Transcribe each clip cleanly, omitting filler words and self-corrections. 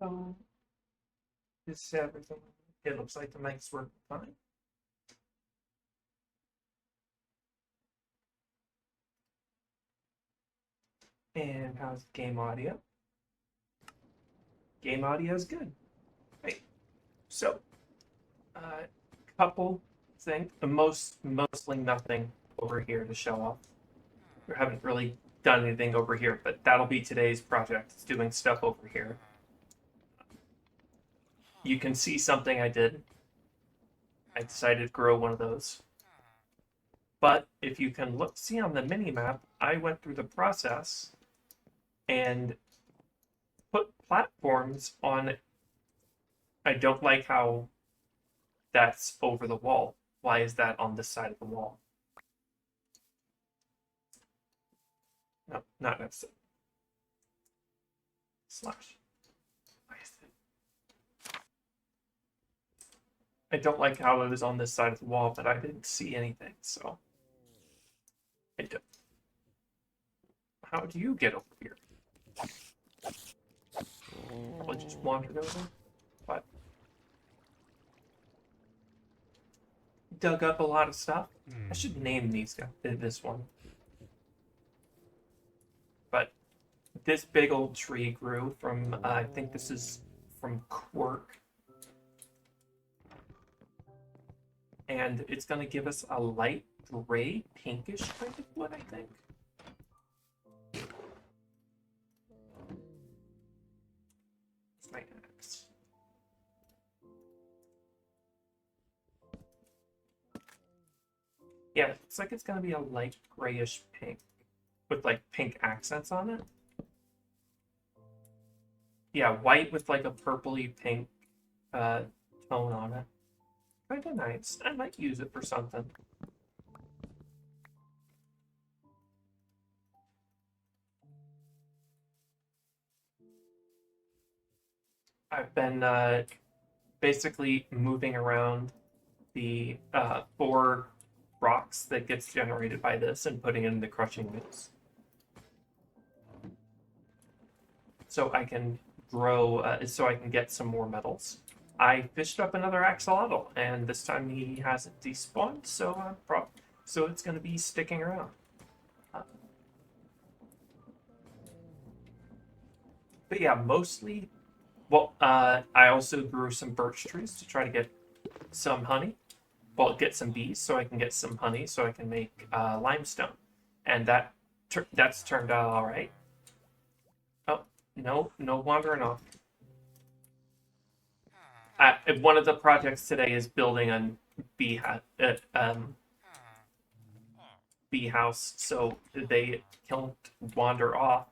So, this is everything. It looks like the mic's working fine. And how's game audio? Game audio is good. Great. So, couple things, mostly nothing over here to show off. We haven't really done anything over here, but that'll be today's project. It's doing stuff over here. You can see something I did. I decided to grow one of those. But if you can see on the mini map, I went through the process and put platforms on. I don't like how that's over the wall. Why is that on this side of the wall? No, not necessarily. Slash. Why is it? I don't like how it was on this side of the wall, but I didn't see anything, so I don't. How do you get over here? I just wandered over. What? Dug up a lot of stuff. I should name these guys. This one. But this big old tree grew from. I think this is from Quirk. And it's going to give us a light gray, pinkish kind of wood, I think. It's my axe. Yeah, it looks like it's going to be a light grayish pink with like pink accents on it. Yeah, white with like a purpley pink tone on it. Kind of nice. I might use it for something. I've been basically moving around the 4 rocks that gets generated by this and putting it in the crushing mills. So I can grow, so I can get some more metals. I fished up another axolotl, and this time he hasn't despawned, so so it's going to be sticking around. But yeah, mostly. Well, I also grew some birch trees to try to get some honey. Well, get some bees so I can get some honey, so I can make limestone, and that's turned out all right. Oh no, no wandering off. One of the projects today is building a bee house, so they can't wander off.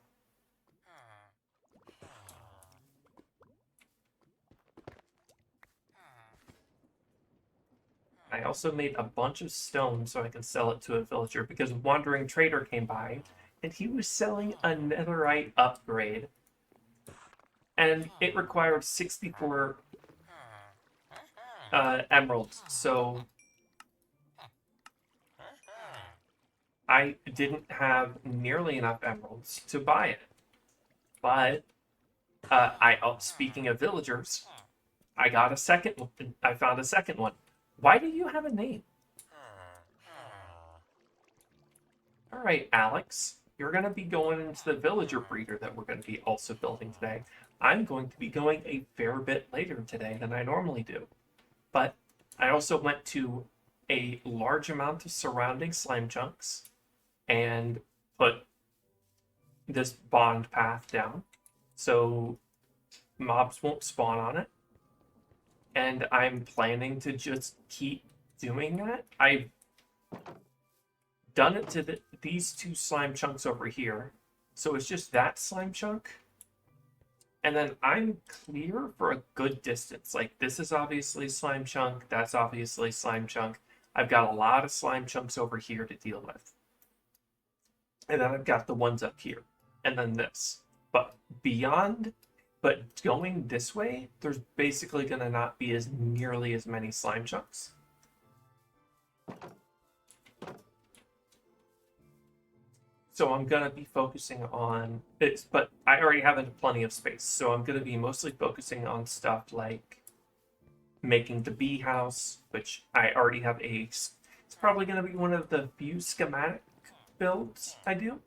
I also made a bunch of stone so I can sell it to a villager because a wandering trader came by and he was selling a netherite upgrade. And it required 64 emeralds, so I didn't have nearly enough emeralds to buy it. But speaking of villagers, I got a second one. I found a second one. Why do you have a name? All right, Alex, you're going to be going into the villager breeder that we're going to be also building today. I'm going to be going a fair bit later today than I normally do. But I also went to a large amount of surrounding slime chunks and put this bond path down so mobs won't spawn on it. And I'm planning to just keep doing that. I've done it to these 2 slime chunks over here. So it's just that slime chunk. And then I'm clear for a good distance. Like, this is obviously slime chunk. That's obviously slime chunk. I've got a lot of slime chunks over here to deal with. And then I've got the ones up here. And then this. But going this way, there's basically going to not be nearly as many slime chunks. So I'm gonna be focusing on it, but I already have plenty of space, so I'm gonna be mostly focusing on stuff like making the bee house, which I already have It's probably gonna be one of the few schematic builds I do.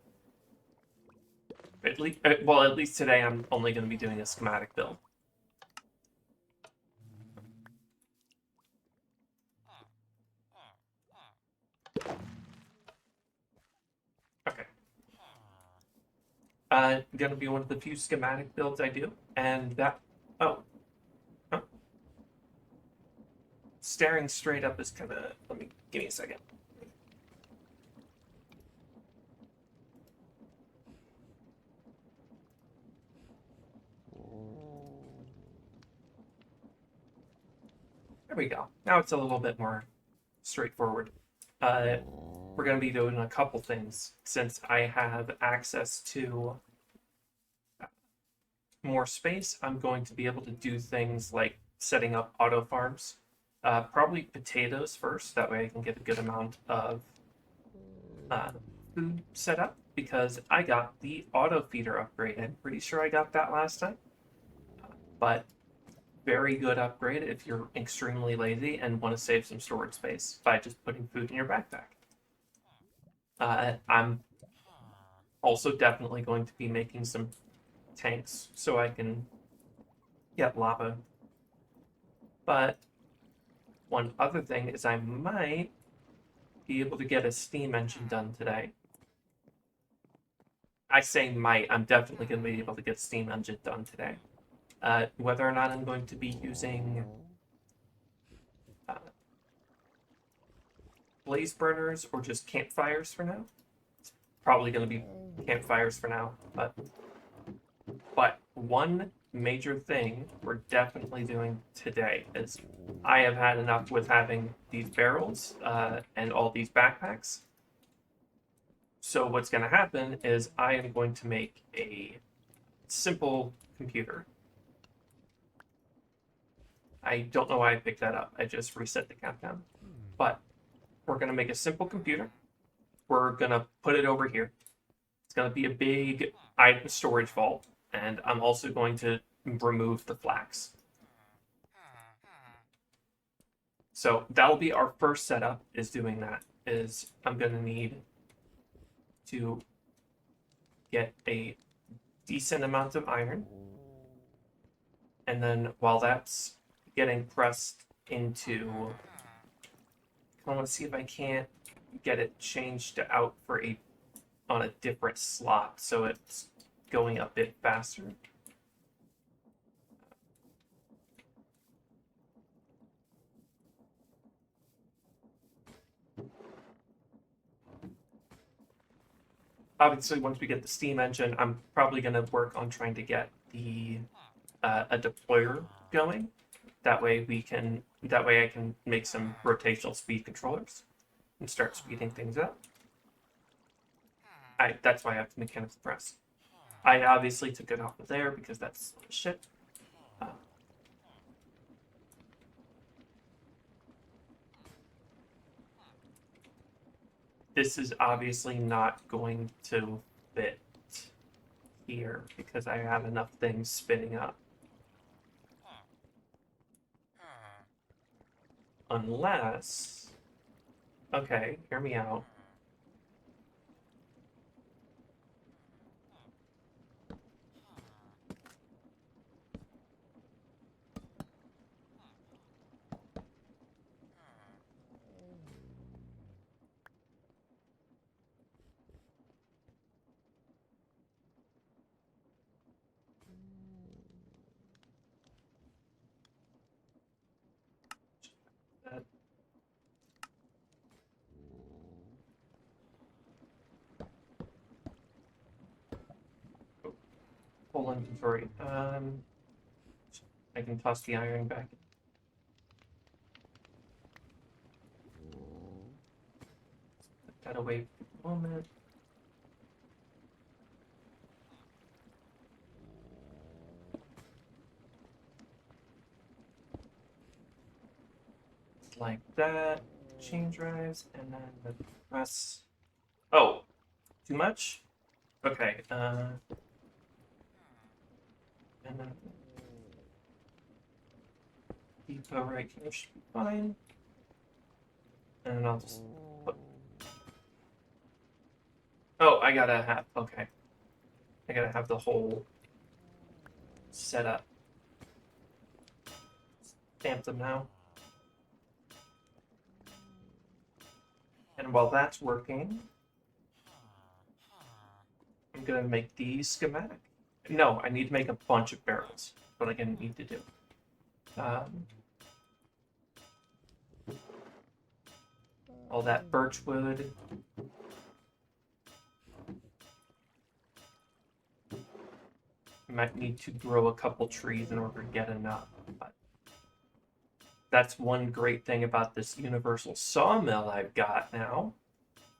At least, well, at least today I'm only gonna be doing a schematic build. Okay. Gonna be one of the few schematic builds I do, and that. Oh, huh. Staring straight up is kind of. Give me a second. There we go. Now it's a little bit more straightforward. Uh, we're going to be doing a couple things since I have access to more space. I'm going to be able to do things like setting up auto farms. Probably potatoes first. That way I can get a good amount of food set up because I got the auto feeder upgrade. I'm pretty sure I got that last time. But very good upgrade if you're extremely lazy and want to save some storage space by just putting food in your backpack. I'm also definitely going to be making some tanks so I can get lava. But one other thing is I might be able to get a steam engine done today. I say might, I'm definitely going to be able to get a steam engine done today. Whether or not I'm going to be using blaze burners or just campfires for now. It's probably going to be campfires for now, but one major thing we're definitely doing today is I have had enough with having these barrels and all these backpacks. So what's going to happen is I am going to make a simple computer. I don't know why I picked that up. I just reset the countdown. But we're going to make a simple computer. We're going to put it over here. It's going to be a big item storage vault. And I'm also going to remove the flax. So that'll be our first setup, is doing that. Is I'm going to need to get a decent amount of iron. And then while that's getting pressed into, I want to see if I can't get it changed out for on a different slot so it's going a bit faster. Obviously, once we get the steam engine, I'm probably going to work on trying to get the a deployer going. That way I can make some rotational speed controllers and start speeding things up. That's why I have the mechanical press. I obviously took it off of there because that's shit. This is obviously not going to fit here because I have enough things spinning up. Unless... Okay, hear me out. Full inventory. I can toss the iron back. Put that away for a moment. Like that. Chain drives, and then the press. Oh, too much? Okay, and then depot right here should be fine. And then I'll just put... Oh, I gotta have... Okay. I gotta have the whole set up. Stamp them now. And while that's working, I'm gonna make these schematic. No, I need to make a bunch of barrels. What I'm gonna need to do. All that birch wood. Might need to grow a couple trees in order to get enough. But that's one great thing about this universal sawmill I've got now.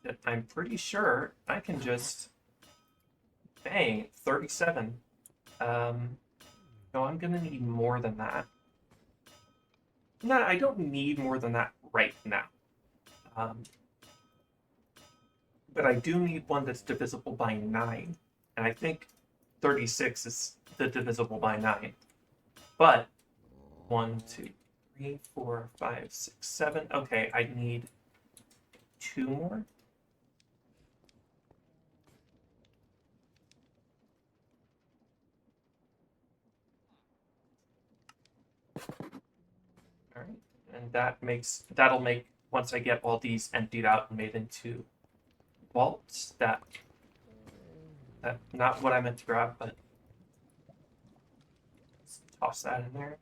That I'm pretty sure I can just... Bang, 37. No, I'm gonna need more than that. No, I don't need more than that right now. But I do need one that's divisible by 9. And I think 36 is the divisible by 9. But 1, 2, 3, 4, 5, 6, 7. Okay, I need 2 more. All right, and that'll make, once I get all these emptied out and made into vaults, that not what I meant to grab, but let's toss that in there.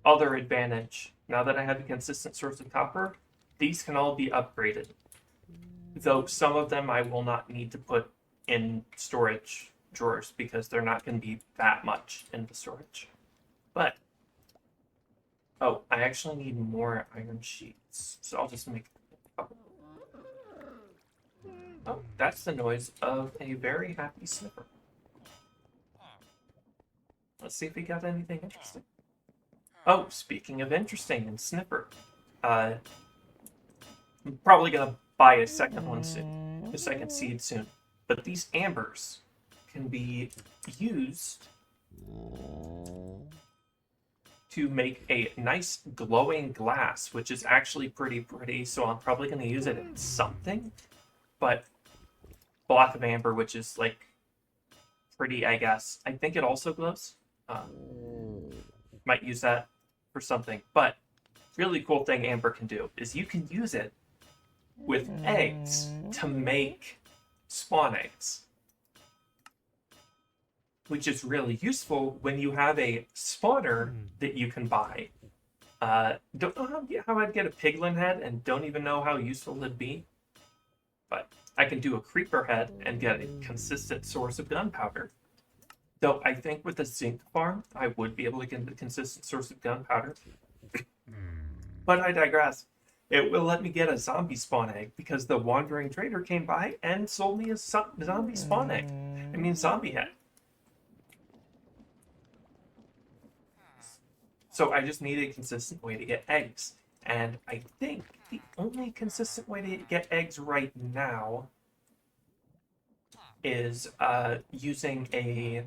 Other advantage, now that I have a consistent source of copper, these can all be upgraded. Though some of them I will not need to put in storage drawers because they're not going to be that much in the storage. But, oh, I actually need more iron sheets, so I'll just make a couple. Oh, that's the noise of a very happy sniffer. Let's see if we got anything interesting. Oh, speaking of interesting and sniffer, I'm probably gonna buy a second one soon, a second seed soon. But these ambers can be used to make a nice glowing glass, which is actually pretty pretty. So I'm probably gonna use it in something. But block of amber, which is like pretty, I guess. I think it also glows. Might use that for something. But really cool thing amber can do is you can use it with eggs to make spawn eggs, which is really useful when you have a spawner that you can buy. Don't know how I'd get a piglin head and don't even know how useful it'd be. But I can do a creeper head and get a consistent source of gunpowder. Though I think with a zinc farm, I would be able to get a consistent source of gunpowder. But I digress. It will let me get a zombie spawn egg because the wandering trader came by and sold me a zombie spawn egg. I mean, zombie head. So I just need a consistent way to get eggs. And I think the only consistent way to get eggs right now is using a...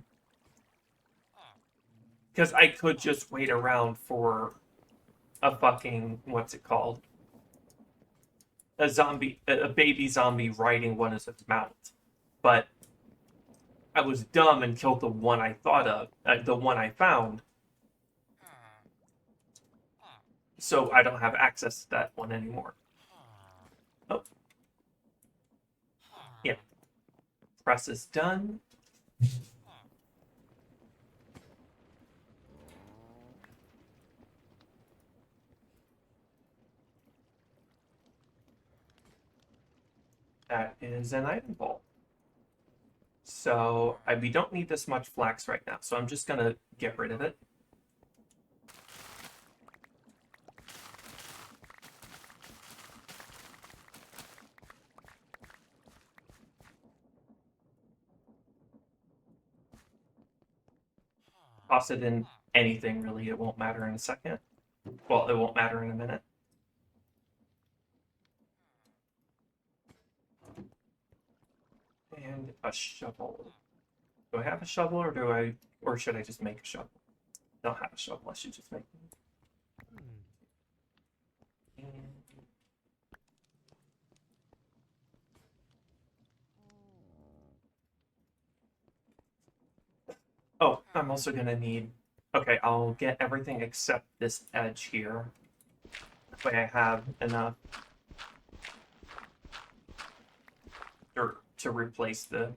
Because I could just wait around for a fucking... What's it called? A baby zombie riding one as its mount. But I was dumb and killed the one I thought of, the one I found. So I don't have access to that one anymore. Oh. Yeah. Press is done. That is an item vault. So we don't need this much flax right now, so I'm just going to get rid of it. Toss it in anything, really. It won't matter in a second. Well, it won't matter in a minute. find a shovel. Do I have a shovel, or should I just make a shovel? I don't have a shovel. I should just make one. And... oh, I'm also gonna need. Okay, I'll get everything except this edge here. That way I have enough dirt to replace the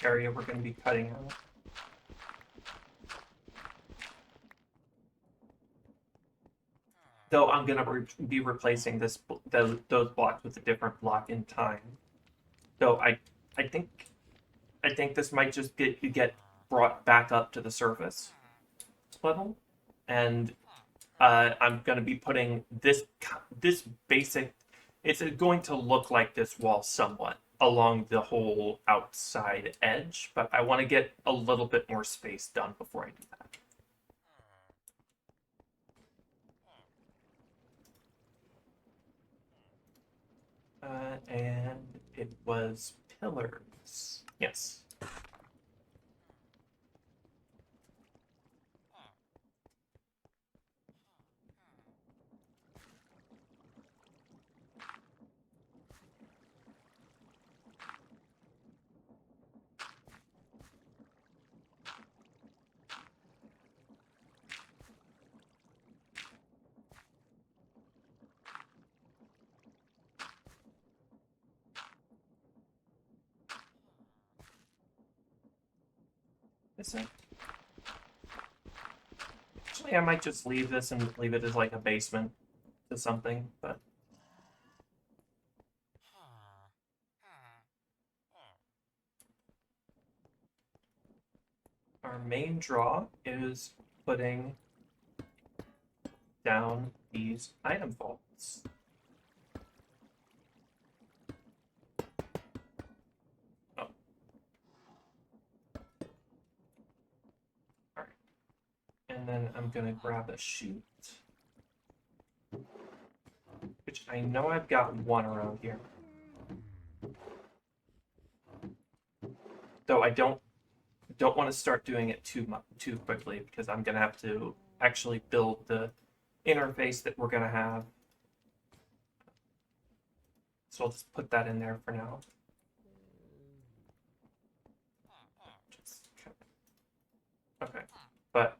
area we're going to be cutting out. Though I'm going to be replacing those blocks with a different block in time. Though I think this might just get brought back up to the surface level, and I'm going to be putting this basic. It's going to look like this wall somewhat along the whole outside edge, but I want to get a little bit more space done before I do that. And it was pillars. Yes. Is it? Actually, I might just leave this and leave it as like a basement to something, but our main draw is putting down these item vaults. Oh. Alright. And then I'm gonna grab a chute. Which I know I've got one around here. Though I don't want to start doing it too quickly, because I'm gonna have to actually build the interface that we're gonna have. So I'll just put that in there for now. Okay, but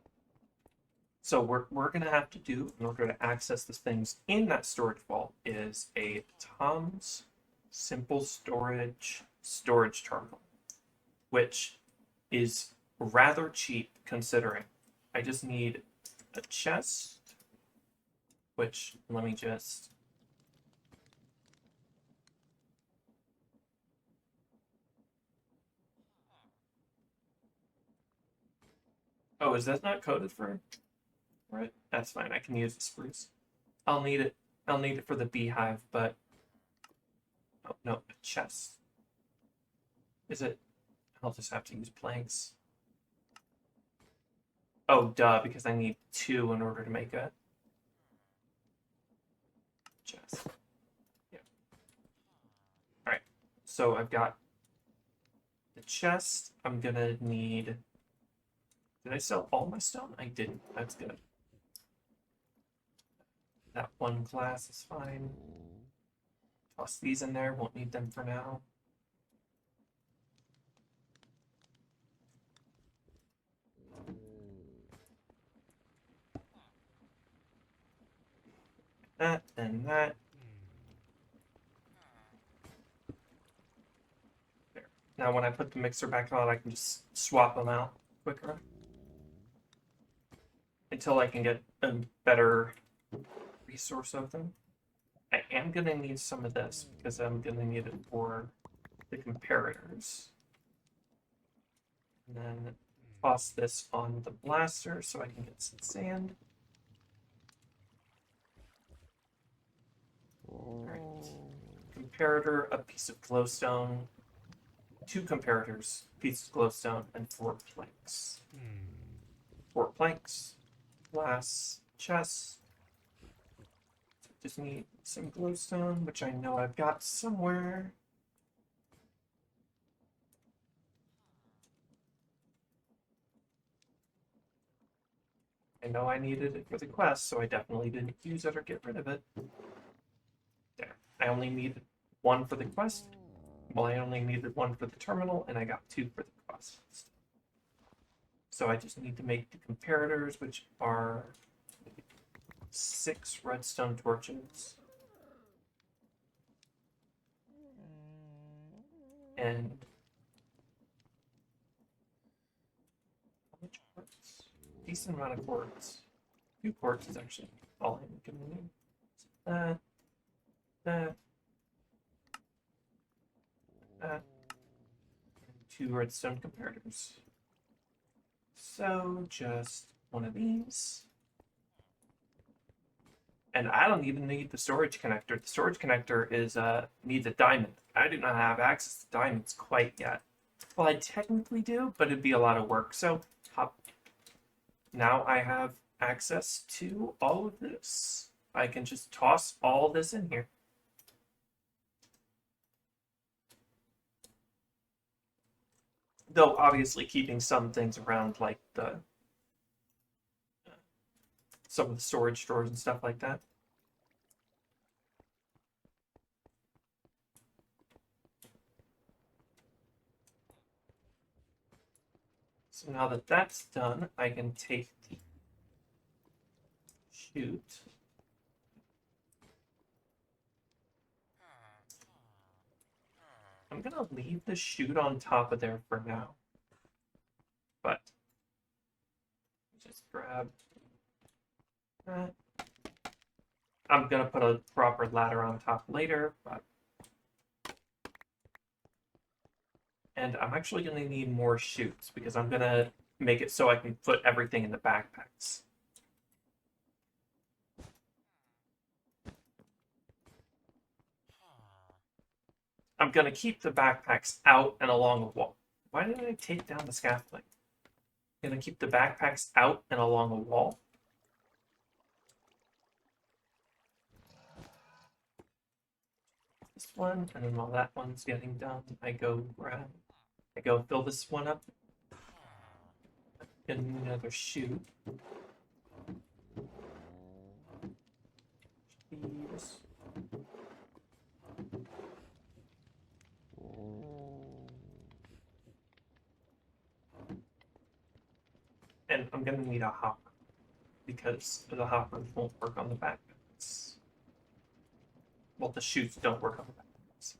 so we're gonna have to do in order to access the things in that storage vault is a Tom's simple storage terminal, which is rather cheap considering. I just need a chest, which let me just. Oh, is that not coded for? Right, that's fine. I can use the spruce. I'll need it. I'll need it for the beehive, but oh no, a chest. Is it? I'll just have to use planks. Oh, duh, because I need 2 in order to make a chest. Yeah. All right. So I've got the chest. I'm gonna need. Did I sell all my stone? I didn't. That's good. That one glass is fine. Toss these in there. Won't need them for now. That and that. There. Now when I put the mixer back on, I can just swap them out quicker. Until I can get a better resource of them. I am going to need some of this because I'm going to need it for the comparators. And then toss this on the blaster so I can get some sand. Alright. Comparator, a piece of glowstone, 2 comparators, piece of glowstone, and 4 planks. 4 planks, glass, chest. Just need some glowstone, which I know I've got somewhere. I know I needed it for the quest, so I definitely didn't use it or get rid of it. There. I only needed one for the quest. Well, I only needed one for the terminal, and I got two for the quest. So I just need to make the comparators, which are 6 redstone torches. And how much quartz? Decent amount of quartz. 2 quartz is actually all I'm gonna need. That, that, and 2 redstone comparators. So just one of these. And I don't even need the storage connector. The storage connector is needs a diamond. I do not have access to diamonds quite yet. Well, I technically do, but it'd be a lot of work. So now I have access to all of this. I can just toss all this in here. Though obviously keeping some things around, like some of the storage drawers and stuff like that. So now that that's done, I can take the chute. I'm gonna leave the chute on top of there for now. But just grab that. I'm gonna put a proper ladder on top later, but and I'm actually gonna need more chutes because I'm gonna make it so I can put everything in the backpacks. I'm gonna keep the backpacks out and along the wall. Why did I take down the scaffolding? I'm gonna keep the backpacks out and along the wall. This one, and then while that one's getting done, I go fill this one up. Get another chute. These. And I'm gonna need a hopper because the hoppers won't work on the backpacks. Well, the chutes don't work on the backpacks.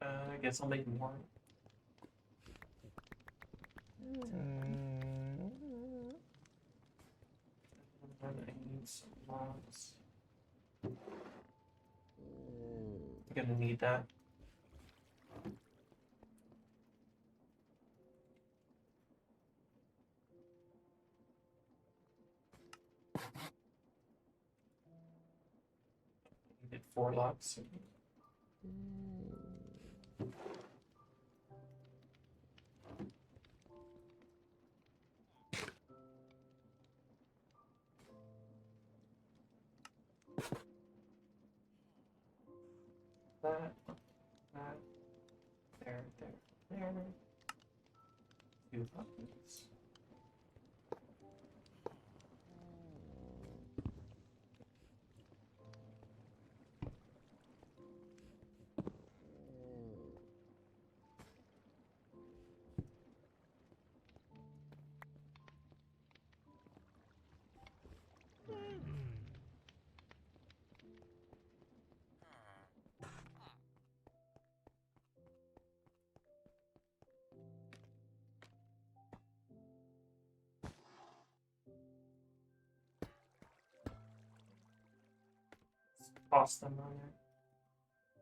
I guess I'll make more. I need some logs. I'm gonna need that. I needed 4 logs. That, there, 2 buckets. Toss them on there.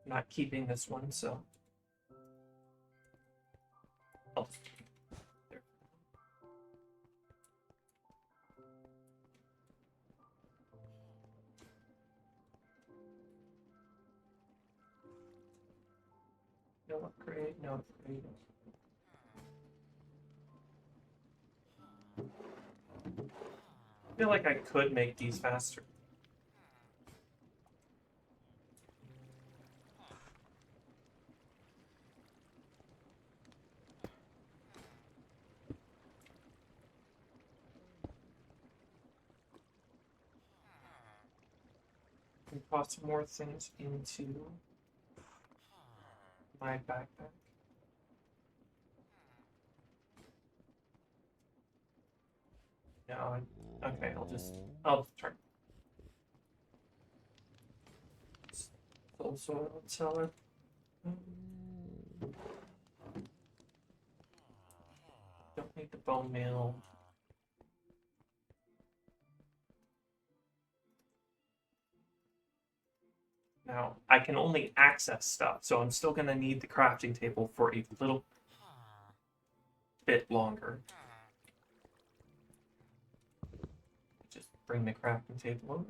I'm not keeping this one, so I'll just there. No upgrade, no upgrade. I feel like I could make these faster. And toss more things into my backpack. No, okay, I'll turn. Full soil cellar. Don't need the bone meal. Now, I can only access stuff, so I'm still going to need the crafting table for a little bit longer. Just bring the crafting table over.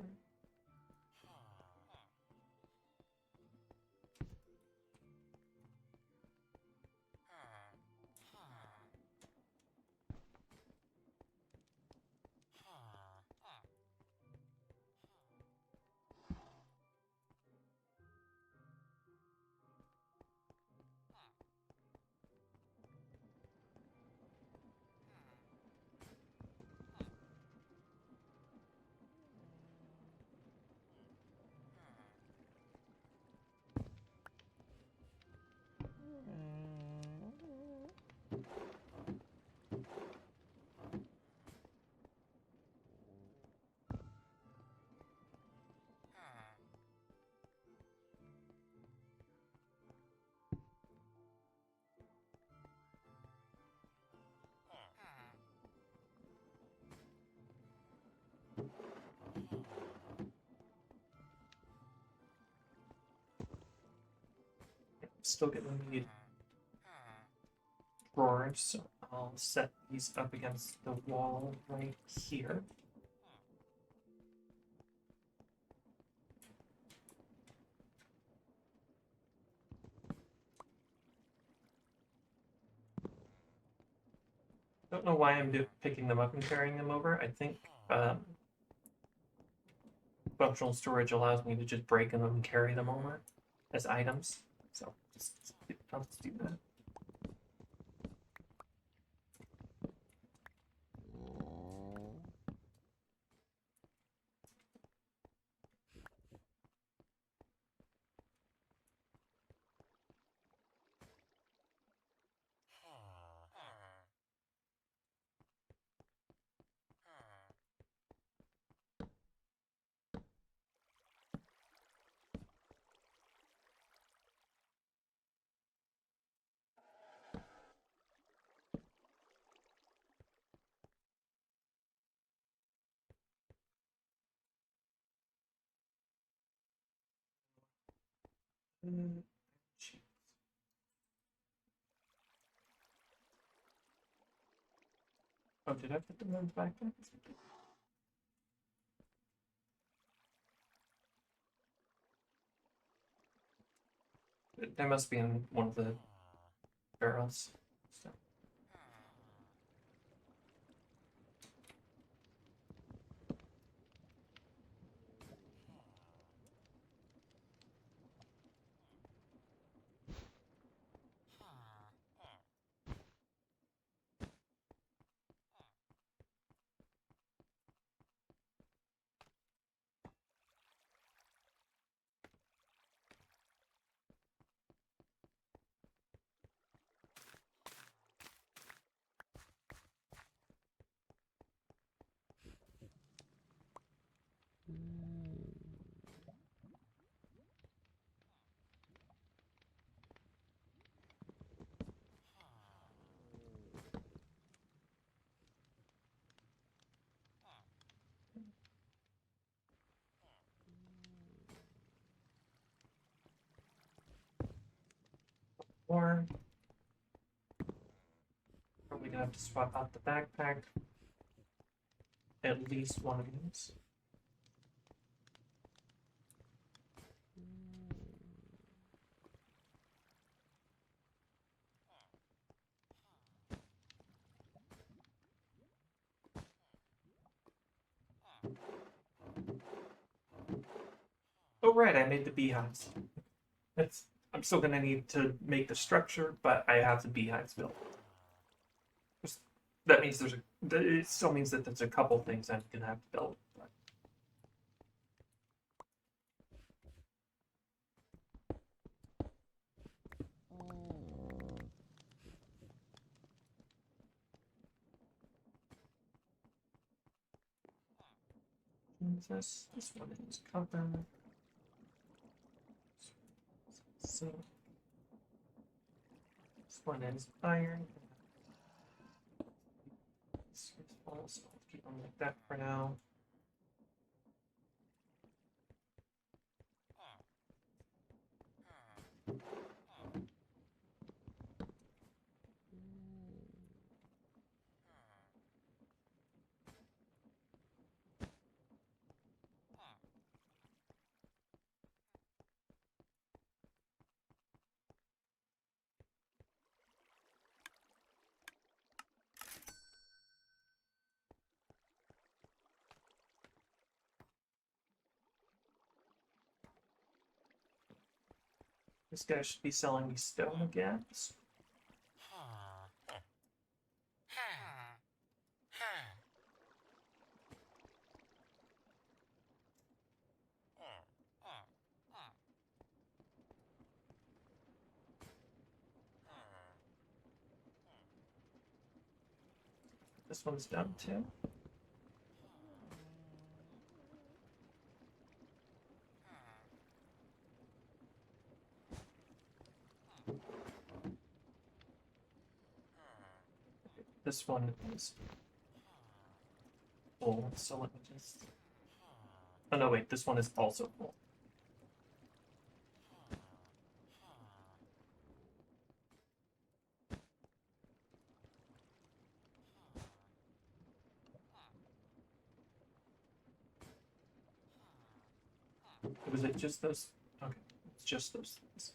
Still gonna need drawers, so I'll set these up against the wall right here. Don't know why I'm picking them up and carrying them over. I think functional storage allows me to just break them and carry them over as items. So let's do that. Oh, did I put the ones back there? They must be in one of the barrels. So. Or probably gonna have to swap out the backpack. At least one of these. Oh right, I made the beehives. That's I'm still gonna need to make the structure, but I have the beehives built. That means it still means that there's a couple things I'm gonna have to build. But. This one is copper. So this one is iron. This is also keep them like that for now. This guy should be selling me stone again. This one's done too. This one is full, so let me just. Oh no, wait, this one is also full. Was it just those? Okay, it's just those things.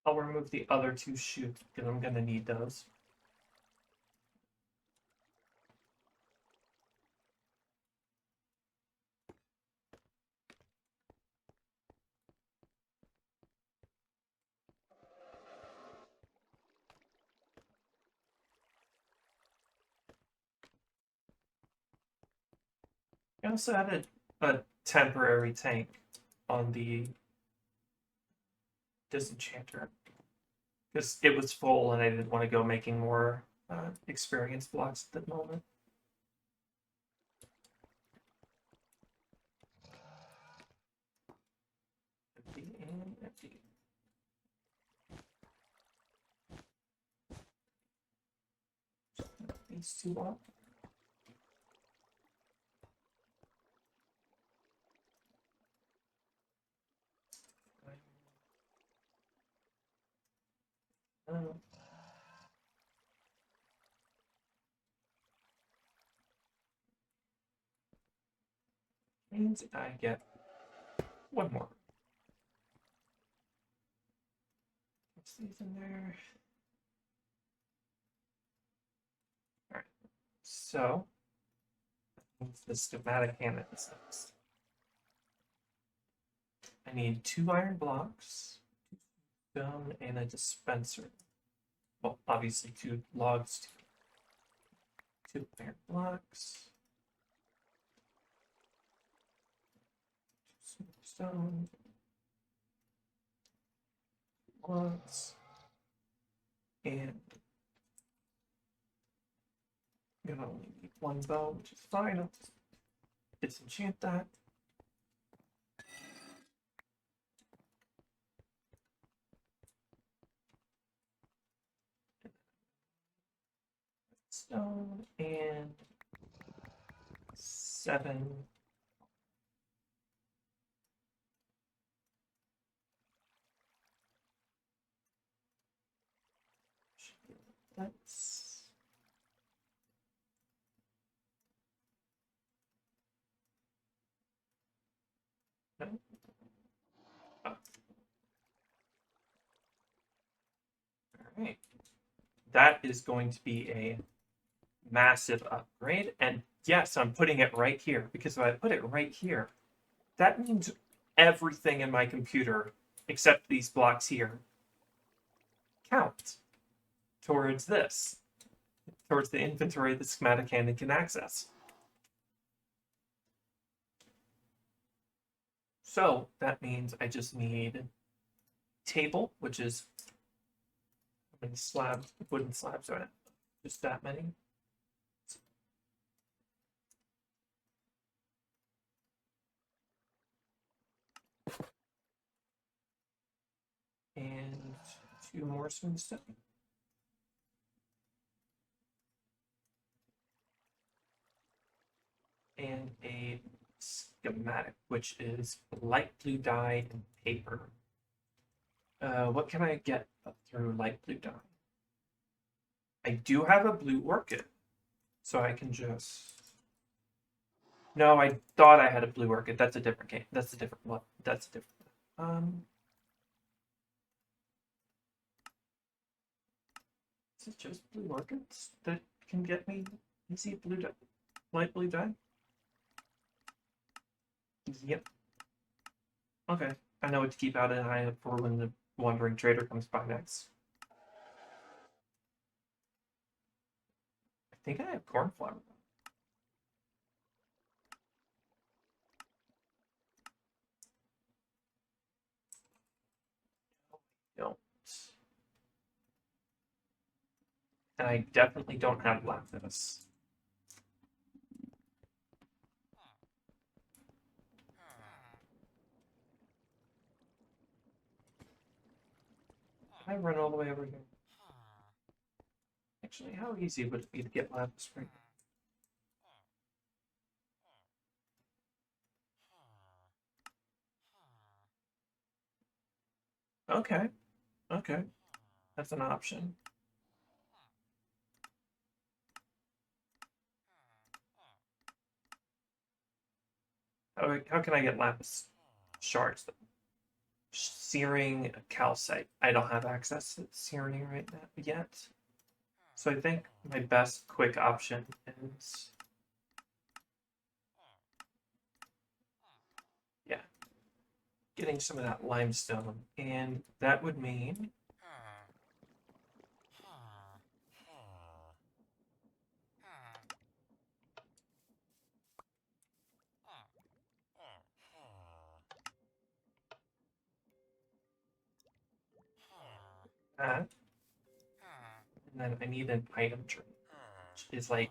I'll remove the other two shoots because I'm gonna need those. I also added a temporary tank on the disenchanter because it was full and I didn't want to go making more experience blocks at the moment. Empty and empty. These two up. Means I get one more. What's these in there? All right. So the schematic hand is next. I need 2 iron blocks, stone, and a dispenser. Well, obviously 2 logs, 2 iron blocks, 2 stone, logs, and I'm gonna only need 1 bow, which is fine. I'll just disenchant that. Stone and 7. That's no. Oh. All right. That is going to be a massive upgrade. And yes, I'm putting it right here because if I put it right here, that means everything in my computer except these blocks here count towards this, towards the inventory the schematic cannon can access. So that means I just need table, which is how many slabs, wooden slabs are it? Just that many. And 2 more swing stone. And a schematic, which is light blue dye and paper. What can I get through light blue dye? I do have a blue orchid, so I can just. No, I thought I had a blue orchid. That's a different game. That's a different one. That's a different one. Is it just blue orchids that can get me easy blue dye? Light blue dye? Yep. Okay. I know what to keep out an eye out for when the wandering trader comes by next. I think I have cornflower. Don't. And I definitely don't have lapis. I run all the way over here. Actually, how easy would it be to get lapis right now? Okay. Okay. That's an option. How can I get lapis shards? Searing calcite. I don't have access to searing right now yet. So I think my best quick option is, yeah, getting some of that limestone. And that would mean that. And then I need an item tree, which is like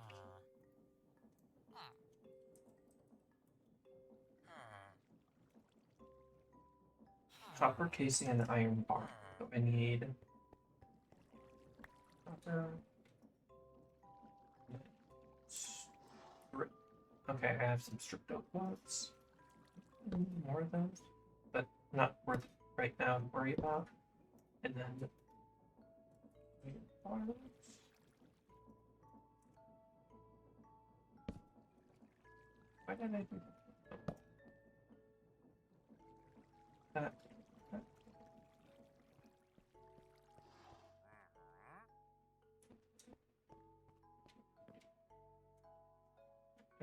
copper casing and iron bar. So I need copper. Okay, I have some stripped oak blocks. More of those, but not worth right now to worry about. And then bars. Why did I do that?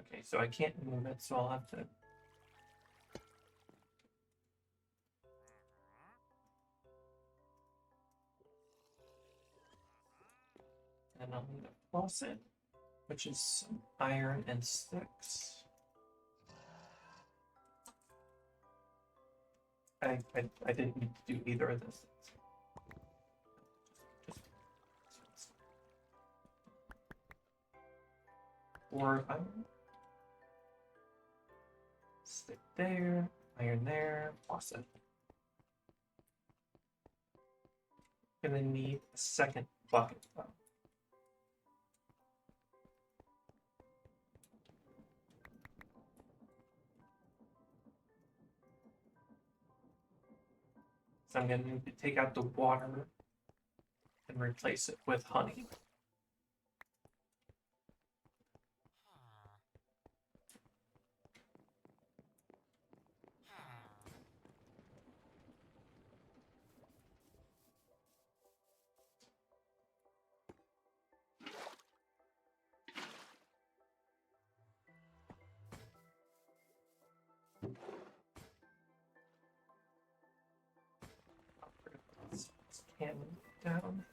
Okay, so I can't move it, so I'll have to. And I'll need a faucet, which is some iron and sticks. I didn't need to do either of this. Just 4 iron. Stick there, iron there, faucet. Gonna need a second bucket though. So I'm going to need to take out the water and replace it with honey. This cannon down.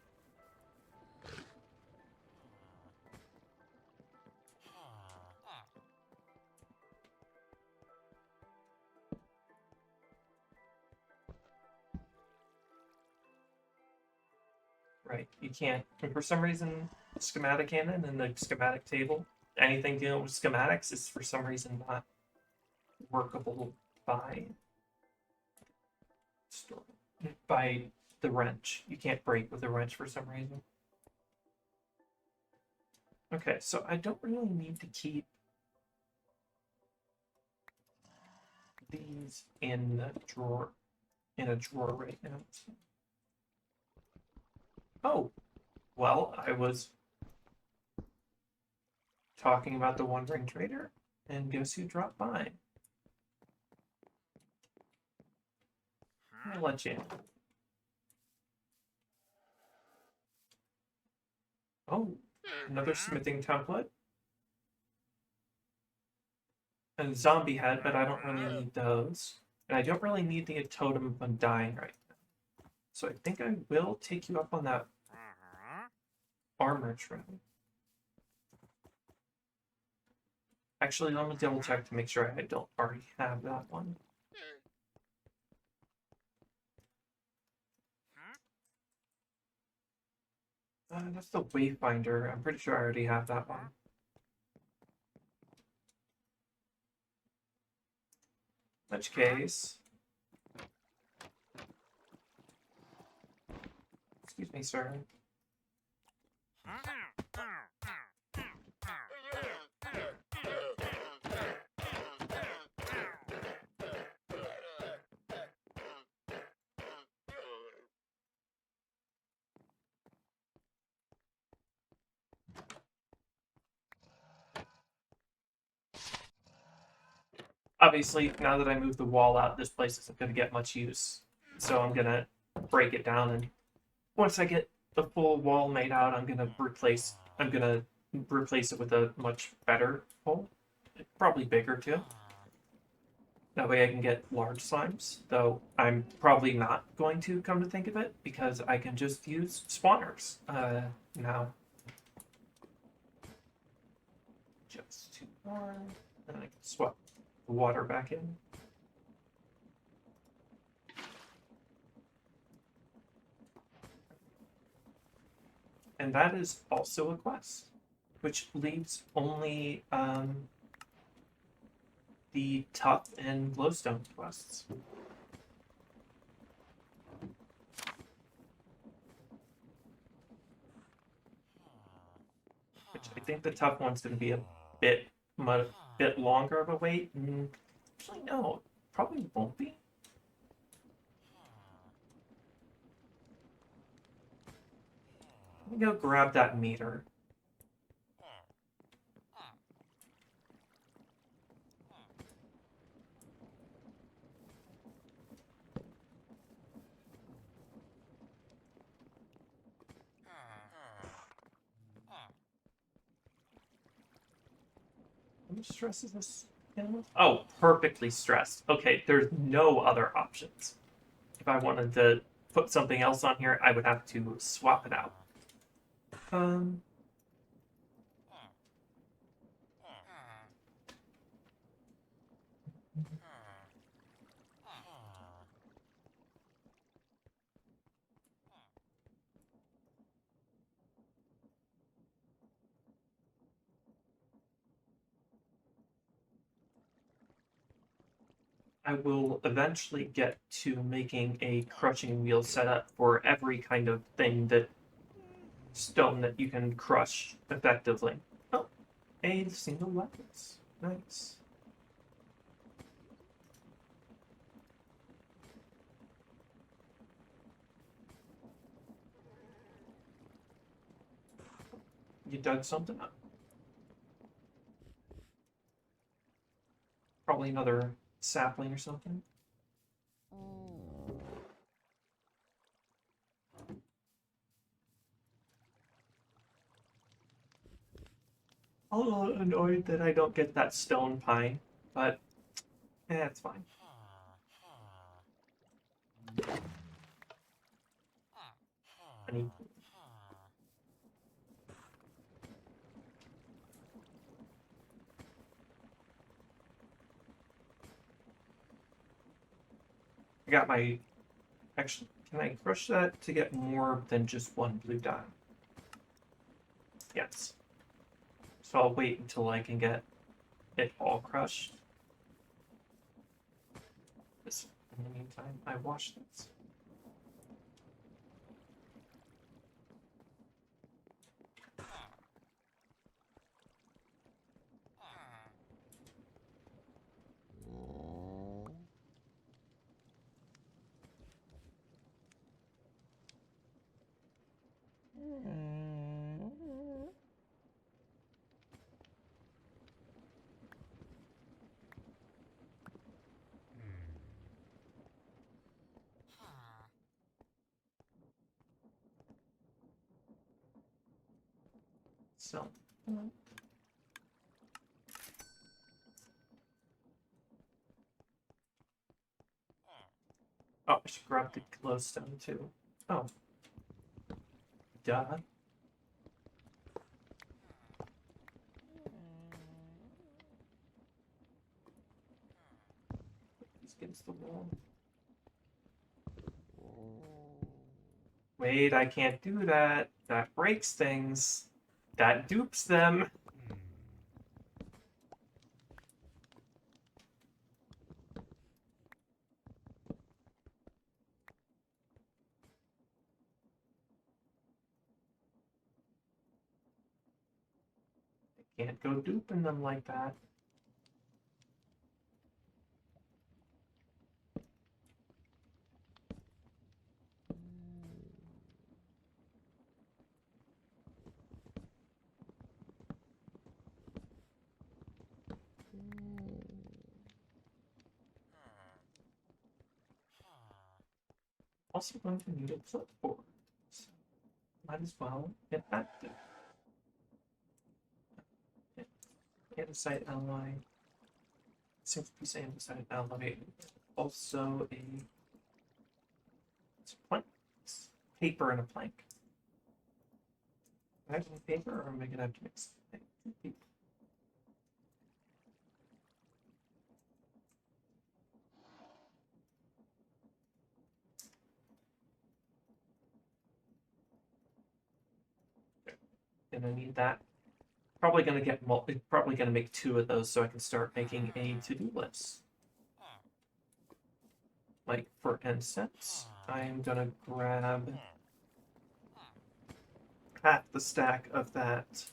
Right, you can't. And for some reason, schematic cannon and the schematic table, anything dealing with schematics is for some reason not workable by by the wrench. You can't break with the wrench for some reason. Okay, so I don't really need to keep these in a drawer right now. Oh, well, I was talking about the Wandering Trader, and guess who dropped by? I'll let you in. Oh, another smithing template. And a zombie head, but I don't really need those. And I don't really need the totem of undying right now. So I think I will take you up on that armor trim. Actually, let me double check to make sure I don't already have that one. That's the Wayfinder. I'm pretty sure I already have that one. In which case... Excuse me, sir. Obviously, now that I moved the wall out, this place isn't going to get much use. So I'm going to break it down, and once I get the full wall made out, I'm going to replace it with a much better hole. Probably bigger, too. That way I can get large slimes, though I'm probably not going to, come to think of it, because I can just use spawners now. Just 2 more, and I can swap the water back in. And that is also a quest, which leaves only the tough and glowstone quests. Which I think the tough one's going to be a bit longer of a wait. Actually, no, probably won't be. Let me go grab that meter. How much stress is this? Oh, perfectly stressed. Okay, there's no other options. If I wanted to put something else on here, I would have to swap it out. I will eventually get to making a crushing wheel setup for every kind of thing stone that you can crush effectively. Oh, a single weapons. Nice. You dug something up. Probably another sapling or something. I'm a little annoyed that I don't get that stone pine, but it's fine. I need. I got my. Actually, can I crush that to get more than just one blue dye? Yes. So I'll wait until I can get it all crushed. This, in the meantime, I wash this. So. Oh, I should grab the glowstone too. Oh. Duh. These against the wall. Wait, I can't do that. That breaks things. That dupes them. I can't go duping them like that. Also going to need a clipboard. So might as well get active. Andesite Alloy. Single piece andesite alloy. Also a plank. Paper and a plank. Do I have any paper or am I gonna have to mix paper? Gonna need that. Probably gonna get probably gonna make 2 of those so I can start making a to-do list. Like for instance, I'm gonna grab half the stack of that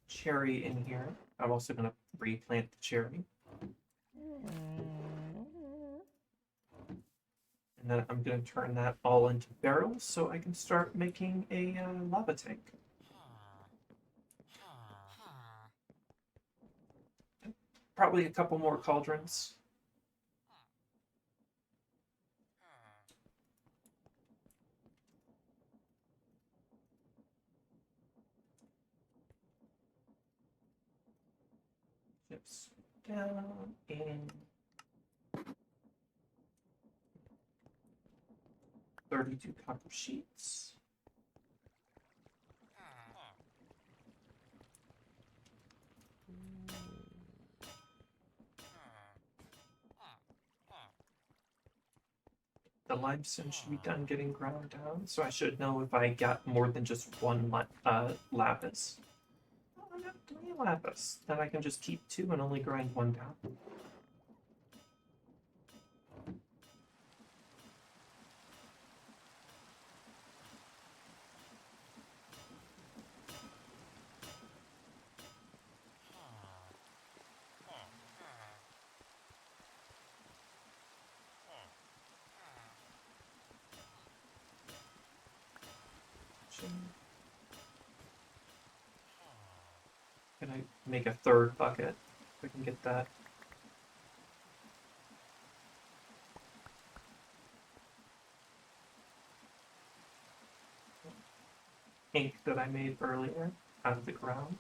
cherry in here. I'm also gonna replant the cherry. And then I'm gonna turn that all into barrels so I can start making a lava tank. Probably a couple more cauldrons. Chips down in 32 copper sheets. The limestone should be done getting ground down, so I should know if I got more than just one lapis. Oh, I got 3 lapis. Then I can just keep 2 and only grind 1 down. Might make a third bucket if we can get that. Ink that I made earlier out of the ground.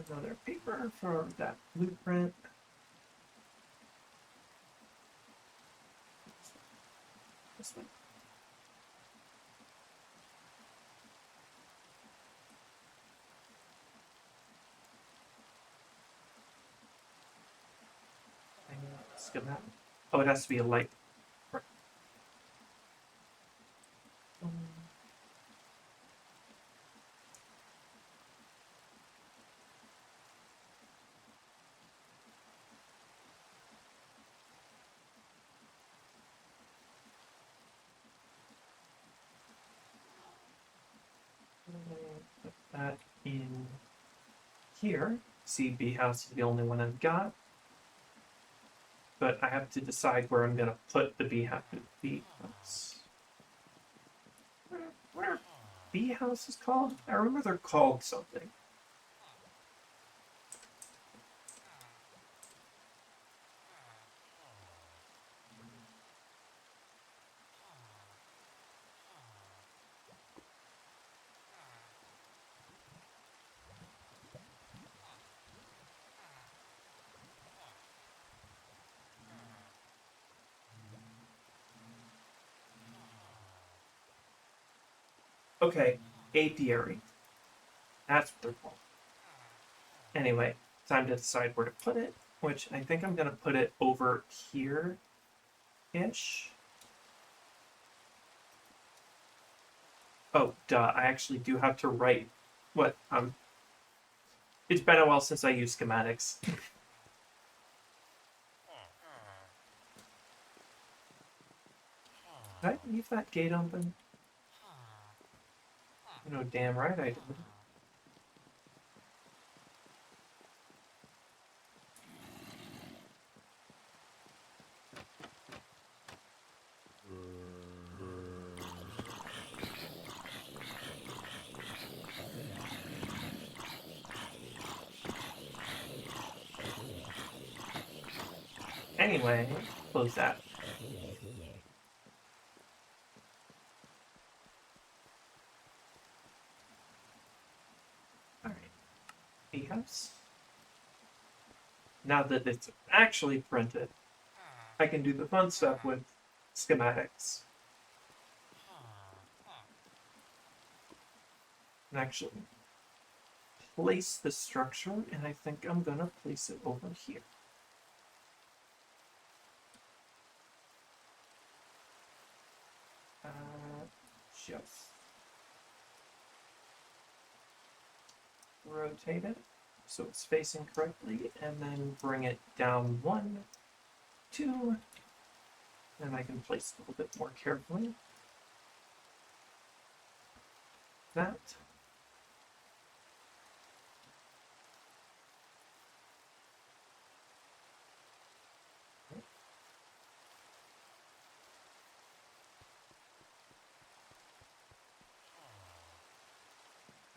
Another paper for that blueprint. This one. Schematic. Oh, it has to be a light. Put that in here. See, bee house is the only one I've got. But I have to decide where I'm going to put the bee house. What are bee houses called? I remember they're called something. Okay, apiary. That's what they're called. Anyway, time to decide where to put it, which I think I'm going to put it over here-ish. Oh, duh, I actually do have to write what, it's been a while since I used schematics. Did I leave that gate open? No, damn right I did. Anyway, close that. Alright. Bee house. Now that it's actually printed, I can do the fun stuff with schematics. And actually place the structure, and I think I'm gonna place it over here. Just rotate it so it's facing correctly, and then bring it down 1, 2, and I can place it a little bit more carefully. That.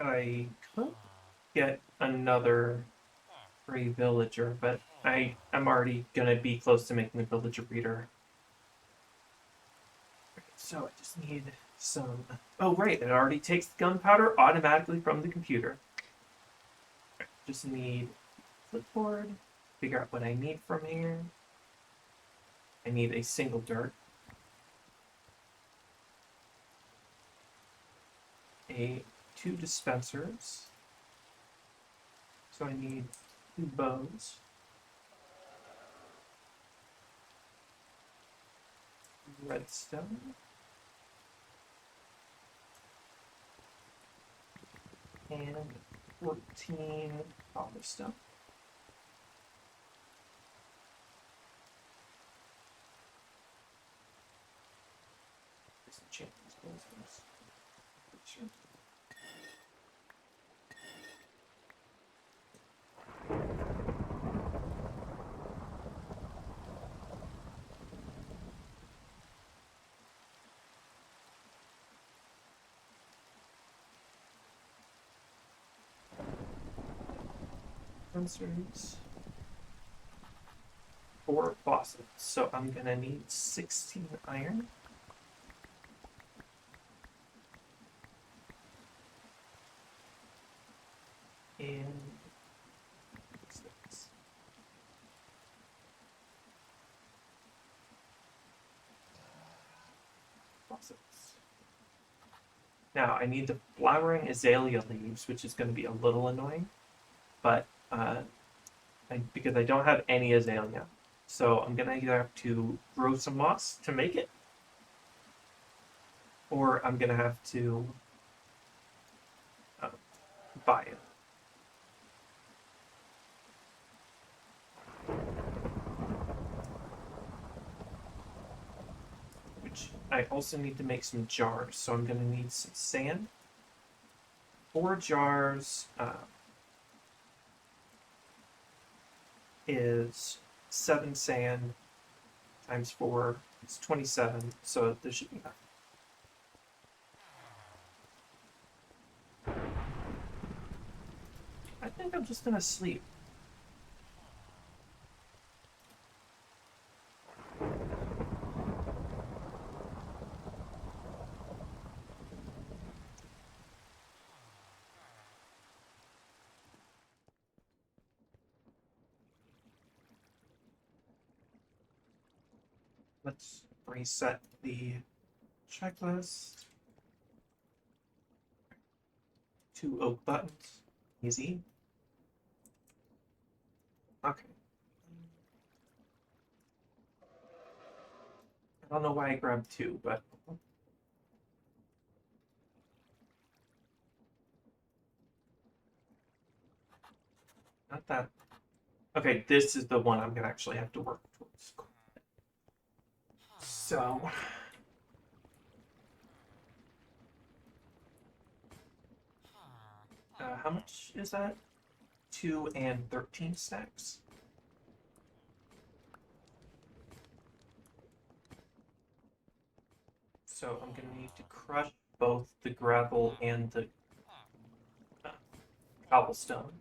I could get another free villager, but I'm already gonna be close to making the villager breeder. So I just need some. Oh right, it already takes the gunpowder automatically from the computer. Just need clipboard. Figure out what I need from here. I need a single dirt. Two dispensers. So I need 2 bows. Redstone. And 14 cobblestone. Just check these bows. Sure. dispensers, 4 faucets. So I'm gonna need 16 iron. And faucets. Now I need the flowering azalea leaves, which is going to be a little annoying, but because I don't have any azalea, so I'm gonna either have to grow some moss to make it, or I'm gonna have to uh, buy it. Which I also need to make some jars, so I'm gonna need some sand. 4 jars is 7 sand times 4 is 27, so this should be enough. I think I'm just gonna sleep. Let's reset the checklist. 2 oak buttons. Easy. Okay. I don't know why I grabbed 2, but not that. Okay, this is the one I'm gonna actually have to work towards. So, how much is that? 2 and 13 stacks. So I'm gonna need to crush both the gravel and the cobblestone.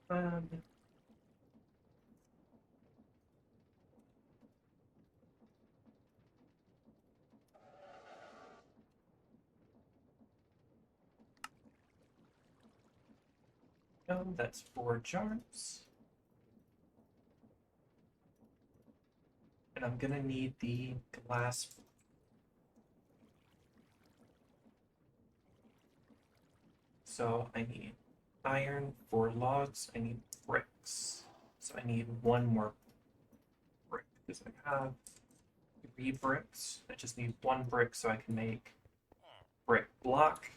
Um, no, that's 4 jars. And I'm gonna need the glass. So I need iron, 4 logs, I need bricks. So I need 1 more brick because I have 3 bricks. I just need 1 brick so I can make brick block.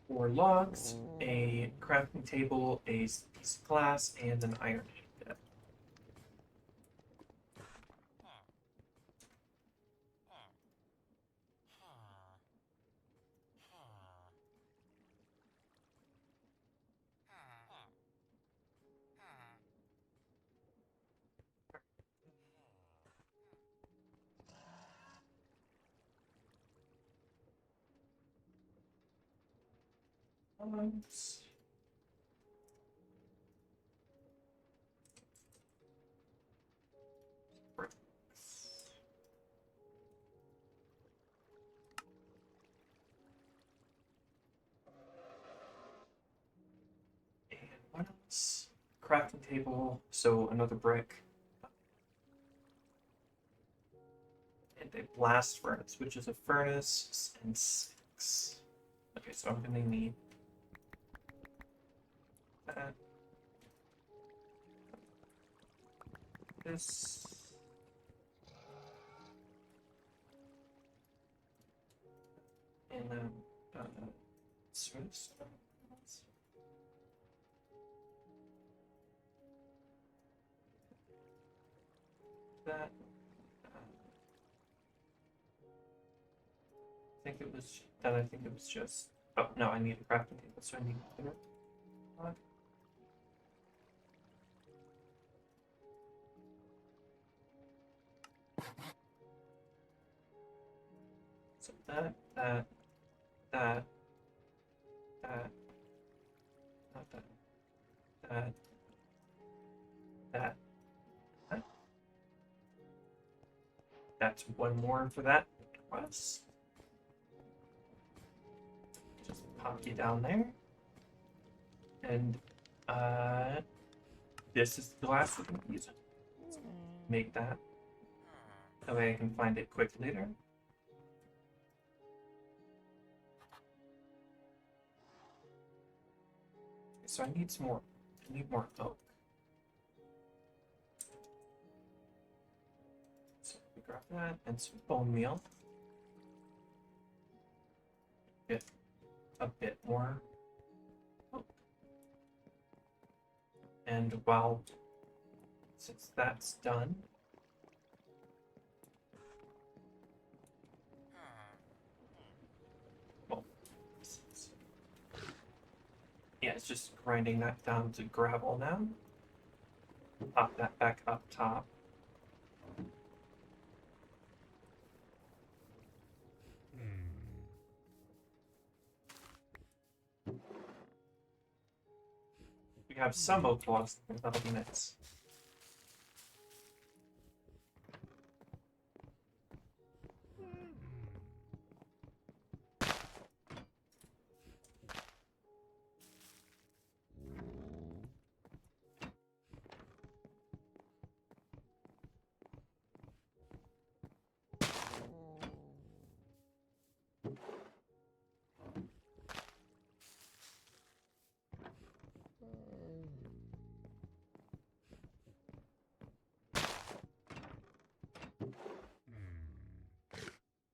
Four logs, a crafting table, a piece of glass, and an iron ingot. Bricks. And what else? Crafting table, so another brick. And a blast furnace, which is a furnace and 6. Okay, so I'm gonna need that. This. And then service. that. I think it was. Then I think it was just. Oh no, I need a crafting table, so I need to. So that, not that, that, that. That's one more for that request. Just pop you down there. And this is the glass we're going to use. Make that. That way I can find it quick later. So I need some more. I need more oak. So we grab that and some bone meal. Get a bit more oak. And since that's done, yeah, it's just grinding that down to gravel now. Pop that back up top. We have some oak logs, that'll be nice.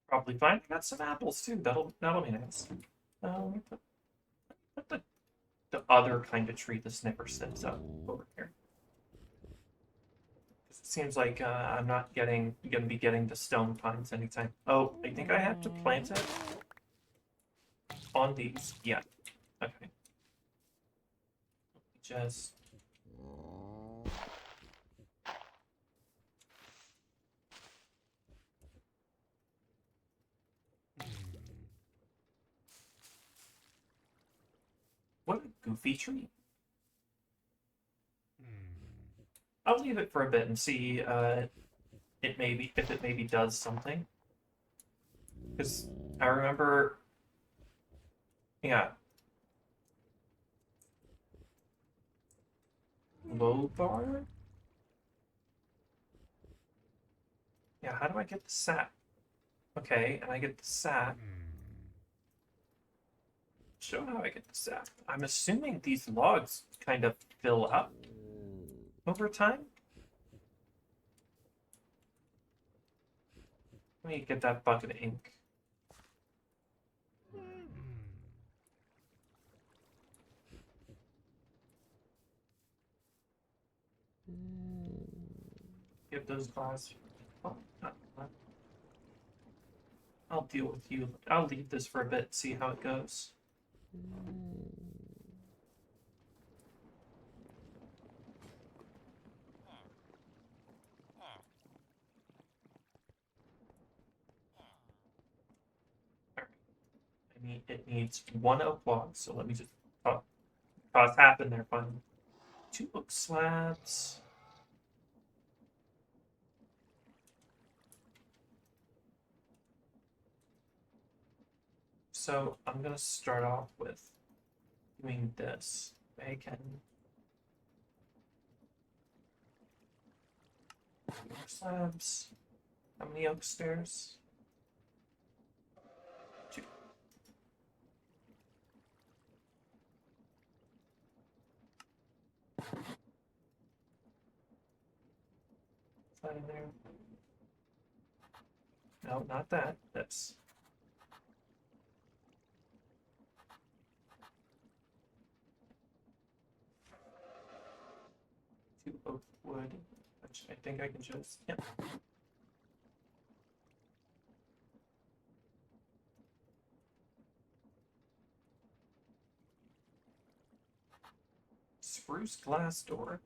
Probably fine. I got some apples too. That'll be nice. Put the other kind of tree the snipper snips up over here. It seems like I'm not gonna be getting the stone pines anytime. Oh, I think I have to plant it on these. Yeah. Okay. Just. What a goofy tree. I'll leave it for a bit and see if it maybe does something. Because I remember, yeah. Low bar? Yeah, how do I get the sap? Okay, and I get the sap. Show how I get the sap. I'm assuming these logs kind of fill up over time. Let me get that bucket of ink. Give those glass. Oh, I'll deal with you. I'll leave this for a bit, see how it goes. It needs one oak log, so let me just toss half in there, fine. 2 oak slabs. So I'm gonna start off with doing this. I can more slabs. How many oak stairs? 2. Is that in there? No, not that. That's 2 oak wood. which I think I can just, yep. Spruce glass door.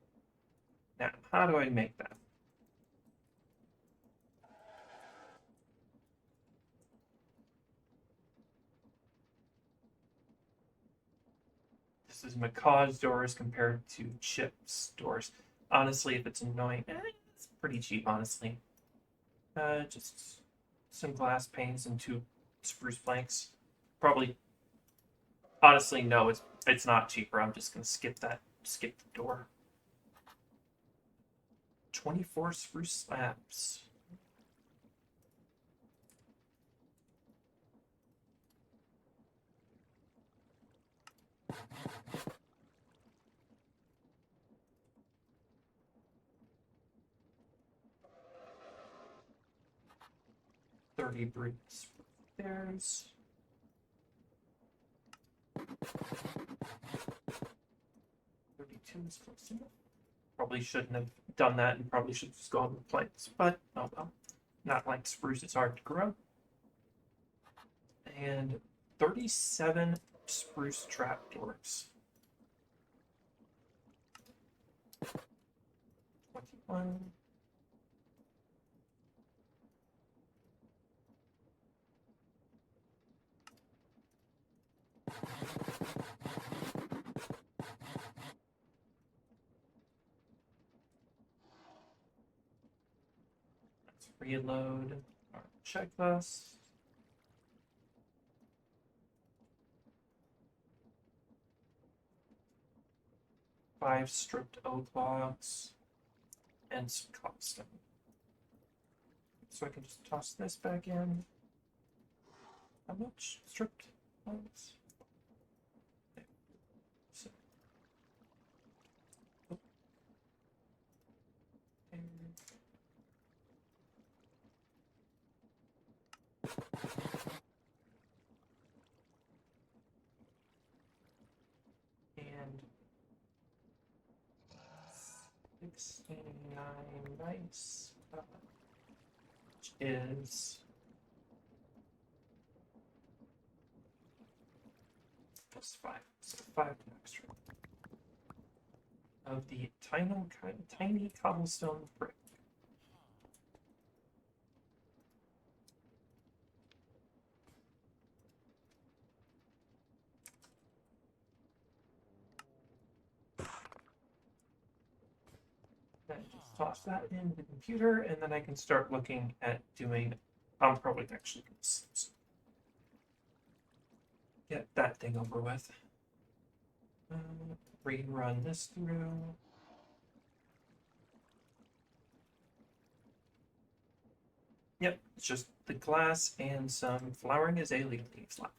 Now, how do I make that? This is Macaw's doors compared to Chip's doors. Honestly, if it's annoying, it's pretty cheap, honestly. Just some glass panes and 2 spruce planks. Probably, honestly, no, it's not cheaper. I'm just gonna skip the door. 24 spruce slabs. $30 bricks. There's 32 is close enough. Probably shouldn't have done that and probably should have just gone with planks, but oh well. Not like spruce, it's hard to grow. And 37 spruce trapdoors. 21. Let's reload our checklist. Five stripped oak logs and some cobblestone. So I can just toss this back in. How much stripped logs? So, oh. And 69 nice, which is plus 5, so 5 extra of the tiny cobblestone brick. Then just toss that in the computer, and then I can start looking at doing. I'm probably actually going to get that thing over with. Rerun this through. Yep, it's just the glass and some flowering azalea leaves left.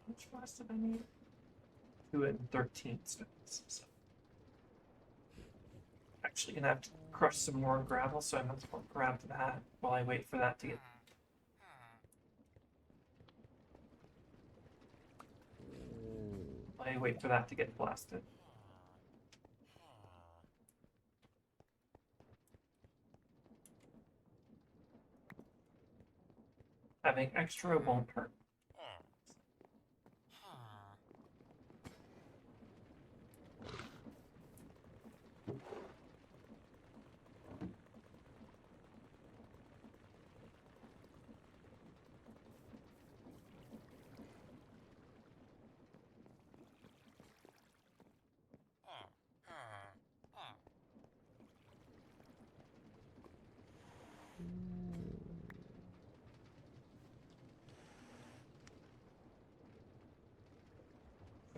Which glass did I need? 2 and 13 stones. So. Actually gonna have to crush some more gravel, so I might as well grab that while I wait for that to get. While I wait for that to get blasted. Having extra won't hurt.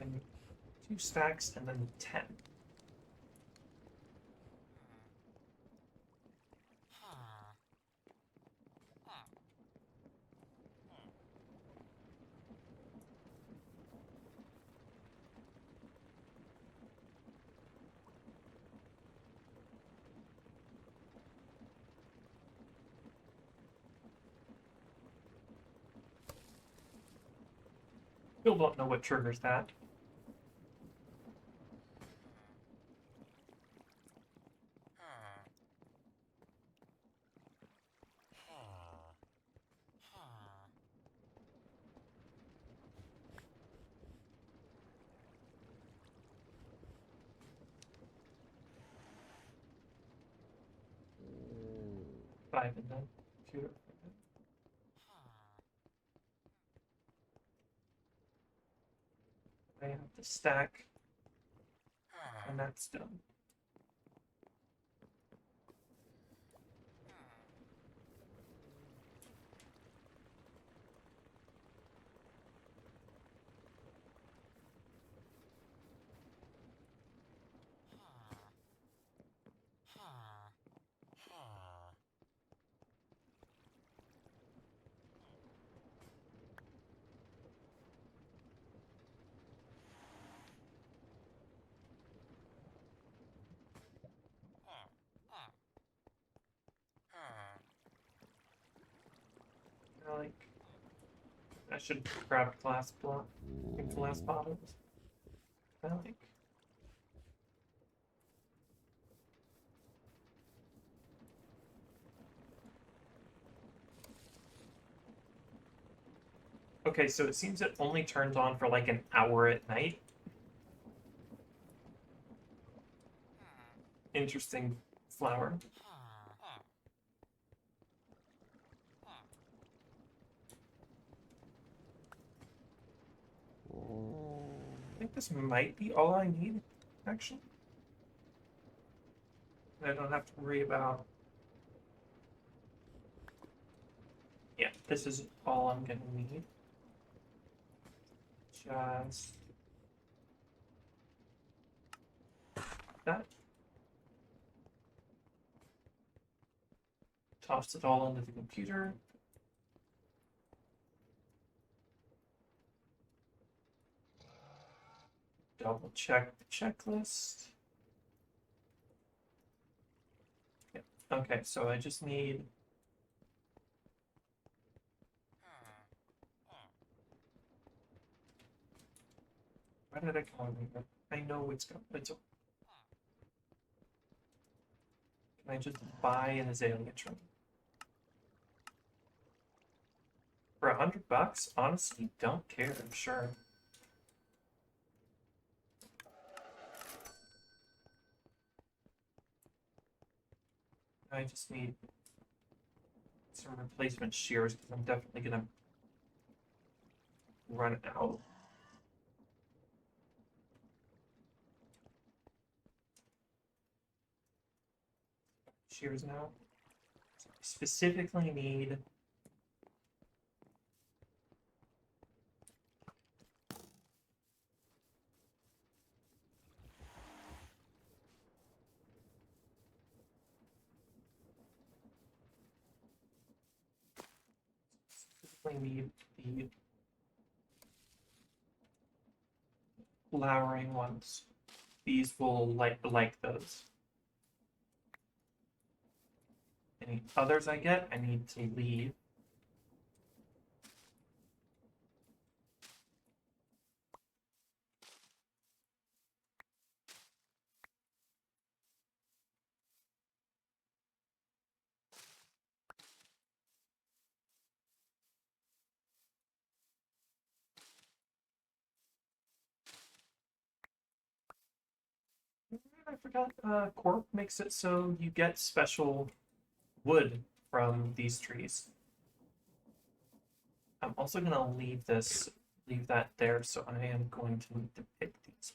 And 2 stacks and then 10. Still don't know what triggers that. Five and then computer. I have to stack, and that's done. Like, I should grab glass block, glass bottles. Like, okay, so it seems it only turns on for like an hour at night. Interesting flower. I think this might be all I need, actually. I don't have to worry about... Yeah, this is all I'm gonna need. Just... that. Toss it all into the computer. Double check the checklist. Yep. Okay, so I just need... Why did I call it? I know it's going. It's... Can I just buy an azalea trim? For $100? Honestly, don't care. Sure. I just need some replacement shears because I'm definitely gonna run out. Shears now. Specifically need the flowering ones. These will like those. Any others I get, I need to leave. I forgot, Corp makes it so you get special wood from these trees. I'm also gonna leave that there, so I am going to need to pick these.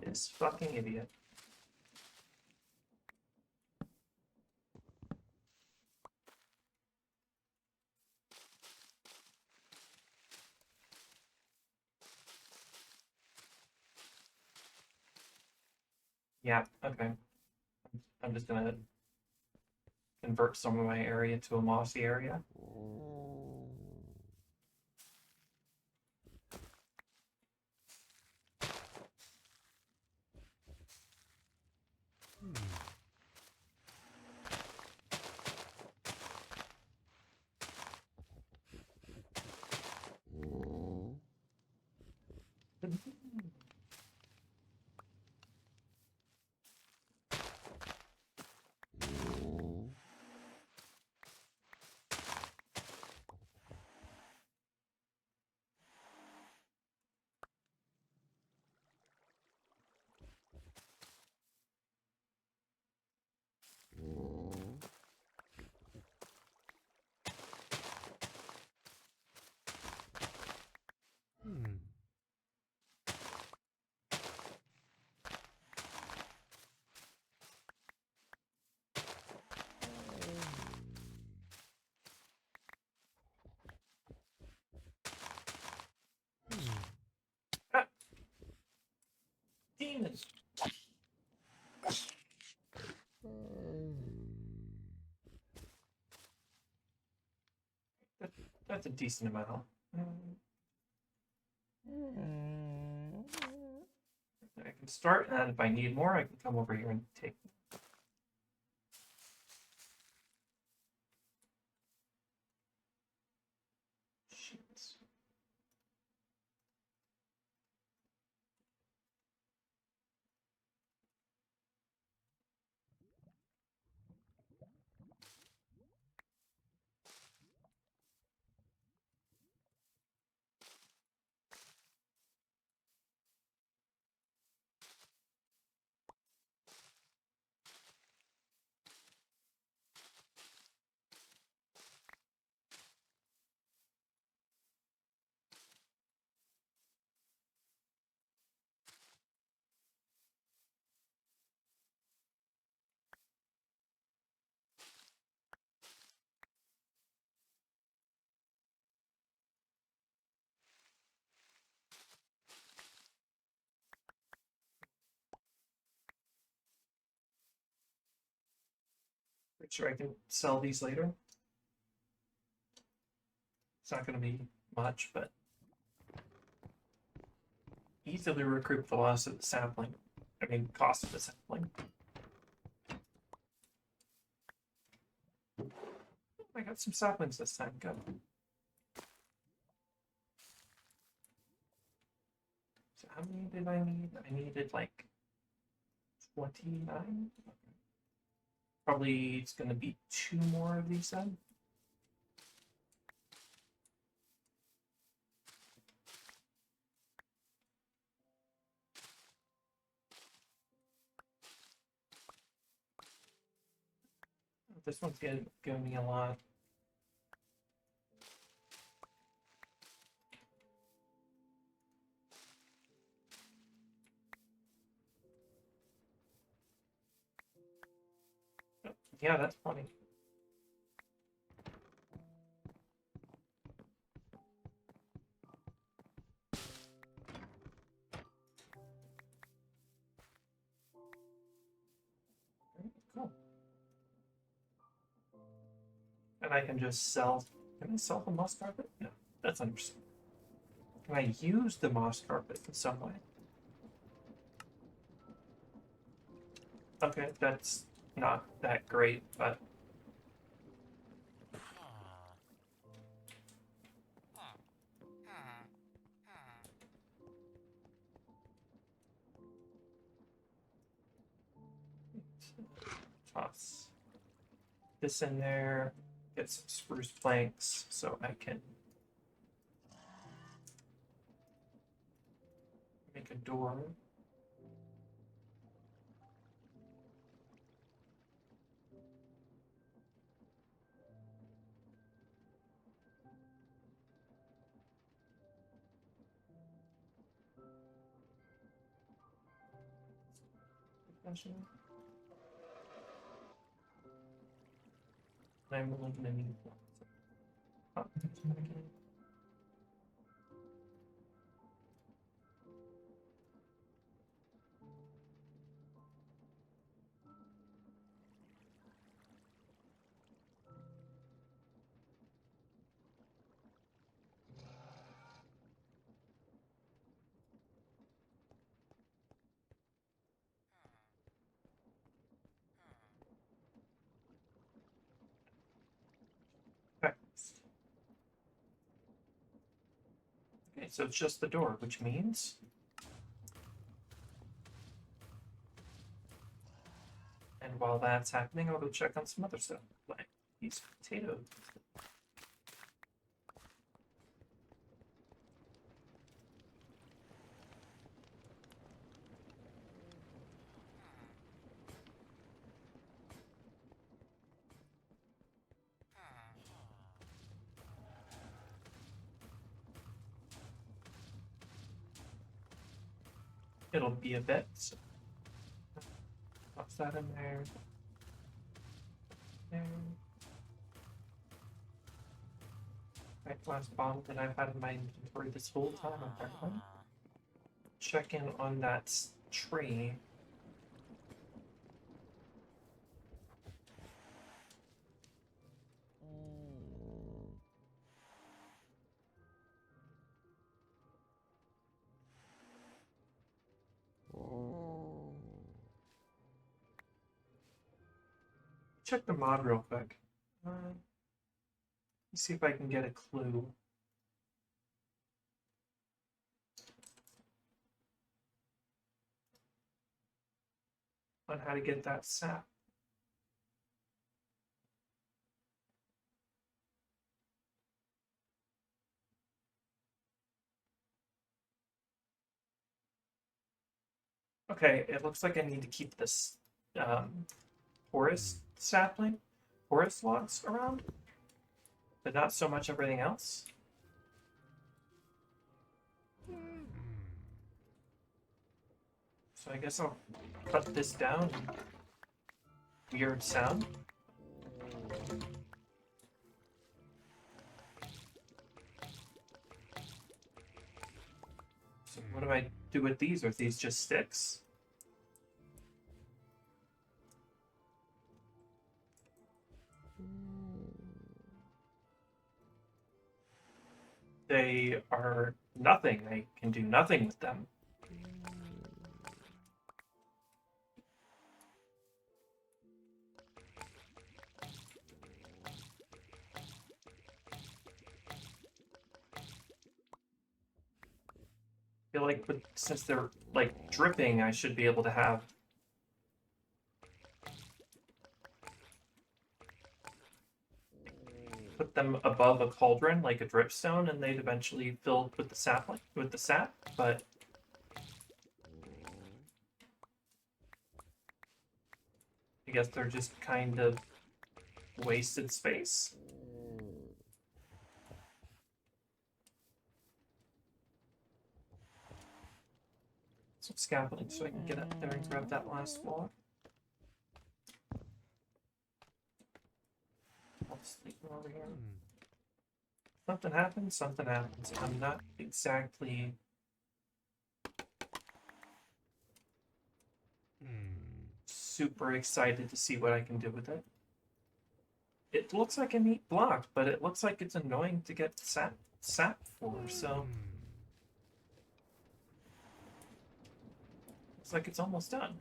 This fucking idiot. Yeah, okay. I'm just gonna convert some of my area to a mossy area. Ah, demon! That, that's a decent amount. I can start, and if I need more, I can come over here and take them. Shit. Pretty sure I can sell these later. It's not going to be much, but easily recoup the loss of the sapling. I mean, cost of the sapling. I got some saplings this time. Good. So how many did I need? I needed like 29. Probably it's going to be 2 more of these then. This one's giving me a lot. Oh, yeah, that's funny. Cool. And I can just sell. Can I sell the moss carpet? No, that's understandable. Can I use the moss carpet in some way? Okay, that's not that great, but toss this in there, get some spruce planks so I can make a door. Actually, I'm only gonna need one. Oh, again. Okay. Okay, so it's just the door, which means and while that's happening, I'll go check on some other stuff, like these potatoes. It'll be a bit. So toss that in there. There. Right, last bottle that I've had in my inventory this whole time, apparently. Check in on that tree. Check the mod real quick. Let's see if I can get a clue. On how to get that sap. Okay, it looks like I need to keep this forest sapling, forest logs around, but not so much everything else. So I guess I'll cut this down. Weird sound. So what do I do with these? Are these just sticks? They are nothing. I can do nothing with them. I feel like since they're like dripping, I should be able to have put them above a cauldron like a dripstone, and they'd eventually fill with the sap, but I guess they're just kind of wasted space. Some scaffolding so I can get up there and grab that last floor. I'll just leave them over here. Something happens, something happens. I'm not exactly super excited to see what I can do with it. It looks like a neat block, but it looks like it's annoying to get sap for, so looks like it's almost done.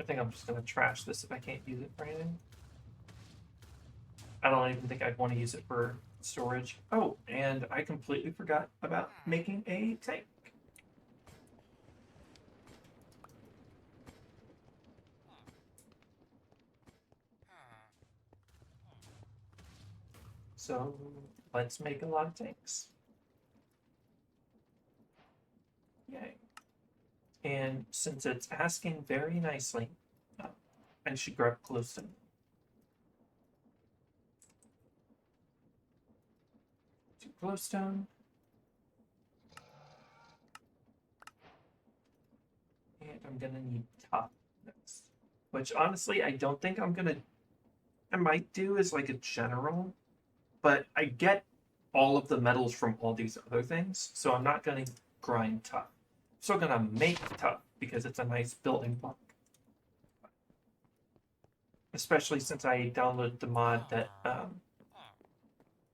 I think I'm just gonna trash this if I can't use it for anything. I don't even think I'd want to use it for storage. Oh, and I completely forgot about making a tank. So let's make a lot of tanks. Yay. And since it's asking very nicely, I should grab close to it. 2 glowstone. And I'm gonna need top next. Which honestly, I don't think I'm gonna. I might do as like a general, but I get all of the metals from all these other things, so I'm not gonna grind tough. I'm still gonna make tough because it's a nice building block. Especially since I downloaded the mod that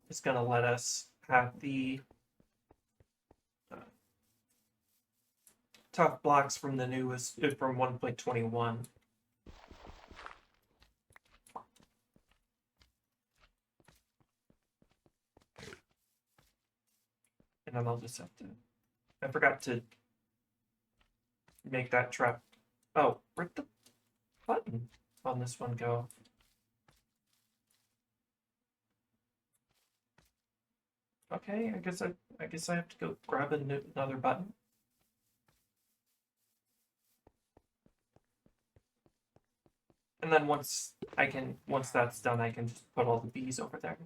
is gonna let us have the tough blocks from the newest from 1.21. And then I'll just have to. I forgot to make that trap. Oh, where'd the button on this one go? Okay, I guess I have to go grab another button. And then once that's done, I can just put all the bees over there.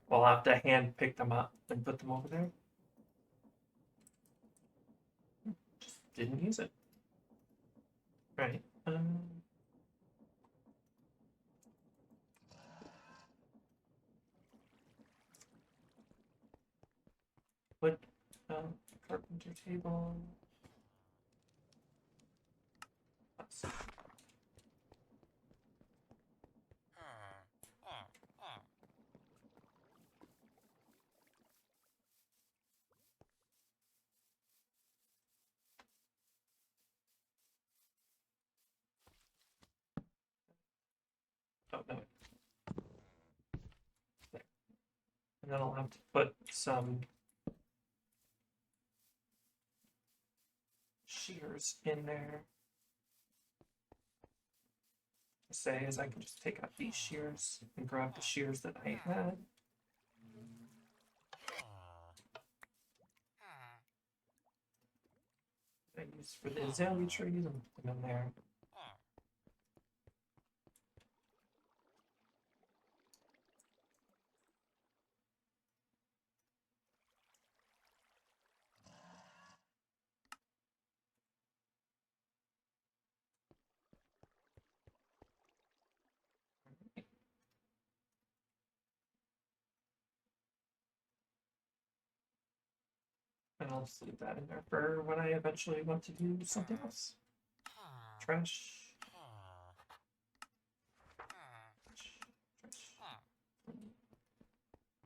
Well, I'll have to hand pick them up and put them over there. Just didn't use it. Right. Put carpenter table. Let's see. Oh no. There. And then I'll have to put some shears in there. Say is I can just take out these shears and grab the shears that I had. I use for the azalea trees and put them in there. And I'll just leave that in there for when I eventually want to do something else. Trash.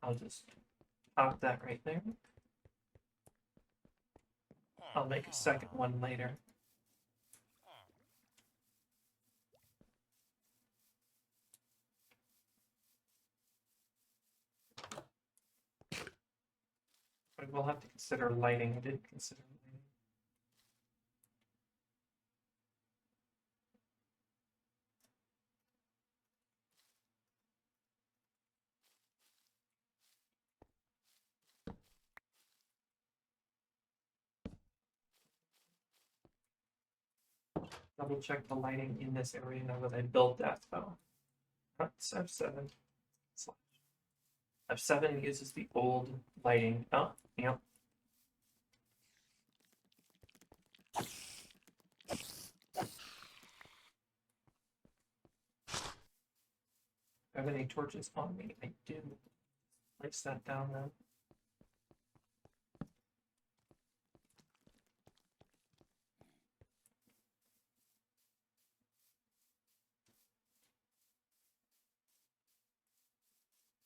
I'll just pop that right there. I'll make a second one later. I will have to consider lighting. I didn't consider lighting. Double check the lighting in this area now that I built that though. That's F7. F7 uses the old lighting. Oh, yep. I have any torches on me? I do. Place that down then.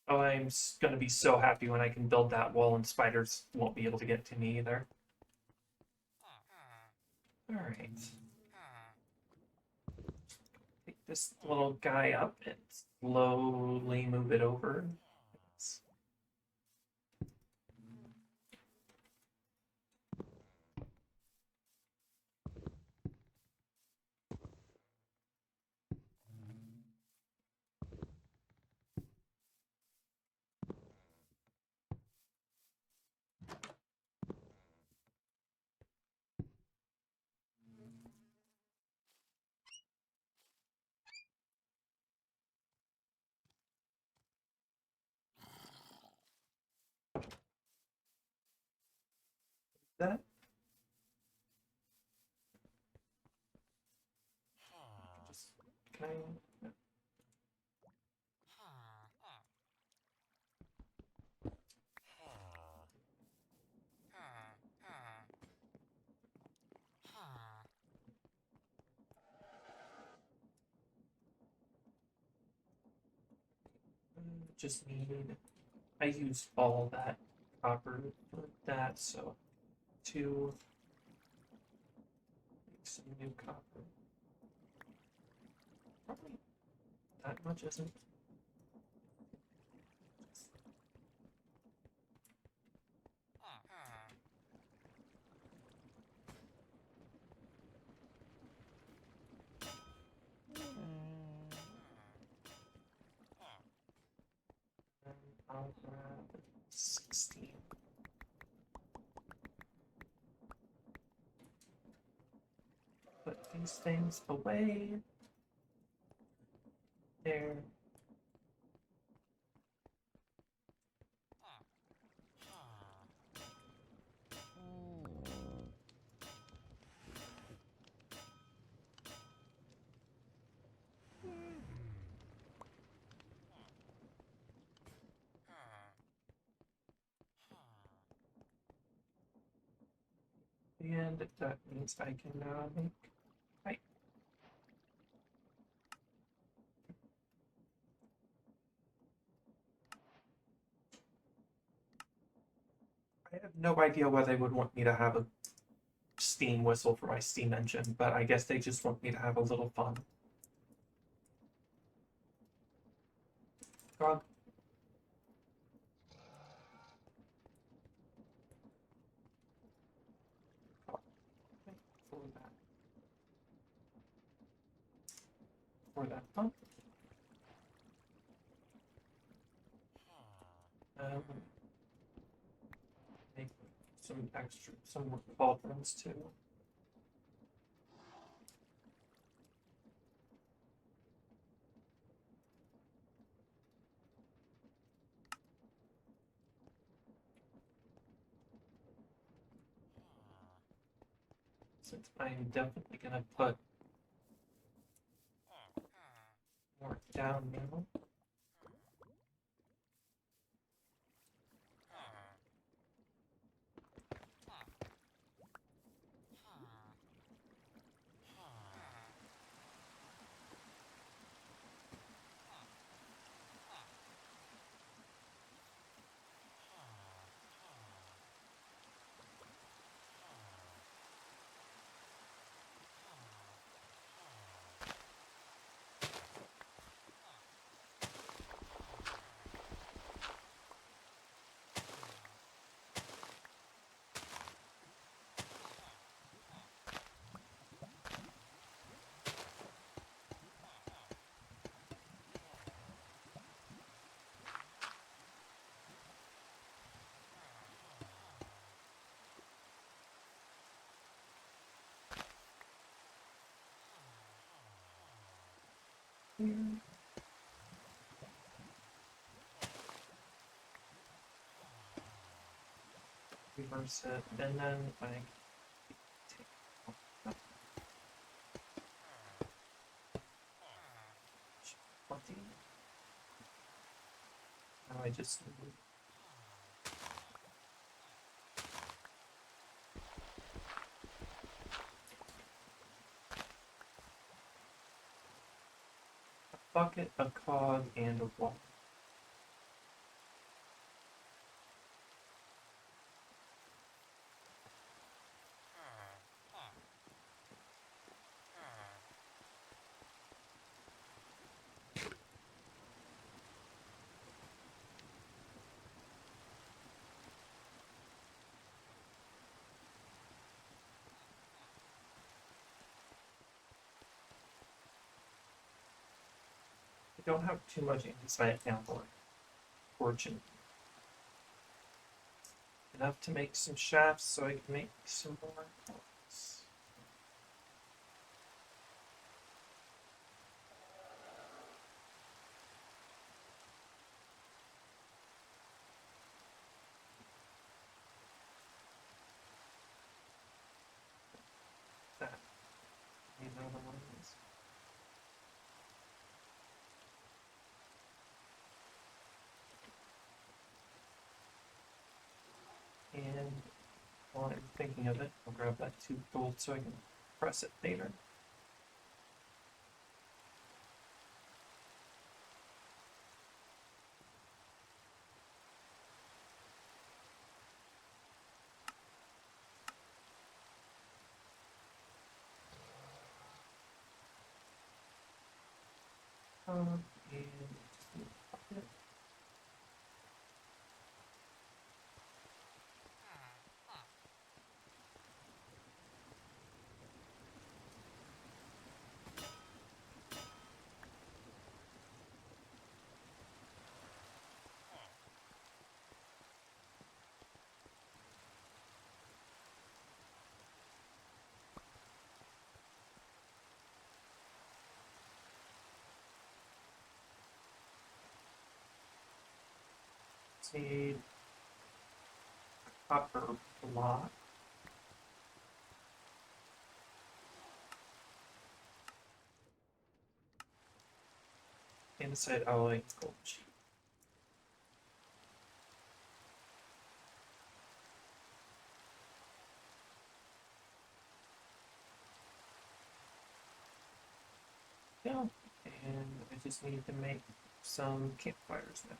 Oh, I'm gonna be so happy when I can build that wall and spiders won't be able to get to me either. Alright. Pick this little guy up and slowly move it over. that. Just, can I? No. Just need. I used all that copper for that, so to make some new copper. Probably that much isn't. I'll grab 16. Put these things away. There. And that means I can now make pipe. I have no idea why they would want me to have a steam whistle for my steam engine, but I guess they just want me to have a little fun. God. For that pump. Make some extra, some more cauldrons too. Since I'm definitely gonna put more down now. Here. Reverse it, and then I take off 20. Now I just need a bucket, a cog, and a wall. I don't have too much andesite alloy, fortunately. Enough to make some shafts so I can make some more hooks. thinking of it, I'll grab that 2 gold so I can press it later. And just need a bucket. Need copper block. Andesite Alloy gold sheet. Yeah, and I just need to make some campfires now.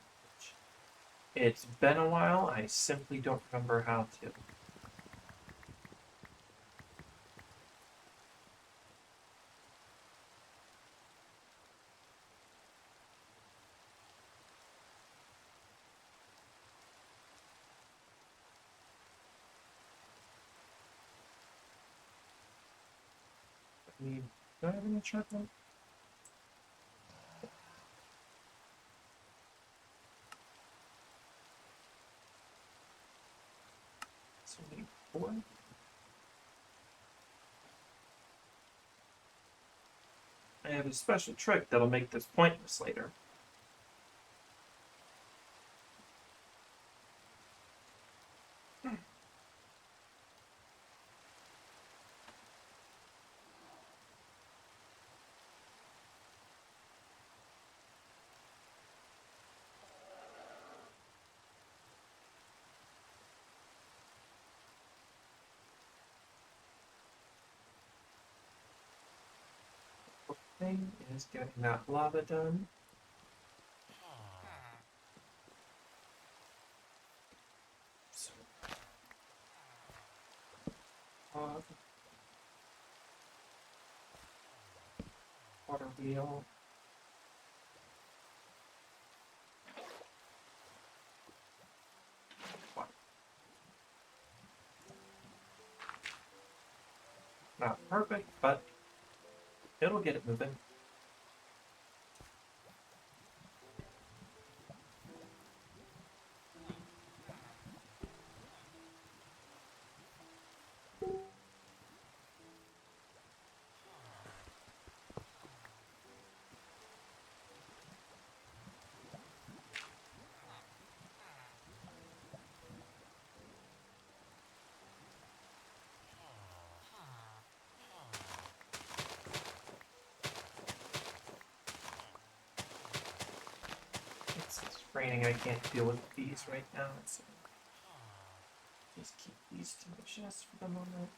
It's been a while, I simply don't remember how to. Do I have any charcoal? So we need 4. I have a special trick that'll make this pointless later. Thing is getting that lava done. So, water wheel. Water. Not perfect, but it'll get it moving. It's raining, I can't deal with these right now, so just keep these to my chest for the moment.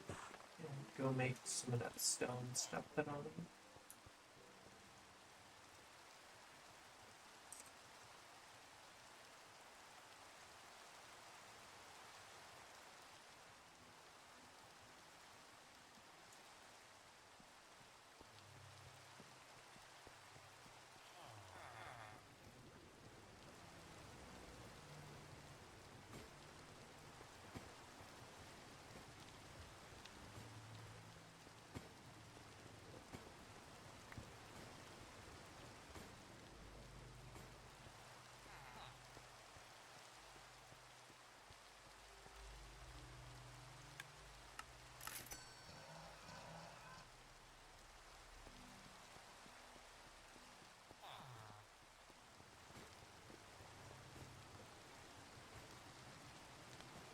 And go make some of that stone stuff that I'll need.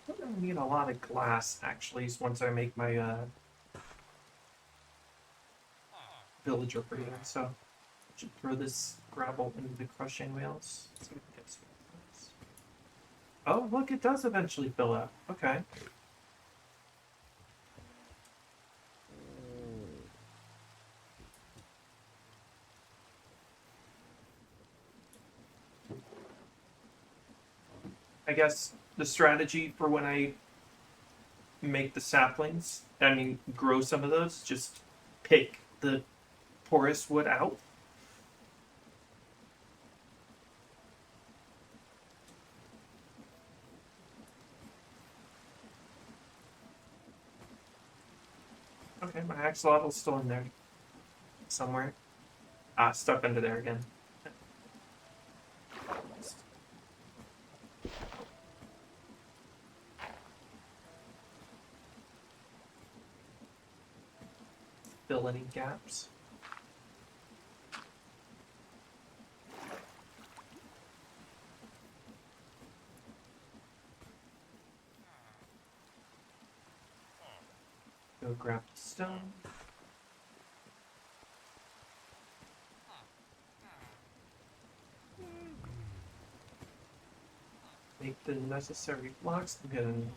I'm gonna need a lot of glass actually once I make my villager breeder, so I should throw this gravel into the crushing wheels. See if we can get some glass. Oh, look, it does eventually fill up. Okay. I guess the strategy for when I make the saplings, I mean, grow some of those, just pick the porous wood out. Okay, my axolotl's still in there somewhere. Ah, stuck under there again. Fill any gaps. Go grab the stone. Make the necessary blocks. I'm getting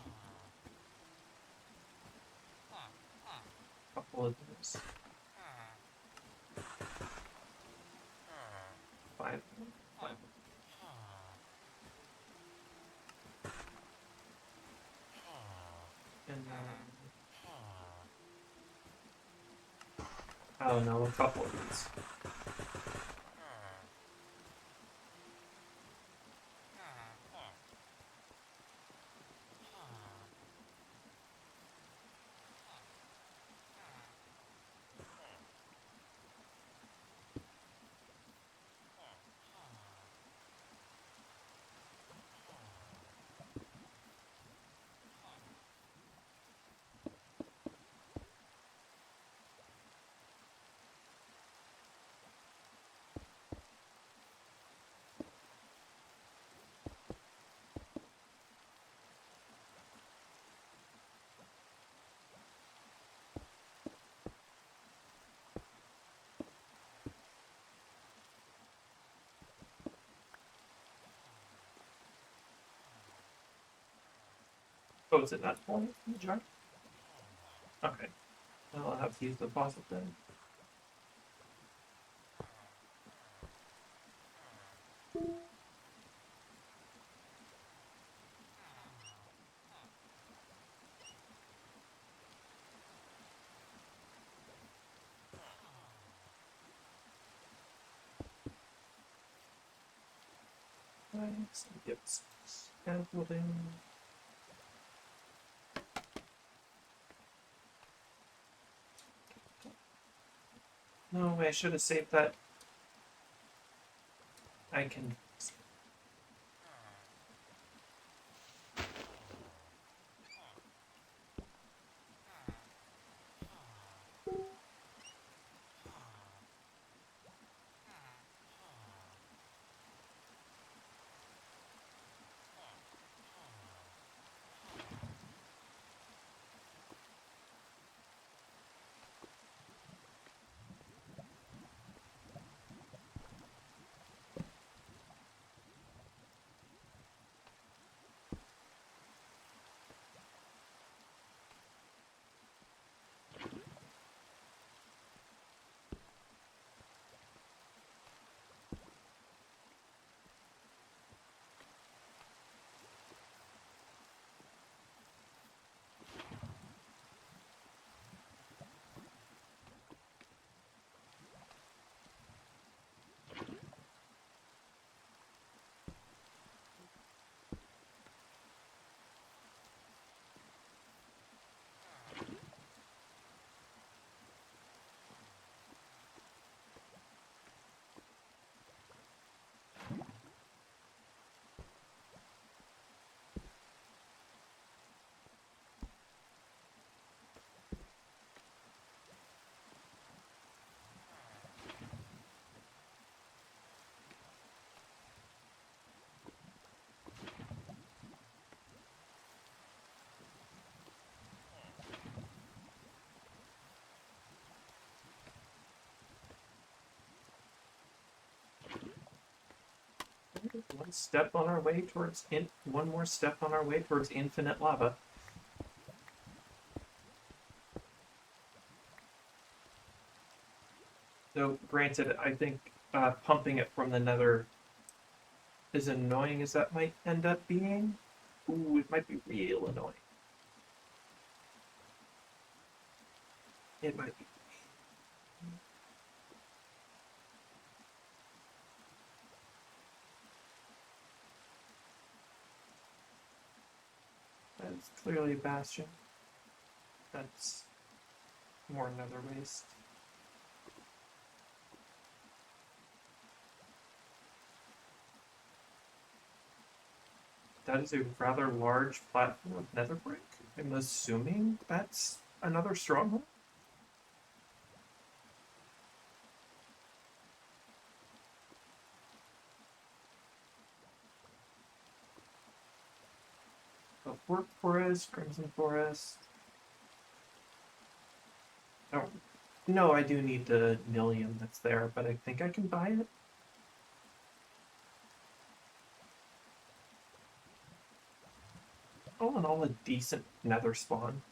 a couple of those. 5. 5. And oh no, a couple of these. Oh, is it not full in the jar? Okay. I'll have to use the faucet then. Let's get scaffolding. No, I should have saved that. I can. one step on our way towards one more step on our way towards infinite lava. So, granted, I think pumping it from the nether, as annoying as that might end up being, ooh, it might be real annoying. It might be. That's clearly a bastion. That's more nether waste. That is a rather large platform of nether brick. I'm assuming that's another stronghold. So Fork Forest, Crimson Forest. Oh, no, I do need the million that's there, but I think I can buy it. All in all, a decent nether spawn.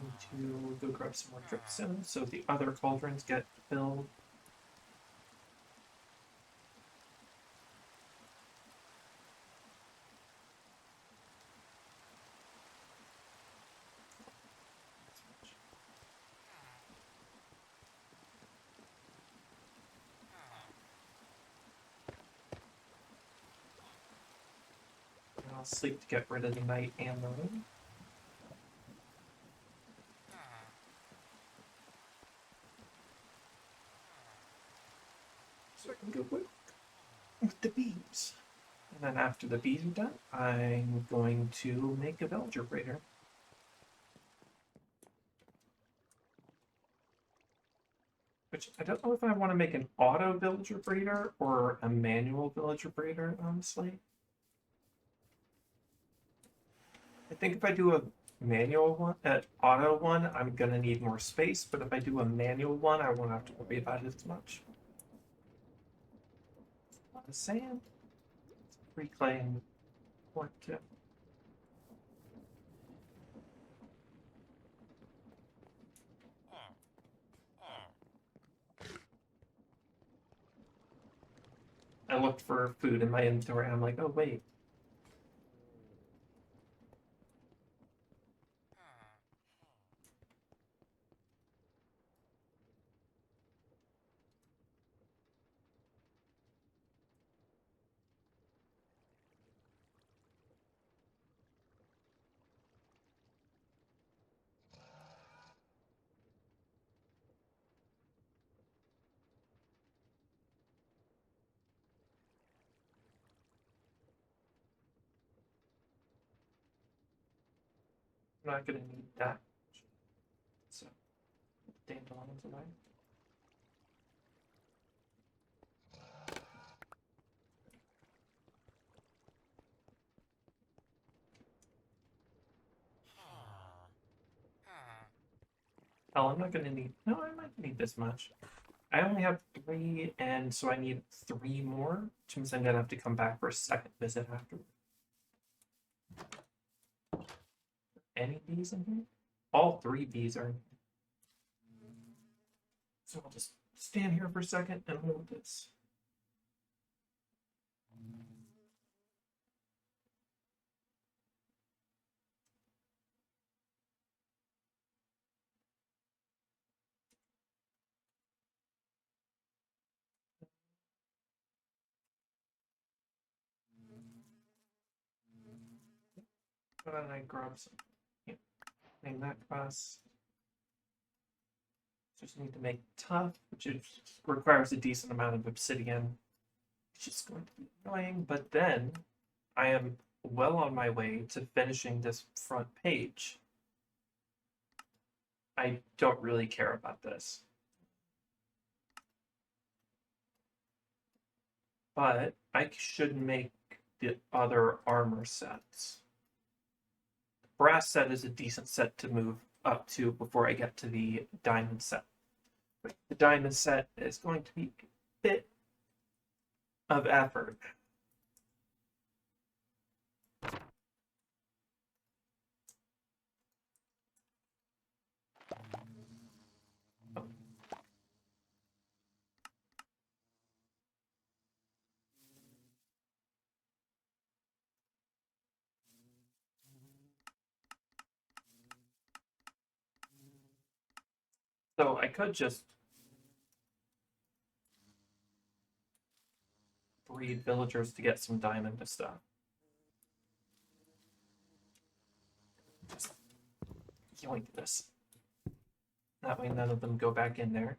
Need to go grab some more dripstone so the other cauldrons get filled. And I'll sleep to get rid of the night and the rain. So I can go work with the bees. And then after the bees are done, I'm going to make a villager breeder. Which I don't know if I want to make an auto villager breeder or a manual villager breeder, honestly. I think if I do a manual one, an auto one, I'm gonna need more space, but if I do a manual one, I won't have to worry about it as much. A lot of sand. Reclaim what I looked for food in my inventory and I'm like, oh wait. I'm not gonna need that. So dandelions away. Oh, I'm not gonna need. No, I might need this much. I only have 3, and so I need 3 more, which means I'm gonna have to come back for a second visit after. Any bees in here? All 3 bees are in here. So I'll just stand here for a second and hold this. Why don't I grab some? Name that class. Just need to make tough, which requires a decent amount of obsidian, which is going to be annoying. But then I am well on my way to finishing this front page. I don't really care about this. But I should make the other armor sets. The brass set is a decent set to move up to before I get to the diamond set. But the diamond set is going to be a bit of effort. So I could just breed villagers to get some diamond stuff. Just yoink this. That way none of them go back in there.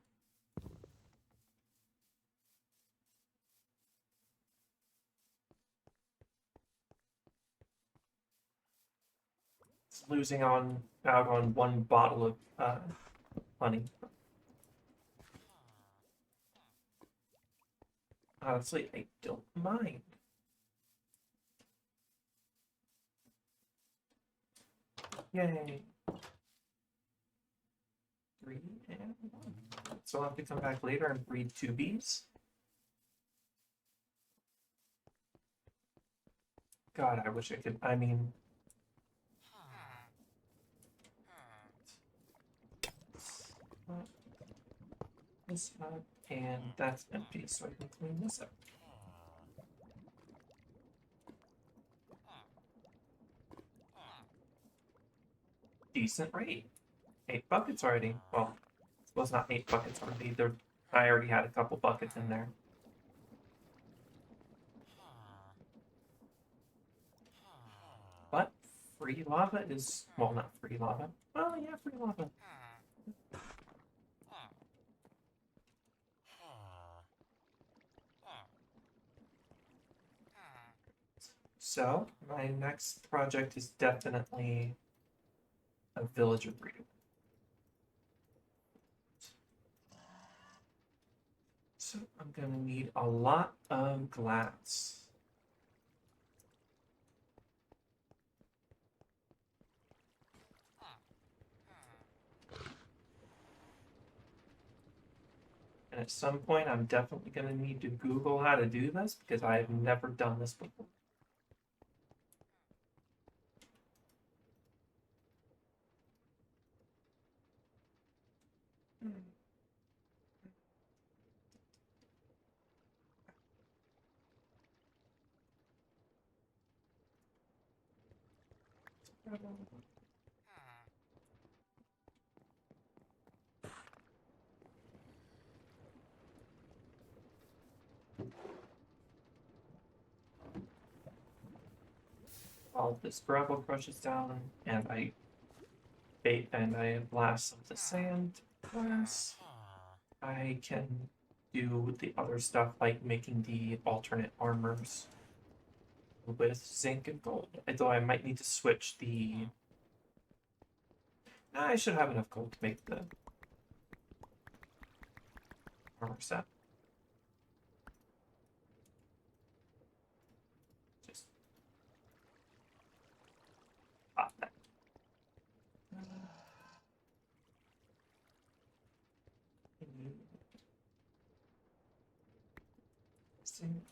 It's losing out on one bottle of honey. Honestly, I don't mind. Yay. 3 and 1. So I'll have to come back later and breed 2 bees. God, I wish I could. I mean, this up, and that's empty, so I can clean this up. Decent rate. 8 buckets already. Well, it was not 8 buckets already. I already had a couple buckets in there. But free lava is, well, not free lava. Well, yeah, free lava. So, my next project is definitely a villager breeder. So, I'm gonna need a lot of glass. And at some point, I'm definitely going to need to Google how to do this because I have never done this before. All this gravel crushes down, and I blast some of the sand. Plus, I can do the other stuff like making the alternate armors with zinc and gold. Although I might need to switch the. Nah, I should have enough gold to make the armor set. Just pop that. Zinc.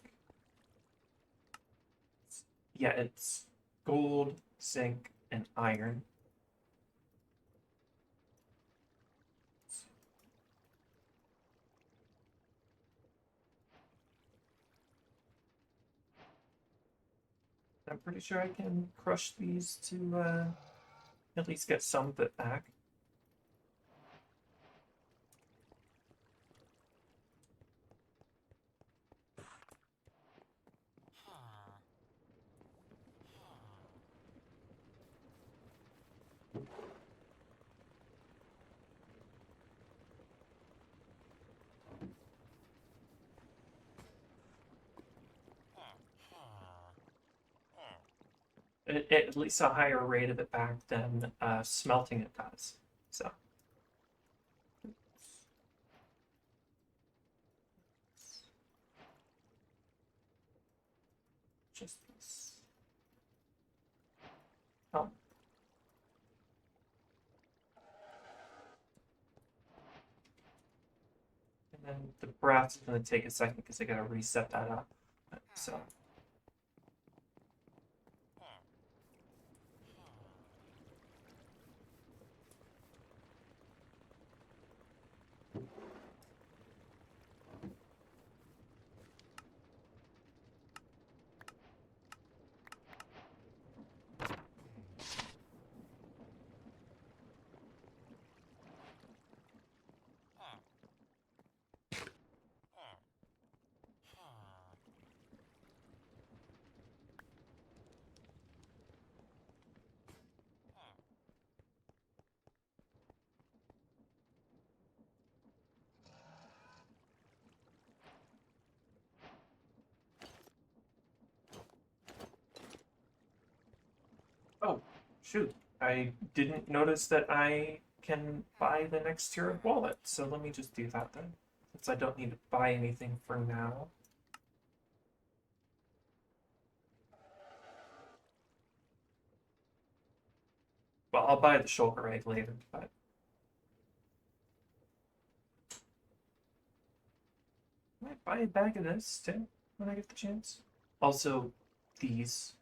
Yeah, it's gold, zinc, and iron. I'm pretty sure I can crush these to at least get some of it back. at least a higher rate of it back than smelting it does. So just this. Oh. And then the brass is going to take a second because I got to reset that up. So. Oh, shoot. I didn't notice that I can buy the next tier of wallet, so let me just do that then, since I don't need to buy anything for now. Well, I'll buy the shulker egg later, but I might buy a bag of this too when I get the chance. Also, these,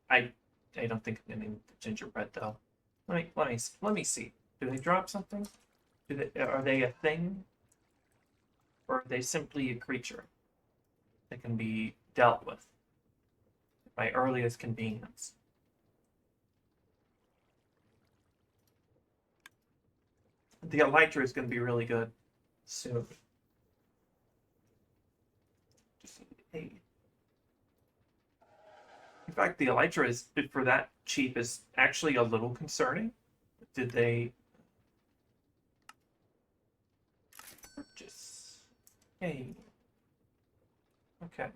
I I don't think I'm gonna need the gingerbread though. Let me see. Do they drop something? Are they a thing, or are they simply a creature that can be dealt with at my earliest convenience? The elytra is going to be really good soon. Hey. In fact, the elytra is for that cheap is actually a little concerning. Did they purchase? Hey. Okay.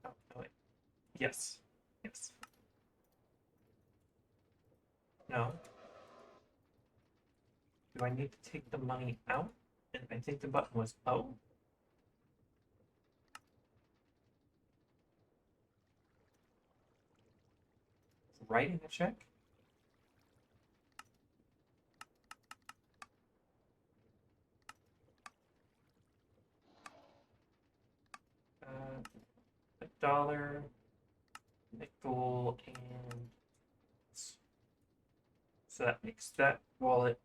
Oh, no, wait. Yes. Yes. No. Do I need to take the money out? And I think the button was O. Writing a check? $1, nickel, and so that makes that wallet.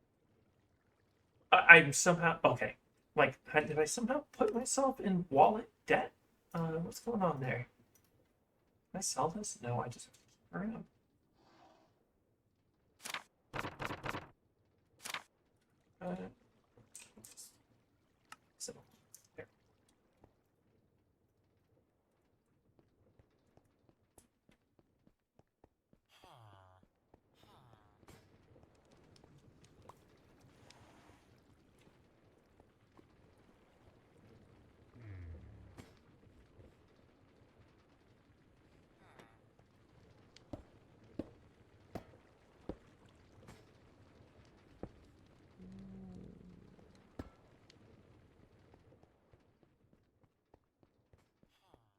I'm somehow okay. Like, did I somehow put myself in wallet debt? What's going on there? Can I sell this? No, I just have to keep it around. So there.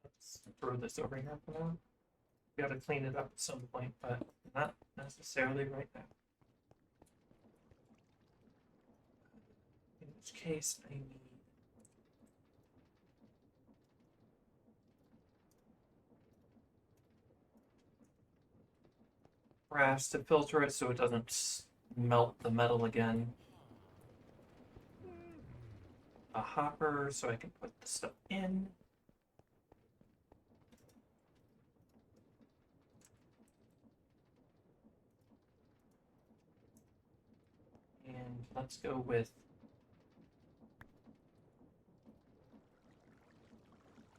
Let's throw this over here for now. We got to clean it up at some point, but not necessarily right now. In which case, I need brass to filter it so it doesn't melt the metal again. A hopper so I can put the stuff in. And let's go with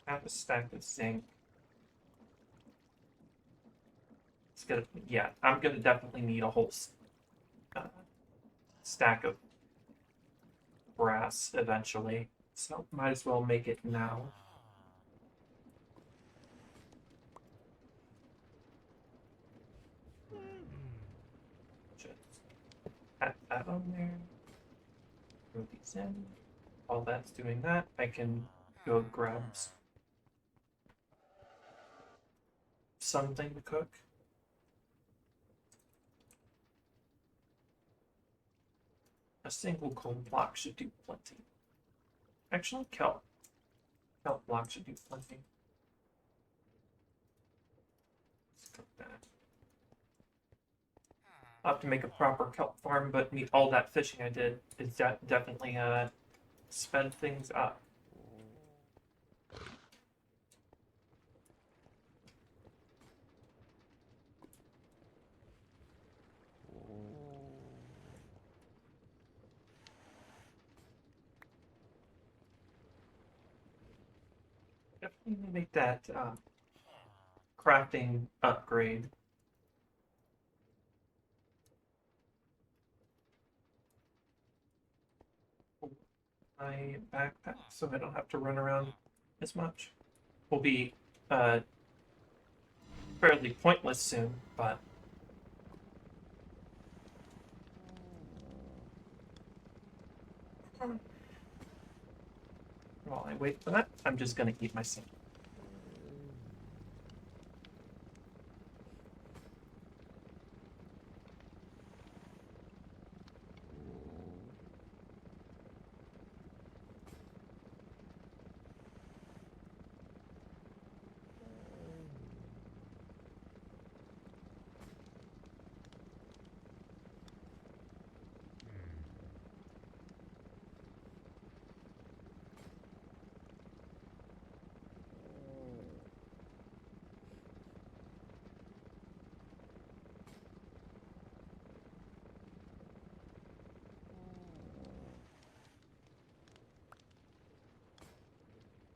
half a stack of zinc. It's gonna, yeah, I'm gonna definitely need a whole stack of brass eventually. So might as well make it now. Just add that on there. Throw these in. While that's doing that, I can go grab something to cook. A single coal block should do plenty. Actually, kelp block should do plenty. Let's cook that. I'll have to make a proper kelp farm, but all that fishing I did is definitely sped things up. Definitely make that crafting upgrade. My backpack so I don't have to run around as much. Will be fairly pointless soon, but while I wait for that, I'm just gonna eat my sandwich.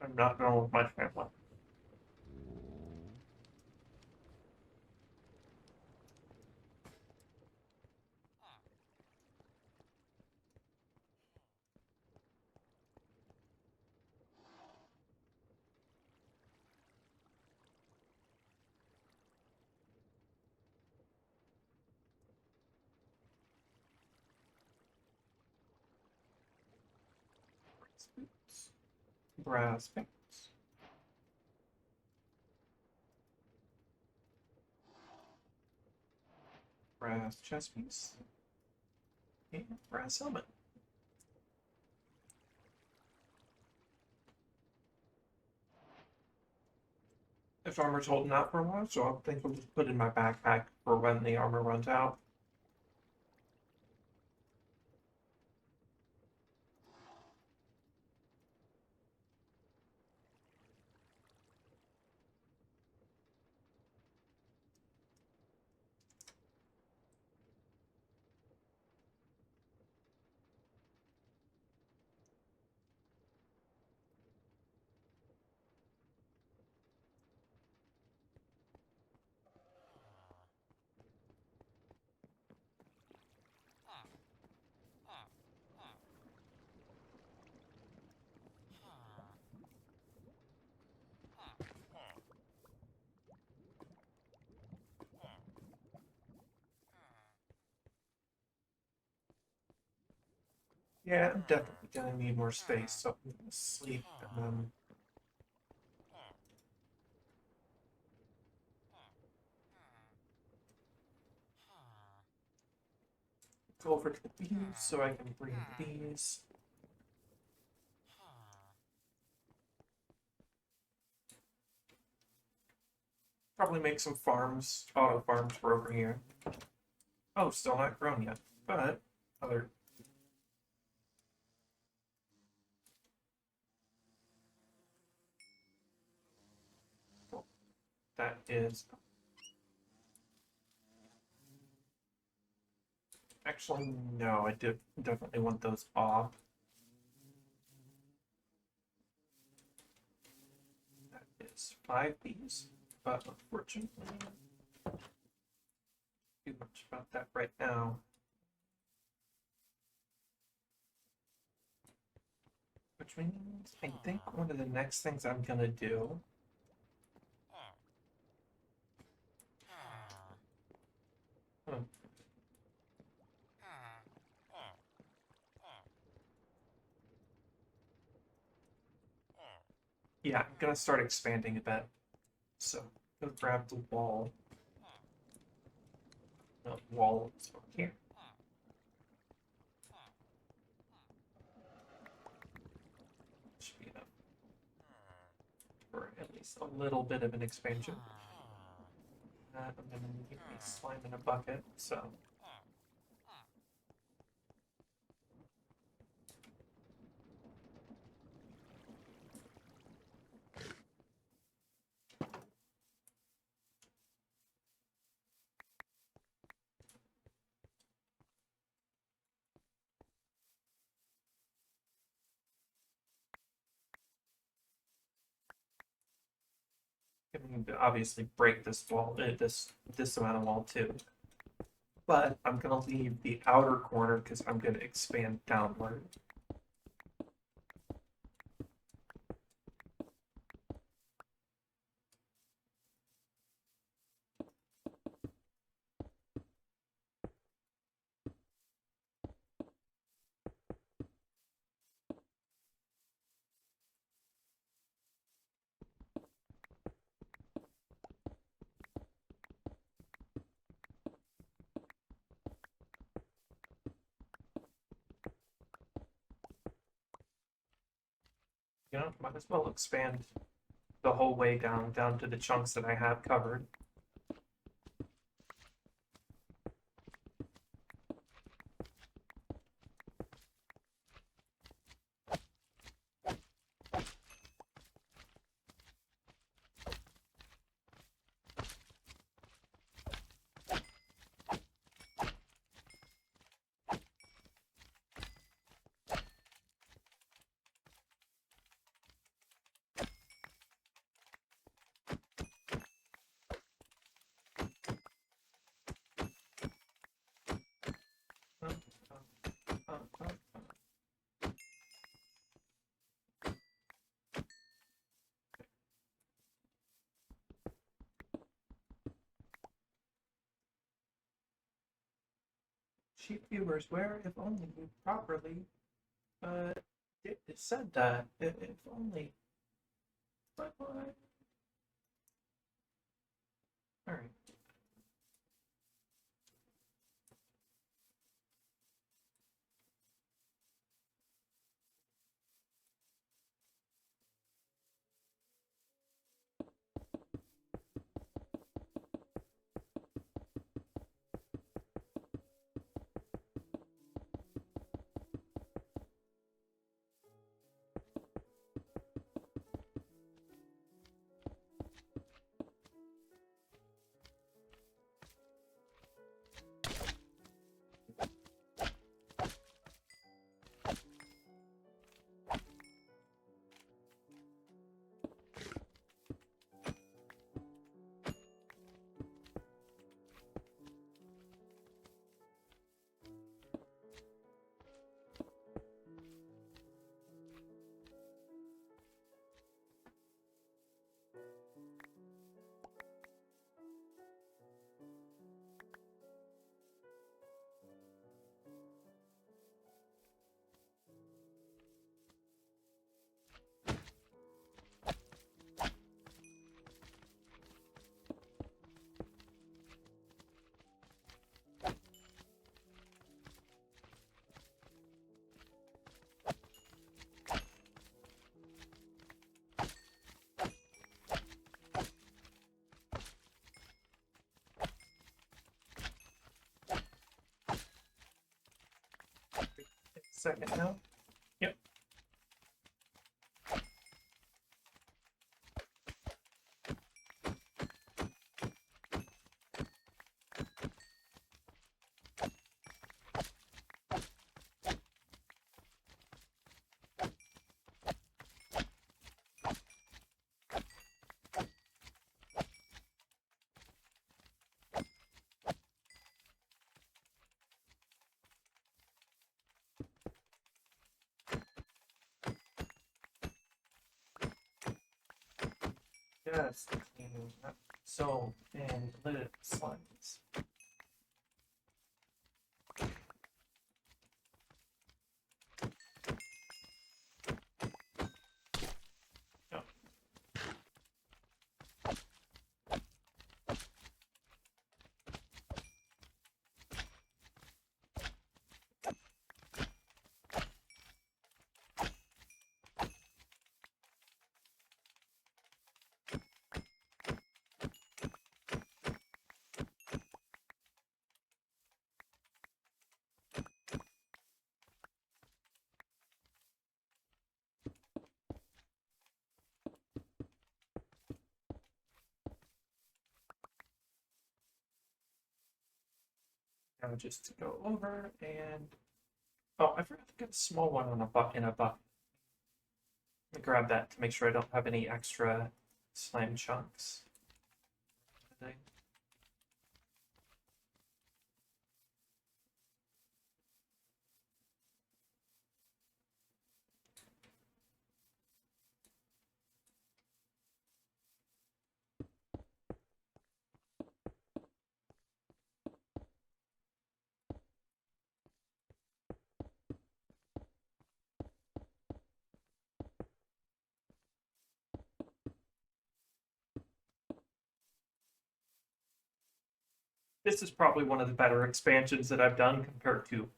I'm not going with my family. Brass boots. Brass chest piece. And brass helmet. If armor's holding out for a while, so I think I'll just put it in my backpack for when the armor runs out. Yeah, I'm definitely gonna need more space, so I'm gonna sleep and then go over to the bees so I can breed the bees. Probably make some farms, auto farms for over here. Oh, still not grown yet, but other. Well, that is actually no. I definitely want those off. That is 5 bees, but unfortunately, too much about that right now. Which which means I think one of the next things I'm gonna do hmm, yeah, I'm gonna start expanding a bit. So go grab the wall. No, wall is over here. Should be enough for at least a little bit of an expansion. I'm gonna need my slime in a bucket, so I'm going to obviously break this wall, this amount of wall too. But I'm gonna leave the outer corner because I'm gonna expand downward. You know, might as well expand the whole way down to the chunks that I have covered. Cheap viewers, where if only you properly it said that if only. But what? All right. Second now. Yep. Just clean up so and little slimes. Oh. Now just to go over and oh, I forgot to get a small one on in a bucket. Let me grab that to make sure I don't have any extra slime chunks. This is probably one of the better expansions that I've done compared to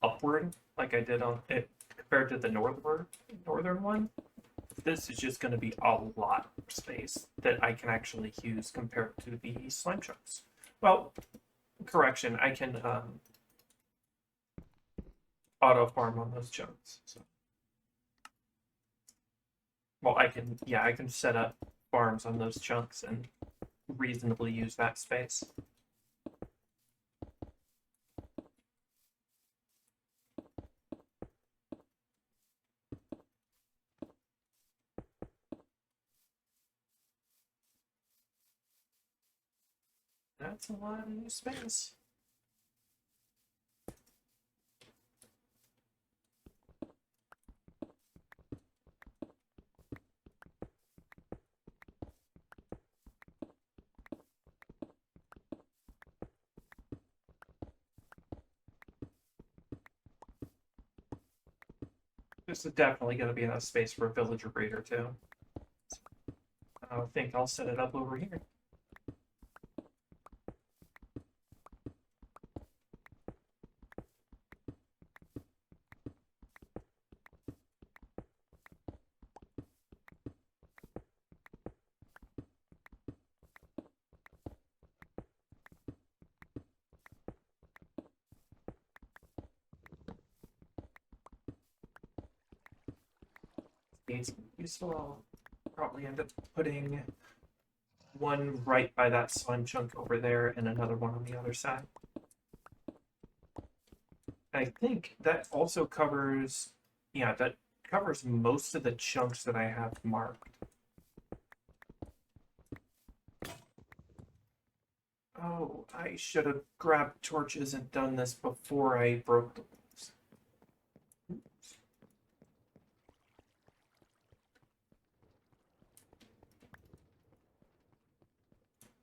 Upward, like I did on it compared to the northern one. This is just going to be a lot more space that I can actually use compared to the slime chunks. Well, correction, I can auto farm on those chunks. So. Well, I can set up farms on those chunks and reasonably use that space. That's a lot of new space. This is definitely going to be enough space for a villager breeder too. I think I'll set it up over here. It's useful. I'll probably end up putting one right by that slime chunk over there and another one on the other side. I think that also covers, yeah, that covers most of the chunks that I have marked. Oh, I should have grabbed torches and done this before I broke the walls. Oops.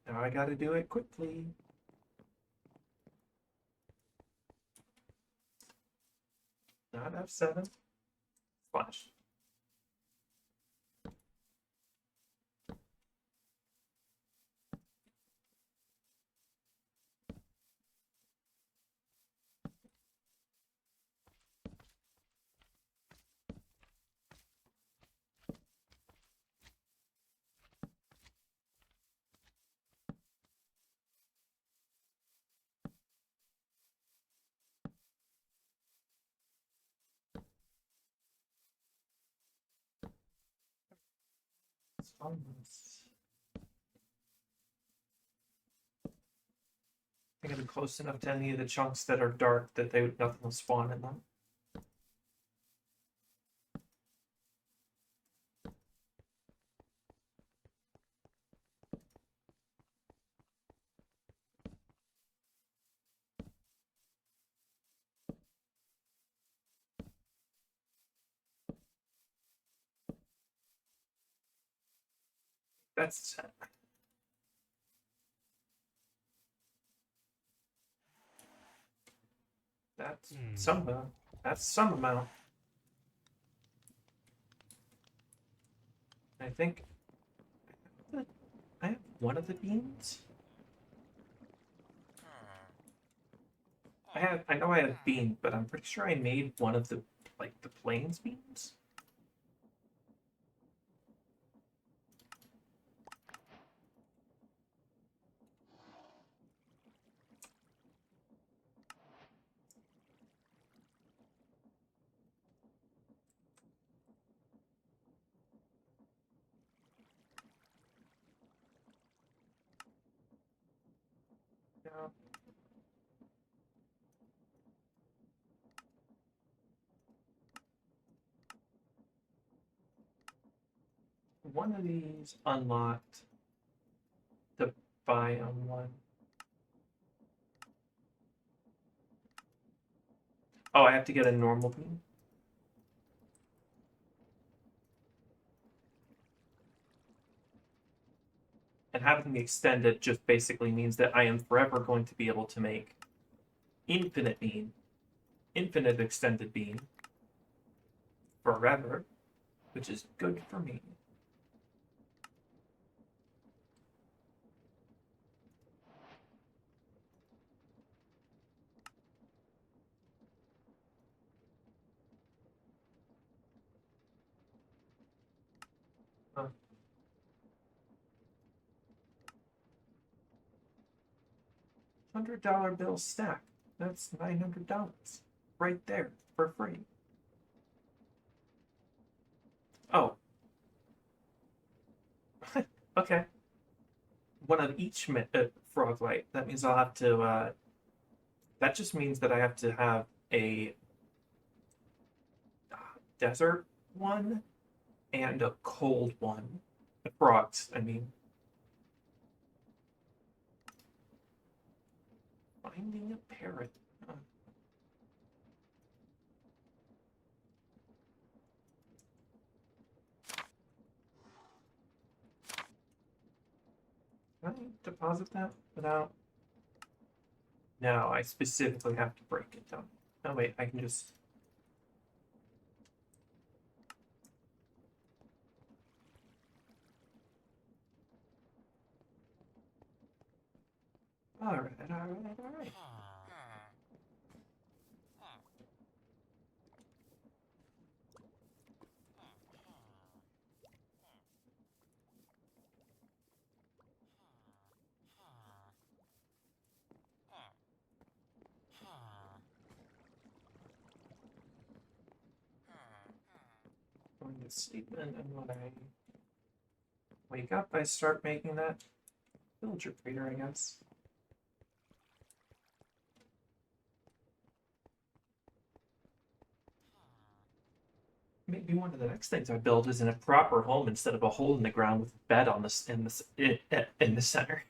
Now I gotta do it quickly. Not F7. Flash. I gotta be close enough to any of the chunks that are dark that nothing will spawn in them. That's some amount. I think I have one of the beans. I know I have beans, but I'm pretty sure I made one of the the plains beans. Yeah. One of these unlocked the biome one. Oh, I have to get a normal bean. And having the extended just basically means that I am forever going to be able to make infinite bean, infinite extended bean, forever, which is good for me. $100 bill stack. That's $900 right there for free. Oh, okay. One of each frog light. That means I'll have to. That just means that I have to have a desert one and a cold one. The frogs, I mean. Finding a parrot. Can I deposit that without? No, I specifically have to break it down. Oh wait, I can just. All right, all right, all right. Going to sleep, and then when I wake up, I start making that villager breeder, I guess. Maybe one of the next things I build is in a proper home instead of a hole in the ground with a bed on this in the center.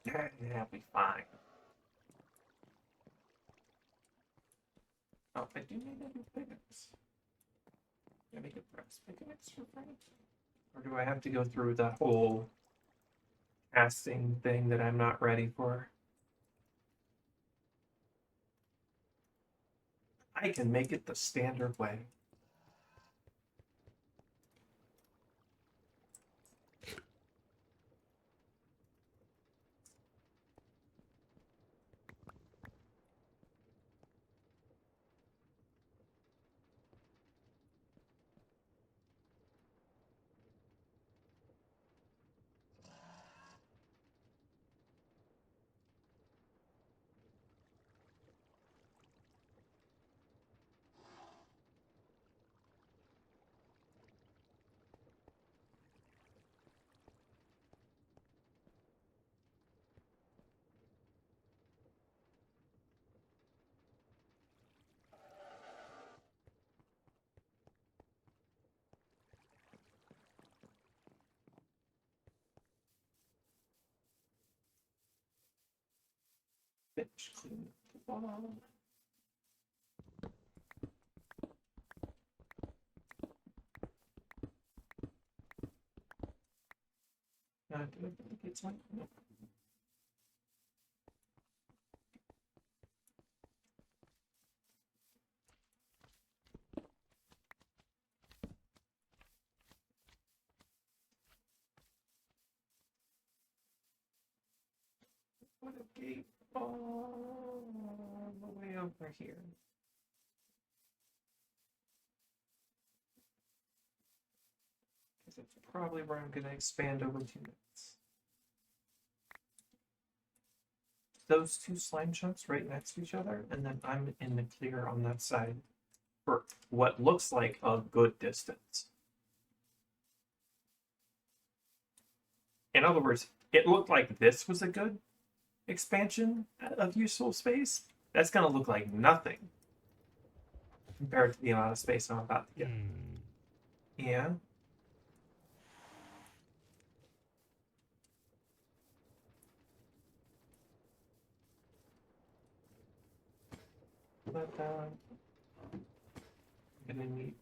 Yeah, it'll be fine. Oh, I do need a new pickaxe. Can I make a press pickaxe for Frank? Or do I have to go through that whole casting thing that I'm not ready for? I can make it the standard way. Bitch, clean the wall. did I get some? Nope. Put a gate all the way over here. Because that's probably where I'm going to expand over 2 minutes. Those 2 slime chunks right next to each other, and then I'm in the clear on that side for what looks like a good distance. In other words, it looked like this was a good expansion of useful space. That's going to look like nothing compared to the amount of space I'm about to get. Yeah. But I'm going to need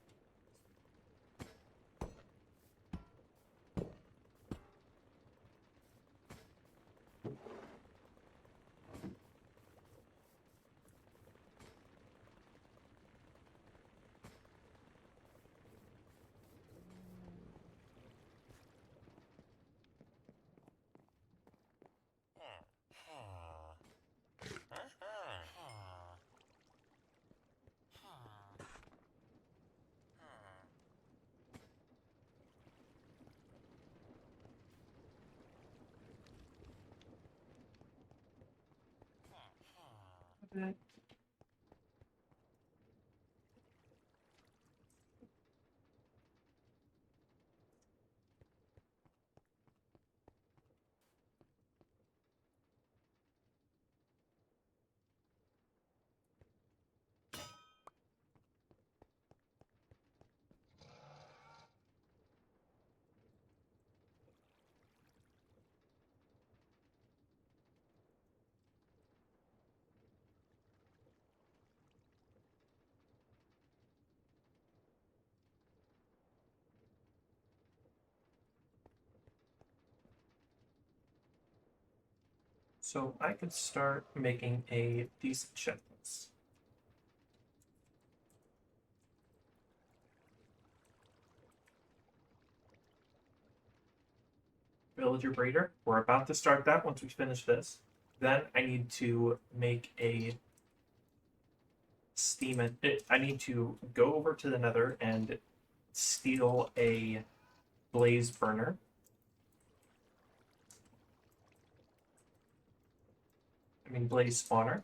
a bit. So I could start making a decent checklist. Villager breeder. We're about to start that once we finish this. Then I need to make a I need to go over to the Nether and steal a blaze burner. Blaze spawner.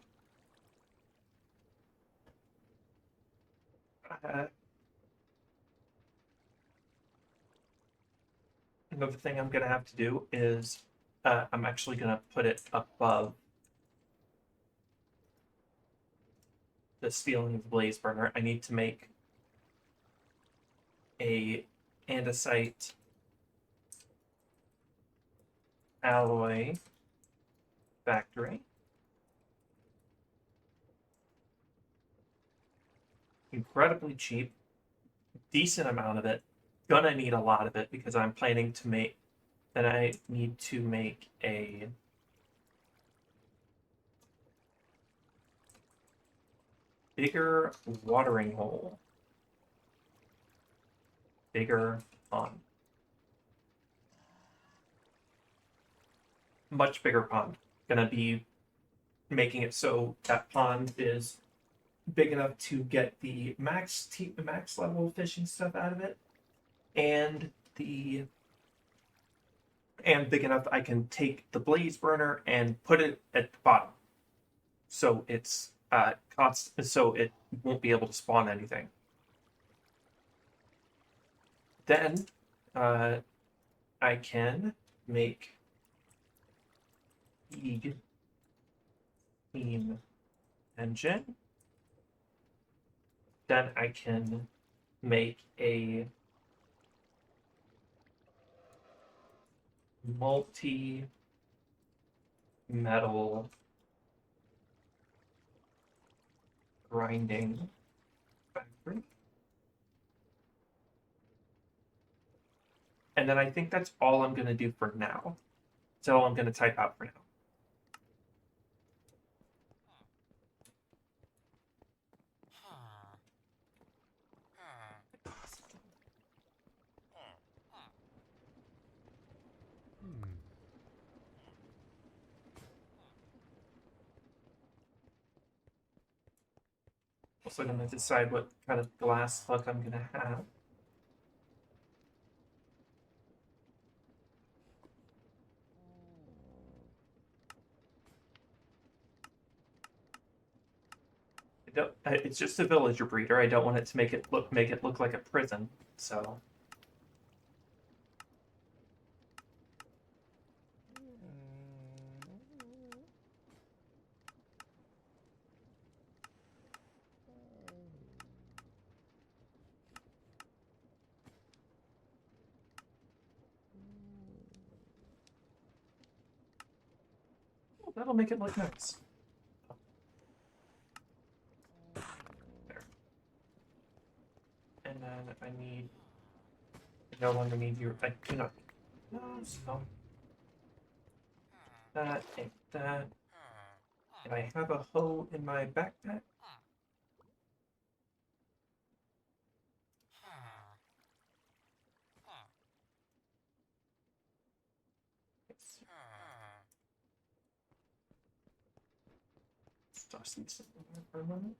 Another thing I'm going to have to do is I'm actually going to put it above the stealing of the blaze burner. I need to make a andesite alloy factory. Incredibly cheap, decent amount of it. Gonna need a lot of it because I'm planning to make. Then I need to make a bigger watering hole, bigger pond, much bigger pond. Gonna be making it so that pond is big enough to get the max level fishing stuff out of it, and big enough I can take the blaze burner and put it at the bottom, so it's so it won't be able to spawn anything. Then I can make the steam engine. Then I can make a multi-metal grinding factory. And then I think that's all I'm going to do for now. So I'm going to type out for now. Also going to decide what kind of glass look I'm going to have. It's just a villager breeder. I don't want it to make it look like a prison. So that'll make it look nice. There. And then I no longer need your. I do not. No, so that and that. And I have a hoe in my backpack. Toss these in there for a moment.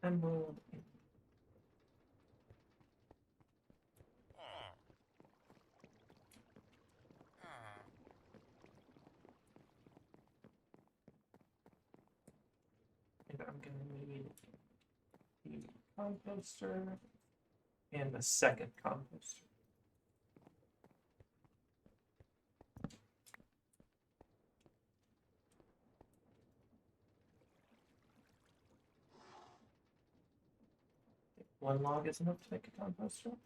Emerald. And I'm gonna need the composter and the second composter. One log is enough to make a composter.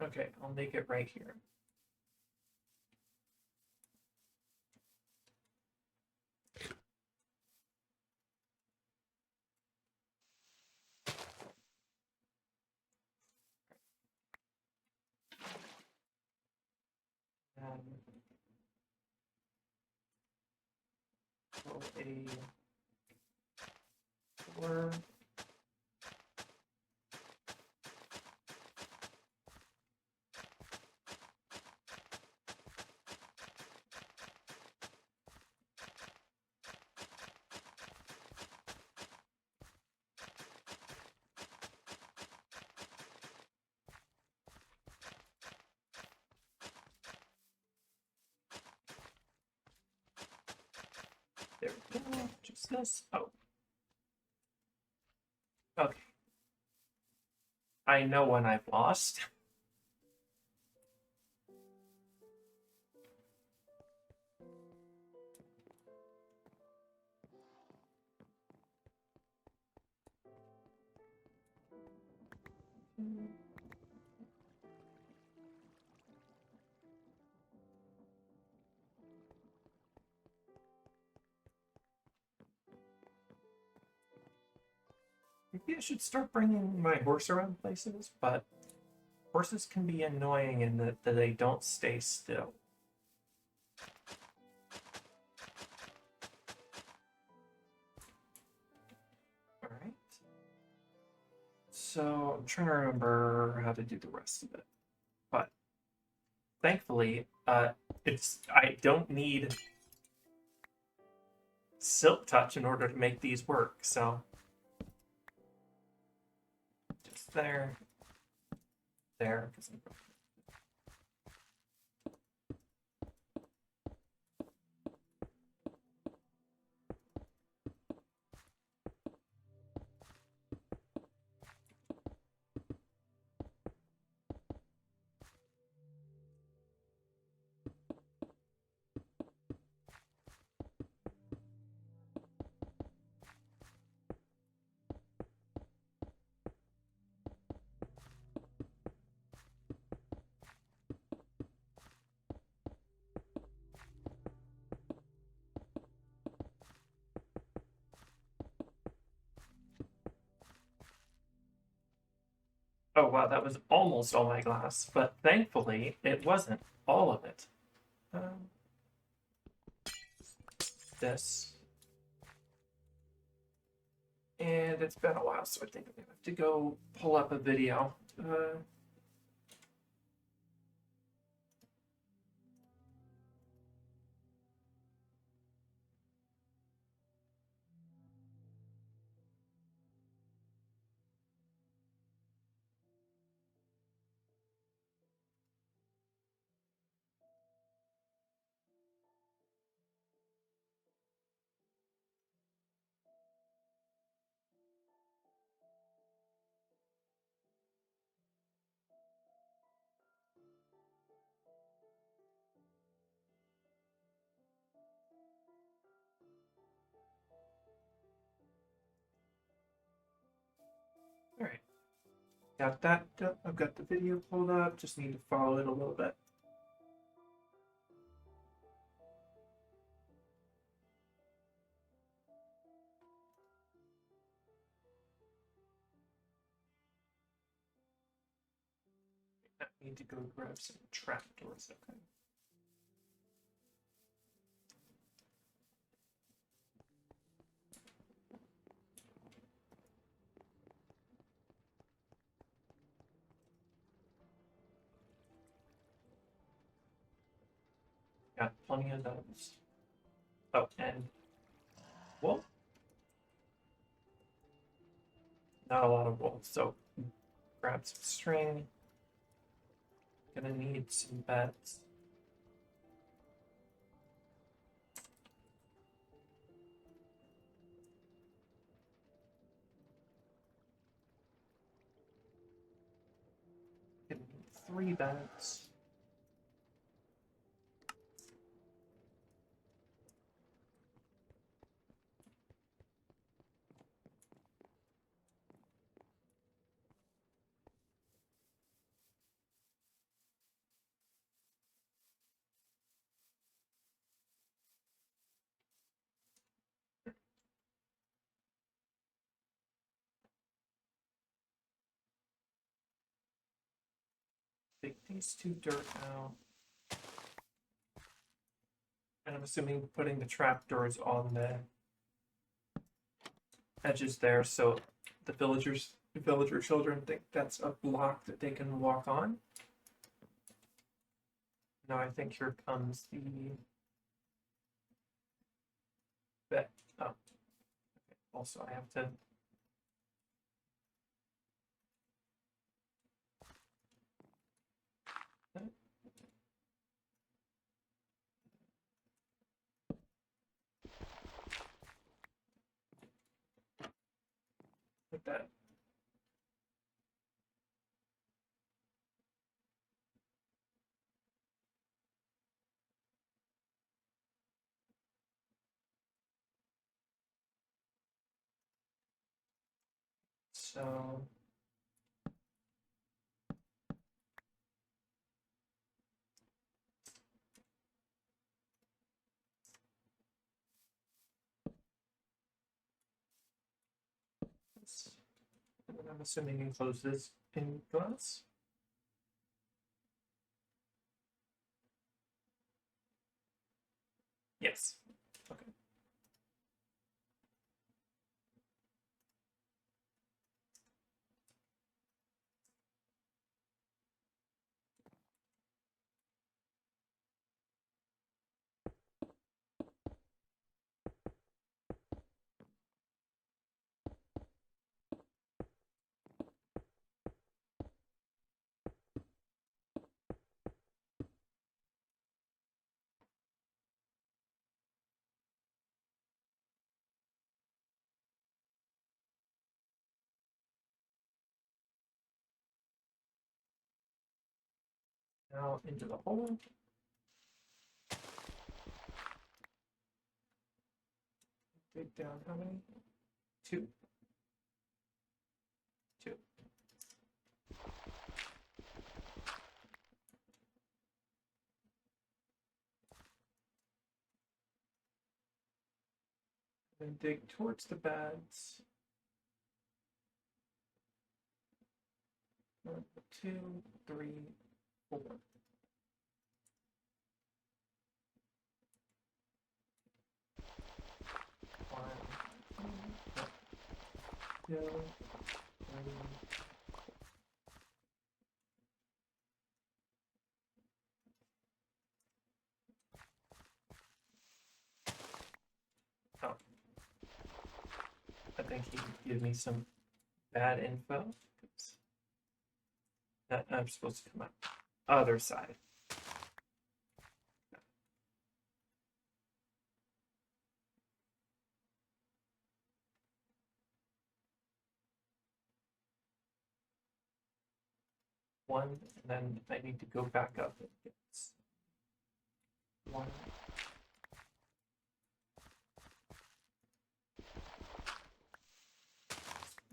Okay, I'll make it right here. Pull a door. There we go. Just this. Oh. Okay. I know when I've lost. Maybe I should start bringing my horse around places, but horses can be annoying in that they don't stay still. Alright. So I'm trying to remember how to do the rest of it. But thankfully, I don't need silk touch in order to make these work, so just there. There. Oh wow, that was almost all my glass, but thankfully it wasn't all of it. Um, this. And it's been a while, so I think I'm gonna have to go pull up a video. All right, got that. I've got the video pulled up. Just need to follow it a little bit. I need to go grab some trapdoors. Okay. Got plenty of those. Oh, and wool. Not a lot of wool, so grab some string. Gonna need some beds. Gonna need 3 beds. Take these 2 dirt out. And I'm assuming putting the trapdoors on the edges there so the villager children think that's a block that they can walk on. Now I think here comes the bed. Oh, okay. Also I have to put that. So I'm assuming encloses in glass. Yes. Okay. Now into the hole. Dig down how many? 2. 2. Then dig towards the beds. 1, 2, 3, 4. Two, three. Oh. I think he gave me some bad info. Oops. That I'm supposed to come out other side. One, and then I need to go back up and get one.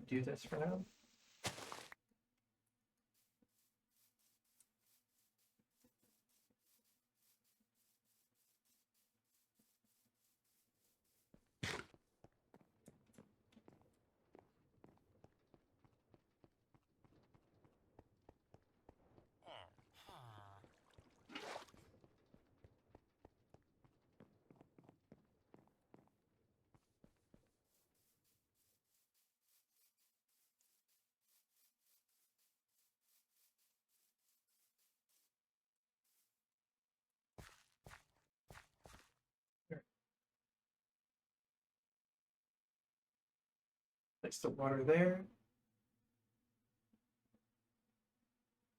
Do this for now. Place the water there.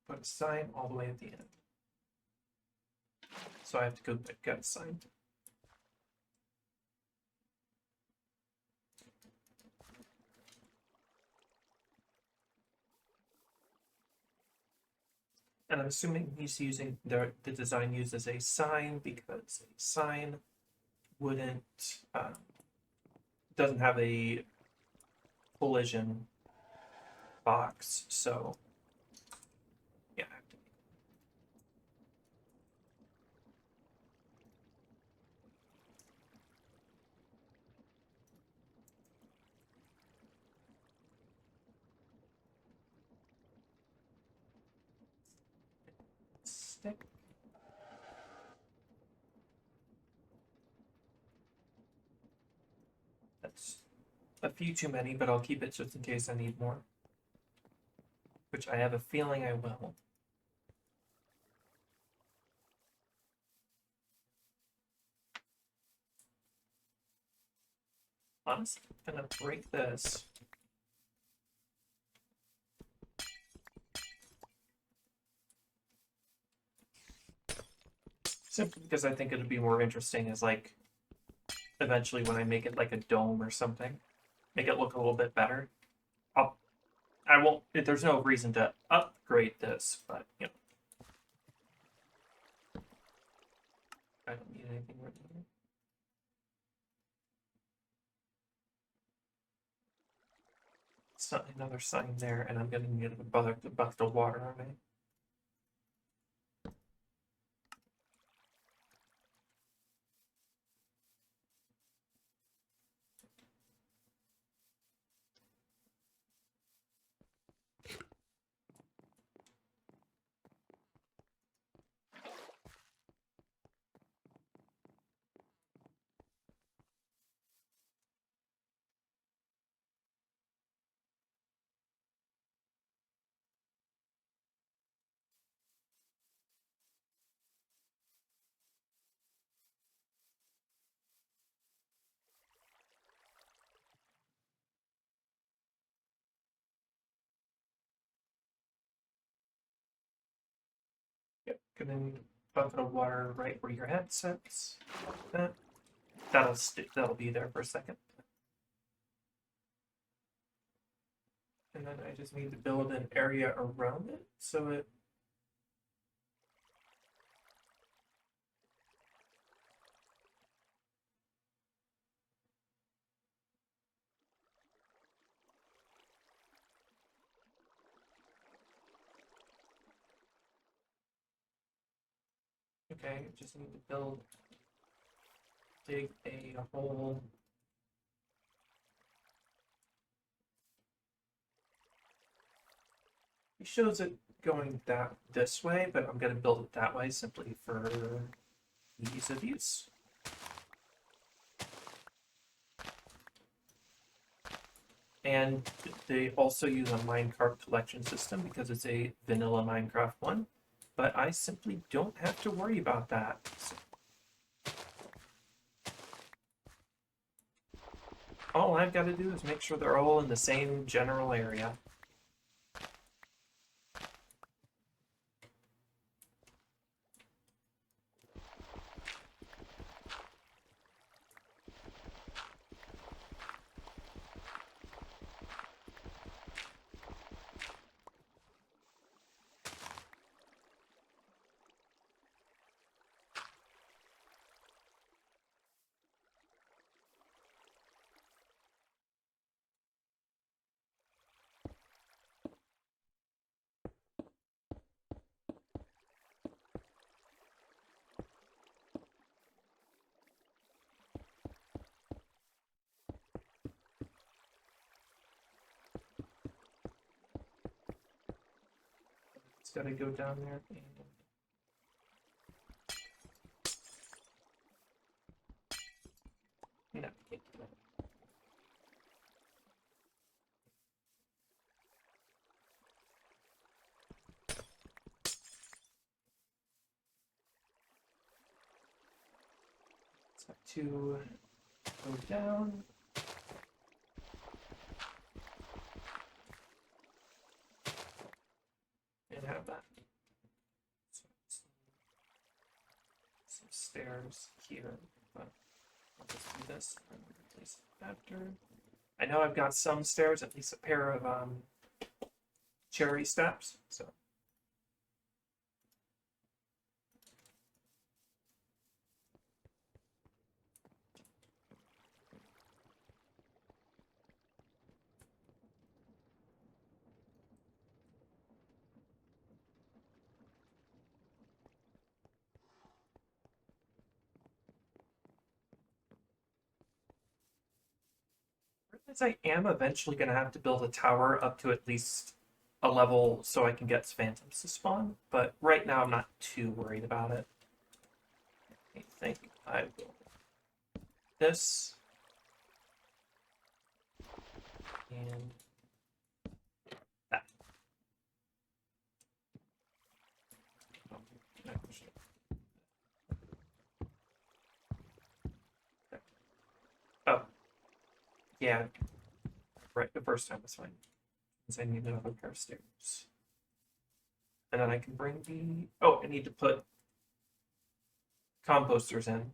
Put a sign all the way at the end. So I have to go get a sign. And I'm assuming he's using the design uses a sign because a sign wouldn't doesn't have a collision box, so yeah. Stick. That's a few too many, but I'll keep it just in case I need more. Which I have a feeling I will. Honestly, I'm gonna break this. Simply because I think it'd be more interesting as like eventually when I make it like a dome or something. Make it look a little bit better. I won't, there's no reason to upgrade this, but you know. I don't need anything right now. So another sign there, and I'm gonna need a bucket of water on me. Yep, gonna need a bucket of water right where your head sits. That'll be there for a second. And then I just need to build an area around it so it okay, just need to dig a hole. It shows it going this way, but I'm going to build it that way simply for ease of use. And they also use a minecart collection system because it's a vanilla Minecraft one, but I simply don't have to worry about that. So all I've got to do is make sure they're all in the same general area. It's got to go down there. And... no, can't do that. So to go down. And have that. So some stairs here, but I'll just do this and replace it after. I know I've got some stairs, at least a pair of cherry steps, so. As I am eventually going to have to build a tower up to at least a level so I can get phantoms to spawn, but right now I'm not too worried about it. I think I will this and that. Oh, actually. Oh, yeah, right, the first time was fine. Because I need another pair of stairs. And then I can bring the... oh, I need to put composters in.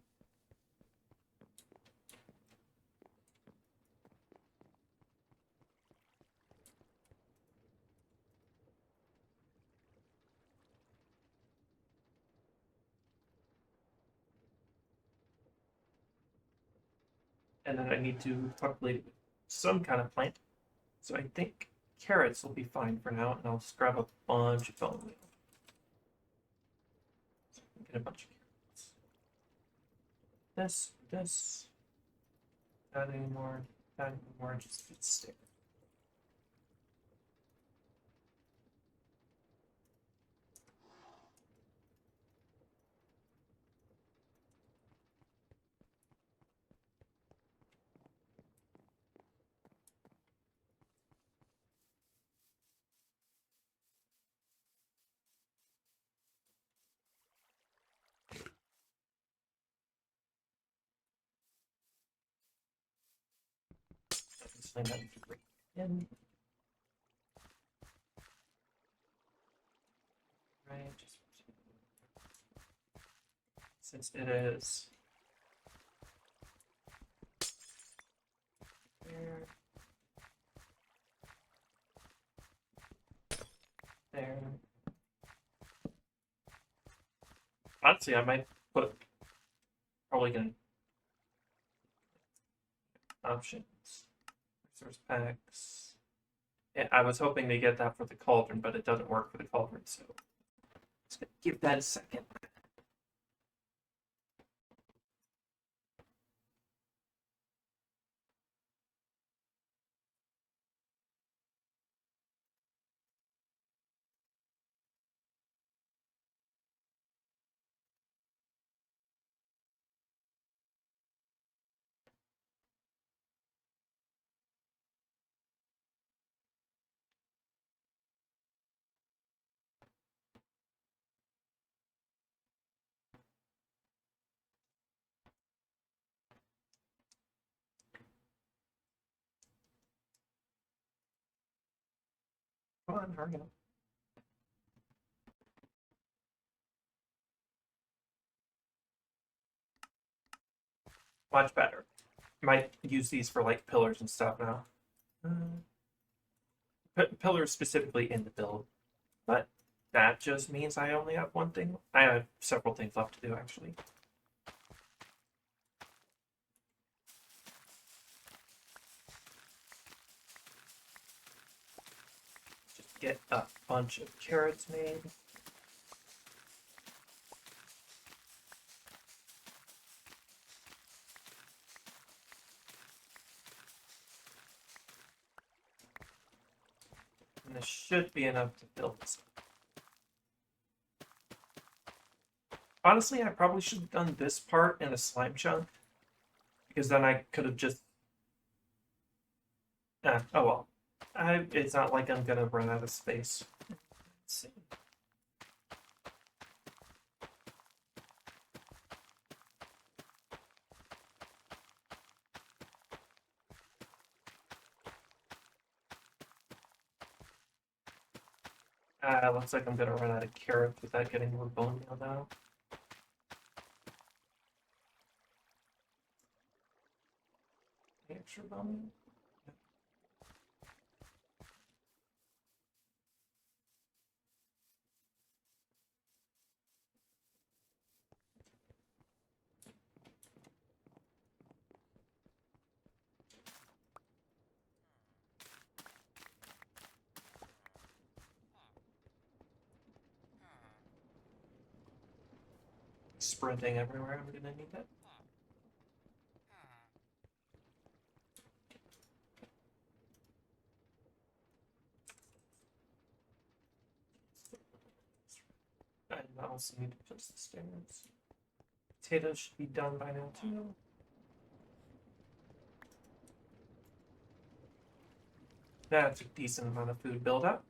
And then I need to populate it with some kind of plant. So I think carrots will be fine for now, and I'll just grab a bunch of bone meal. So I can get a bunch of carrots. This, not anymore, just get stairs. Find out if you bring it in. Right, just since it is there, there. Honestly, I might put probably gonna options, resource packs. Yeah, I was hoping to get that for the cauldron, but it doesn't work for the cauldron, so just gonna give that a second. Come on, hurry up. Much better. Might use these for like pillars and stuff now. Pillars specifically in the build. But that just means I only have one thing. I have several things left to do, actually. Just get a bunch of carrots made. And this should be enough to build this. Honestly, I probably should have done this part in a slime chunk, because then I could have just... oh well. It's not like I'm gonna run out of space. Let's see. Looks like I'm gonna run out of carrots without getting more bone meal now. Any extra bone meal? Sprinting everywhere, I'm gonna need that. I also need to place the stairs. Potatoes should be done by now too. That's a decent amount of food buildup.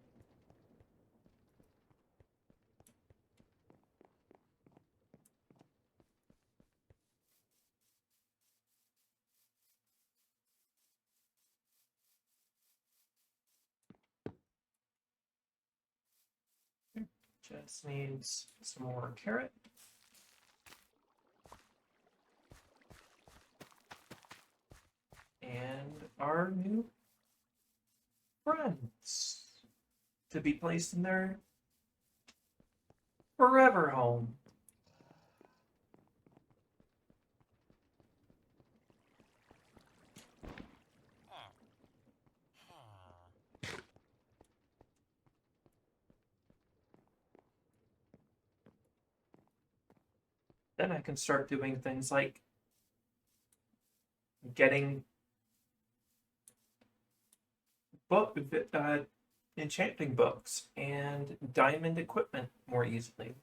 Just needs some more carrot. And our new friends to be placed in their forever home. Then I can start doing things like getting enchanting books and diamond equipment more easily.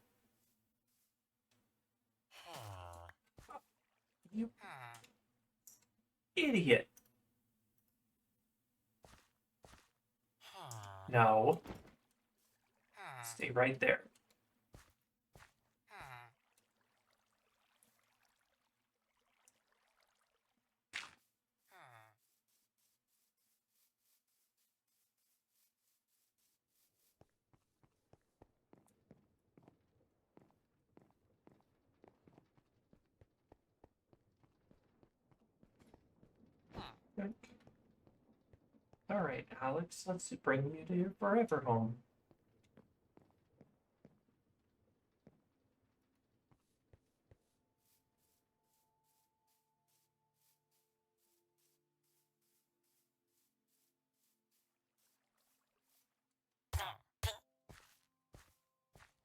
You idiot. No. Stay right there. All right, Alex, let's bring you to your forever home.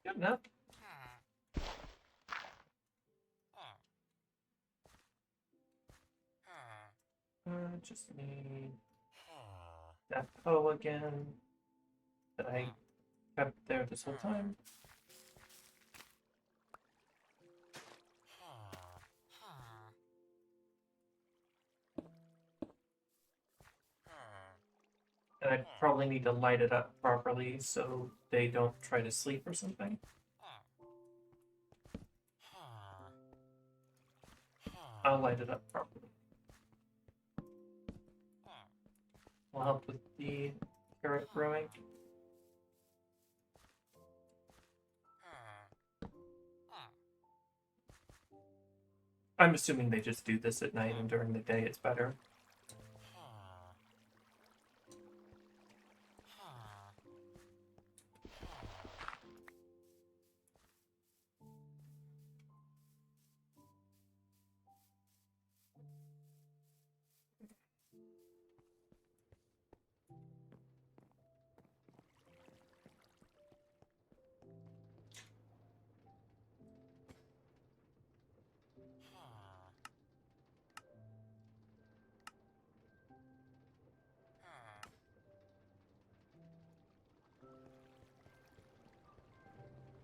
Good enough. Just need that hoe again that I kept there this whole time. And I probably need to light it up properly so they don't try to sleep or something. I'll light it up properly. Will help with the carrot growing. I'm assuming they just do this at night and during the day it's better.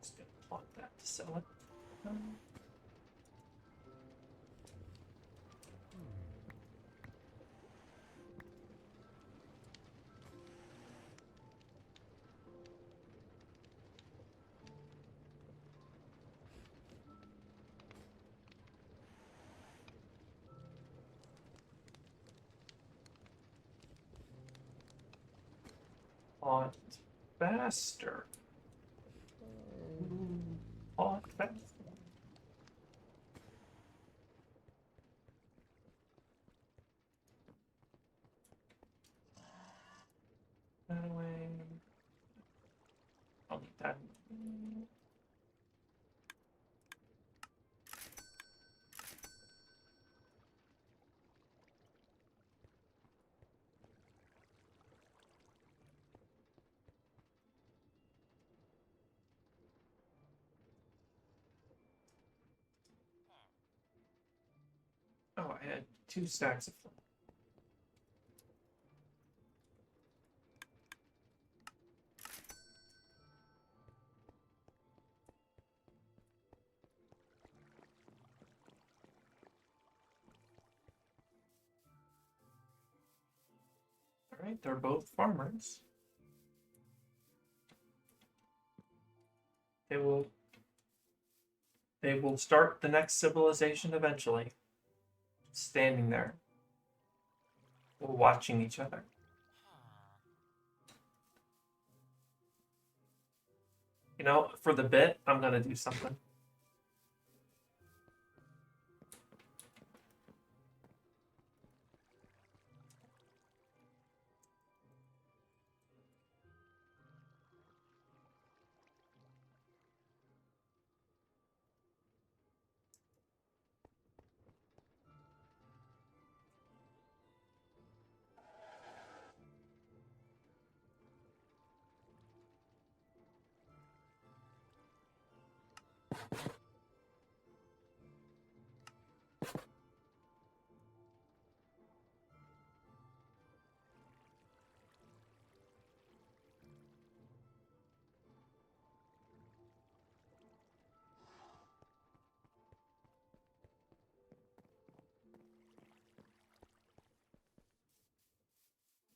Just gonna plot that to sell it. On faster. On faster. That way. I'll need that. Oh, I had 2 stacks of them. Alright, they're both farmers. They will start the next civilization eventually. Standing there. Watching each other. You know, for the bit, I'm gonna do something.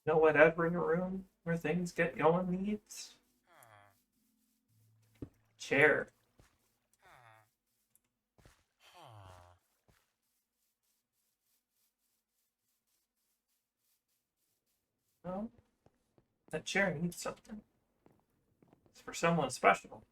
You know what every room where things get going needs? Chair. Well, that chair needs something. It's for someone special.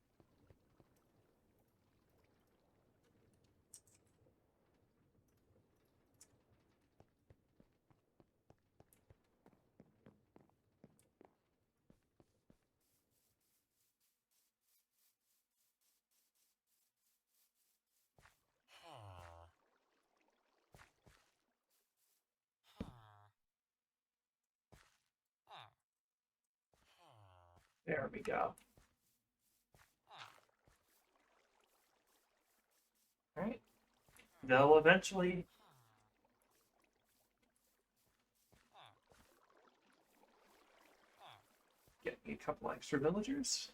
There we go. Alright. They'll eventually get me a couple extra villagers.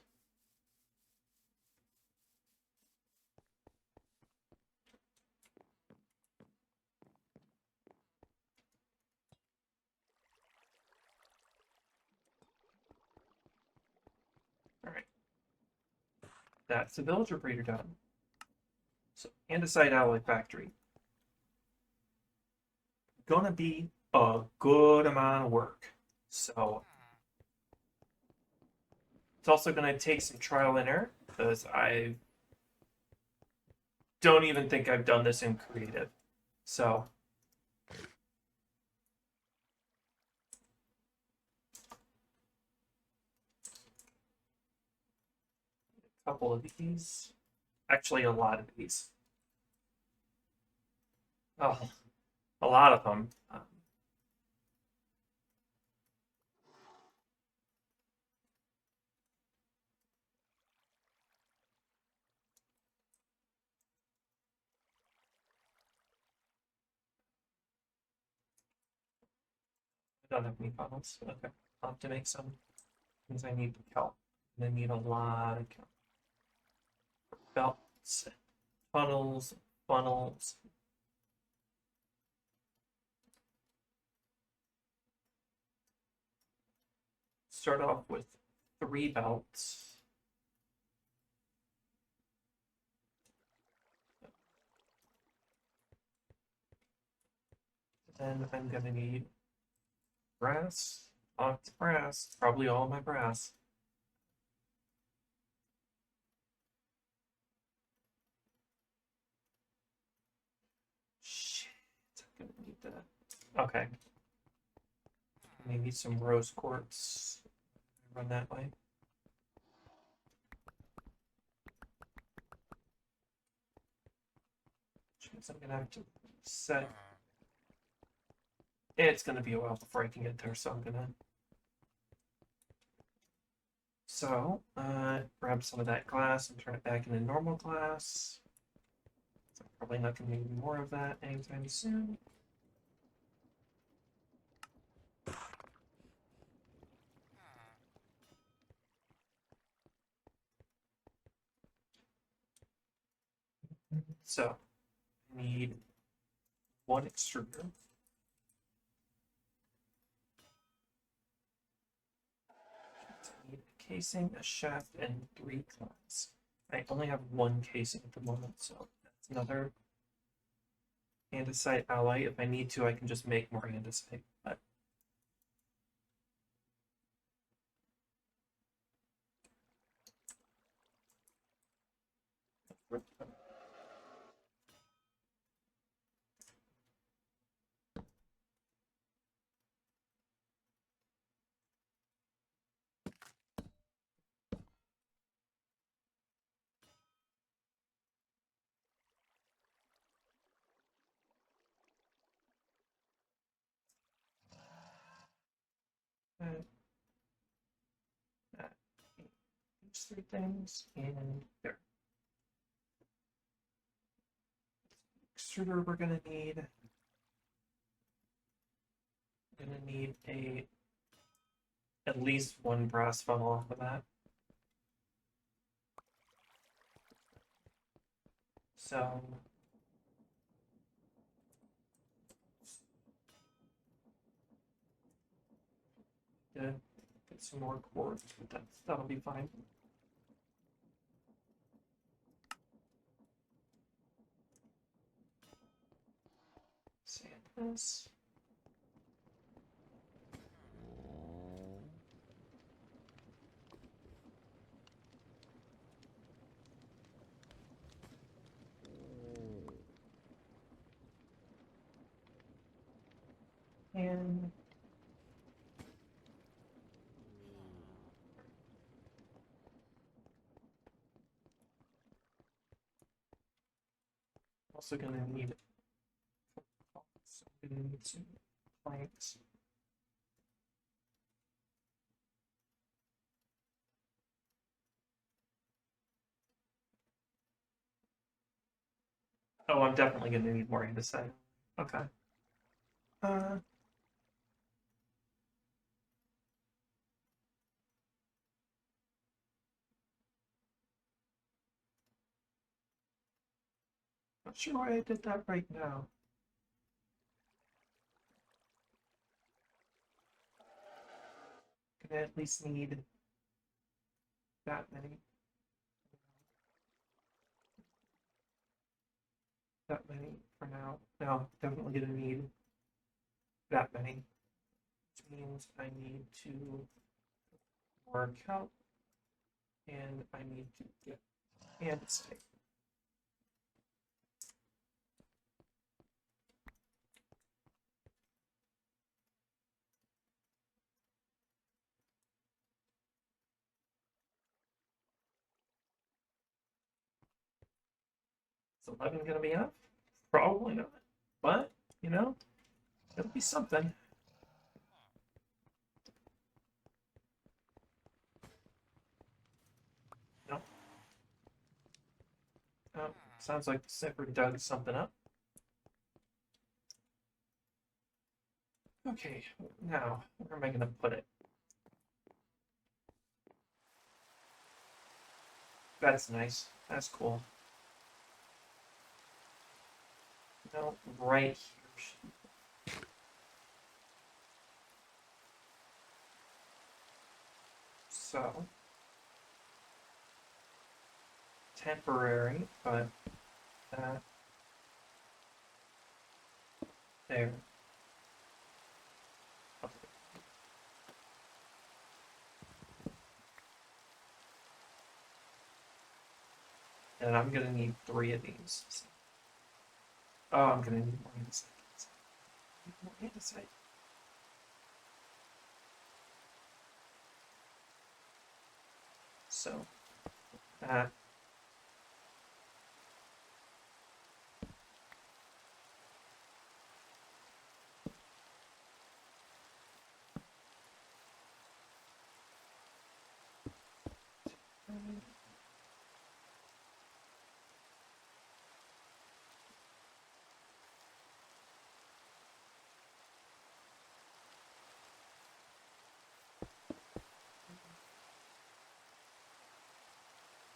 Alright. That's the villager breeder done. So, Andesite Alloy Factory. Gonna be a good amount of work. So, it's also gonna take some trial and error, because I don't even think I've done this in creative. So a couple of these, actually a lot of these. Oh, a lot of them. I don't have any funnels. Okay, I'll have to make some because I need kelp. And I need a lot of kelp. Belts, funnels, funnels. Start off with 3 belts. Then I'm gonna need brass, lots of brass, probably all my brass. Shit, I'm gonna need that. Okay. Maybe some rose quartz. Run that way. Which means I'm gonna have to set. It's gonna be a while before I can get there, so I'm gonna. So, grab some of that glass and turn it back into normal glass. So I'm probably not gonna need more of that anytime soon. So, I need 1 extruder. I need a casing, a shaft, and 3 glass. I only have 1 casing at the moment, so that's another andesite alloy. If I need to, I can just make more andesite. But these 3 things, and there. Extruder we're gonna need. We're gonna need at least 1 brass funnel off of that. So get some more quartz, but that'll be fine. Sand this. And also gonna need some planks. Oh, I'm definitely gonna need more andesite. Okay. Uh, Not sure why I did that right now. Gonna at least need that many. That many for now. No, definitely gonna need that many. Which means I need to work out and I need to get andesite. Is 11 going to be enough? Probably not. But, you know, it'll be something. No. Oh, sounds like the Zipper dug something up. Okay, now, where am I going to put it? That's nice. That's cool. No, right here. So, temporary, but that there. Okay. And I'm gonna need 3 of these. Oh, I'm gonna need more andesite. More andesite. So, that.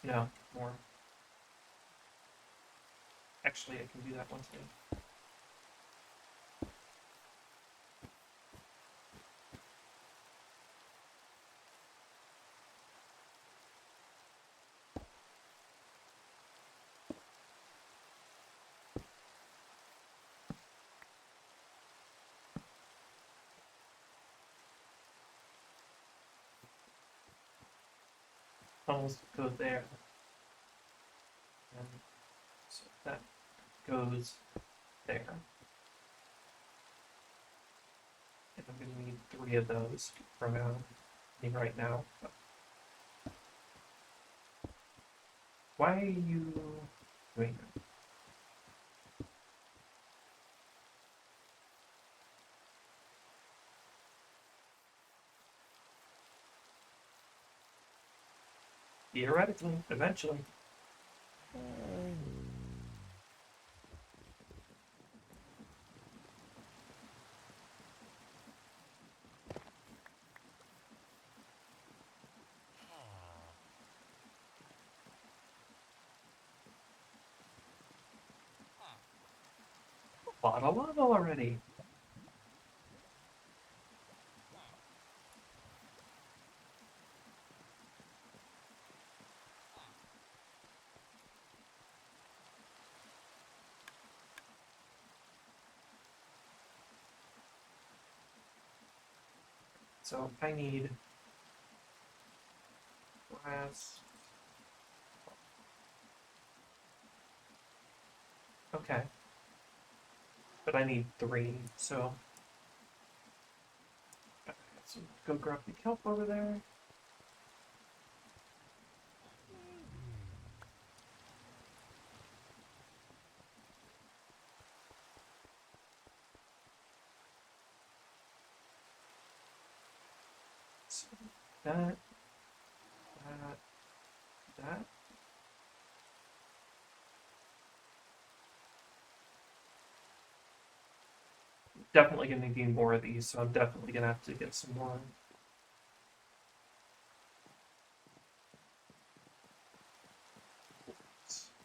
No, more. Actually, I can do that one too. Almost go there. And so that goes there. And I'm gonna need 3 of those from right now. Why are you doing that? Theoretically, eventually. A lot of lava already. So I need glass. Okay. But I need 3, so. Okay, so go grab the kelp over there. So that. Definitely gonna need more of these, so I'm definitely gonna have to get some more.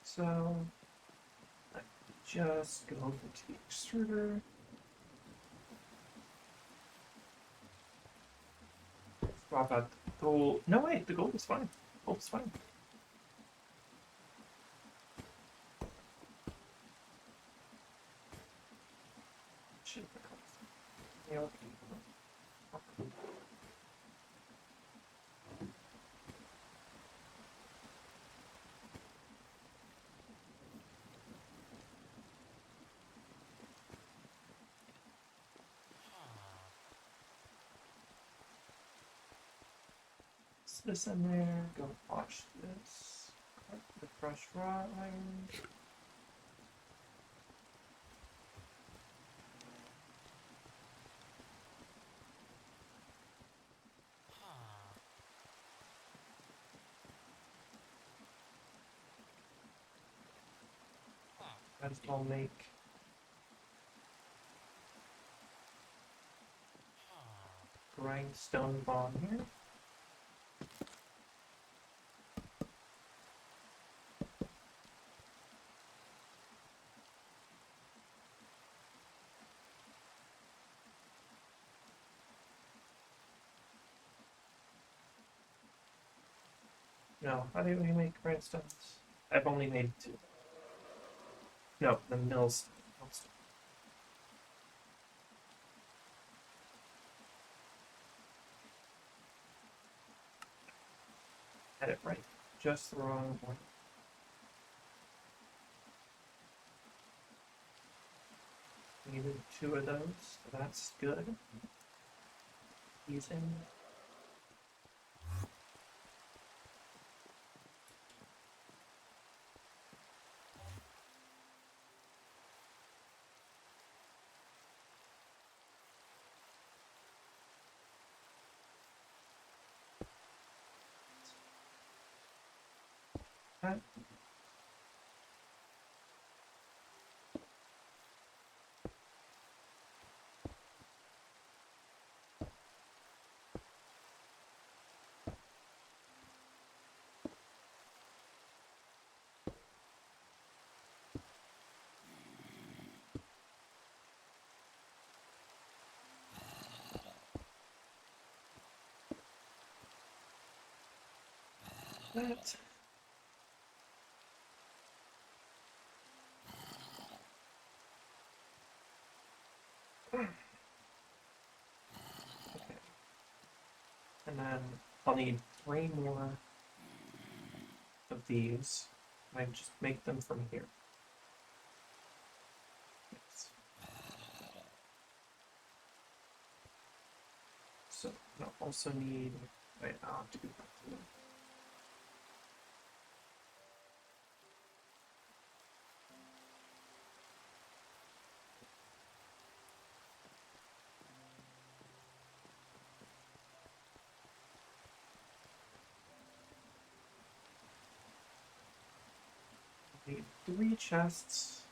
So I just go over to the extruder. Swap out the gold. No, wait, the gold is fine. Gold is fine. This in there, go wash this, the fresh raw iron. Might as well make grindstone bomb here. No, how do we make grindstones? I've only made 2. No, the mills. Had it right. Just the wrong one. Needed 2 of those, so that's good. Using that. That. Okay. And then I'll need 3 more of these. I just make them from here. Yes. So I'll also need. Wait, I'll have to do that too. Need 3 chests.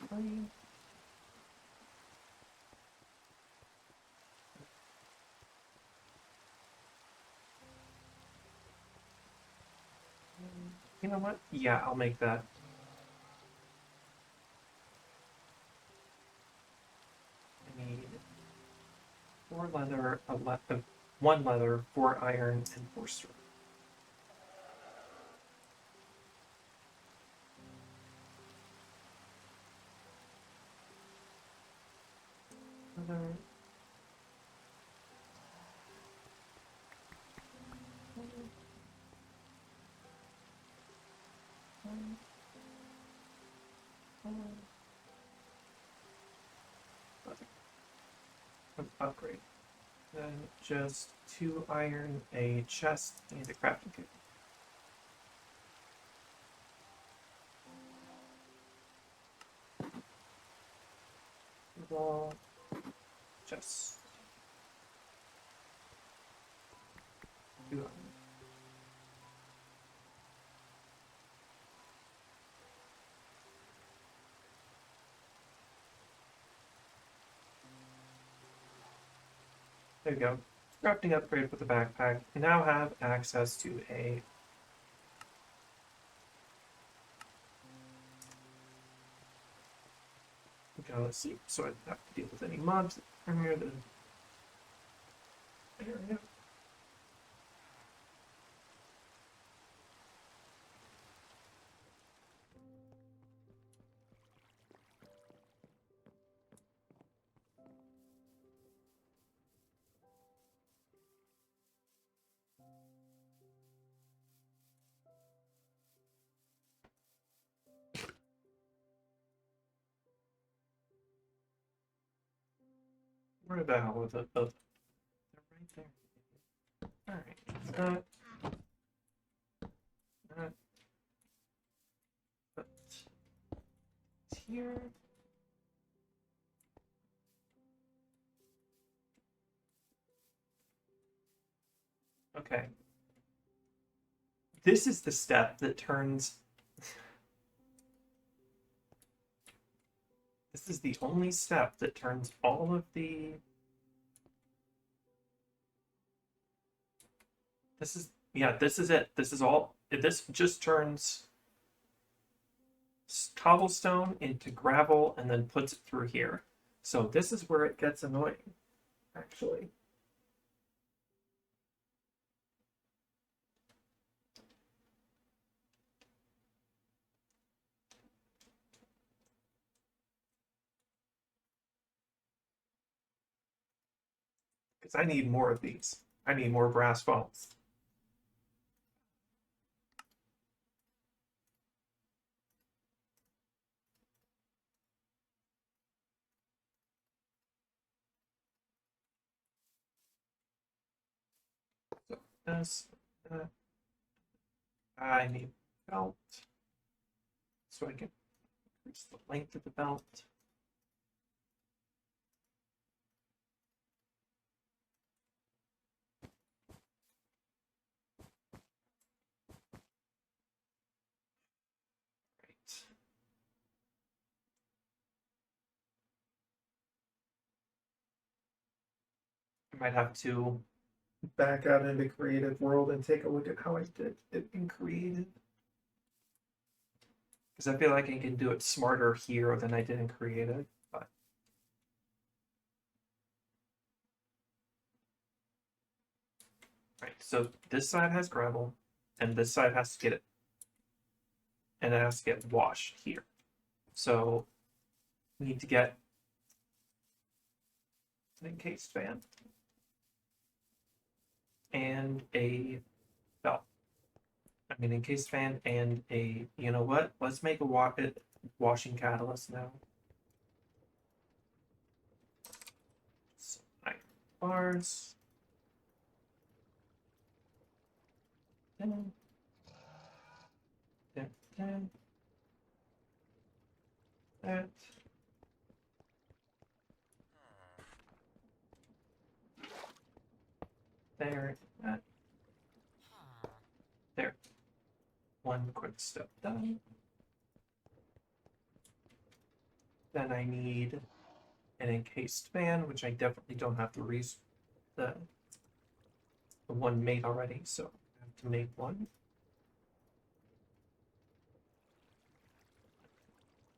3. You know what? Yeah, I'll make that. I need 4 leather, 1 leather, 4 iron, and 4 string. Leather. Upgrade. Then just 2 iron, a chest, and a crafting table. Wall, chest. 2 iron. There you go. Crafting upgrade with the backpack. You now have access to a let's see, so I don't have to deal with any mobs that come near the area. Where the hell was it? Oh, they're right there. Alright, that, but here. Okay. This is the step that turns This is the only step that turns all of the... This is, yeah, this is it. This is all, this just turns cobblestone into gravel and then puts it through here. So this is where it gets annoying, actually. Because I need more of these. I need more brass bones. So this, I need belt. So I can increase the length of the belt. I might have to back out into Creative World and take a look at how I did it in Creative. Because I feel like I can do it smarter here than I did in Creative. But... Right, so this side has gravel, and this side has to get it. And it has to get washed here. So we need to get an encased fan and a belt. I mean, encased fan and a, you know what? Let's make a washing catalyst now. So, iron bars. 10. 10, 10. That. There, that. There. One quick step done. Then I need an encased fan, which I definitely don't have to the one made already, so I have to make one.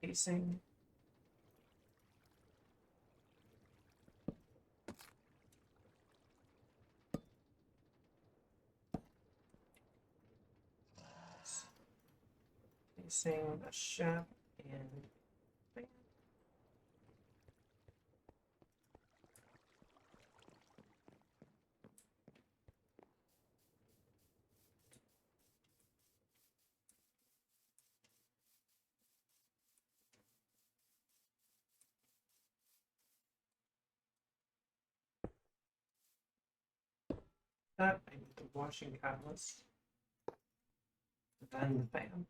Casing. Casing, a shaft, and fan. That I need the washing catalyst, then the fan.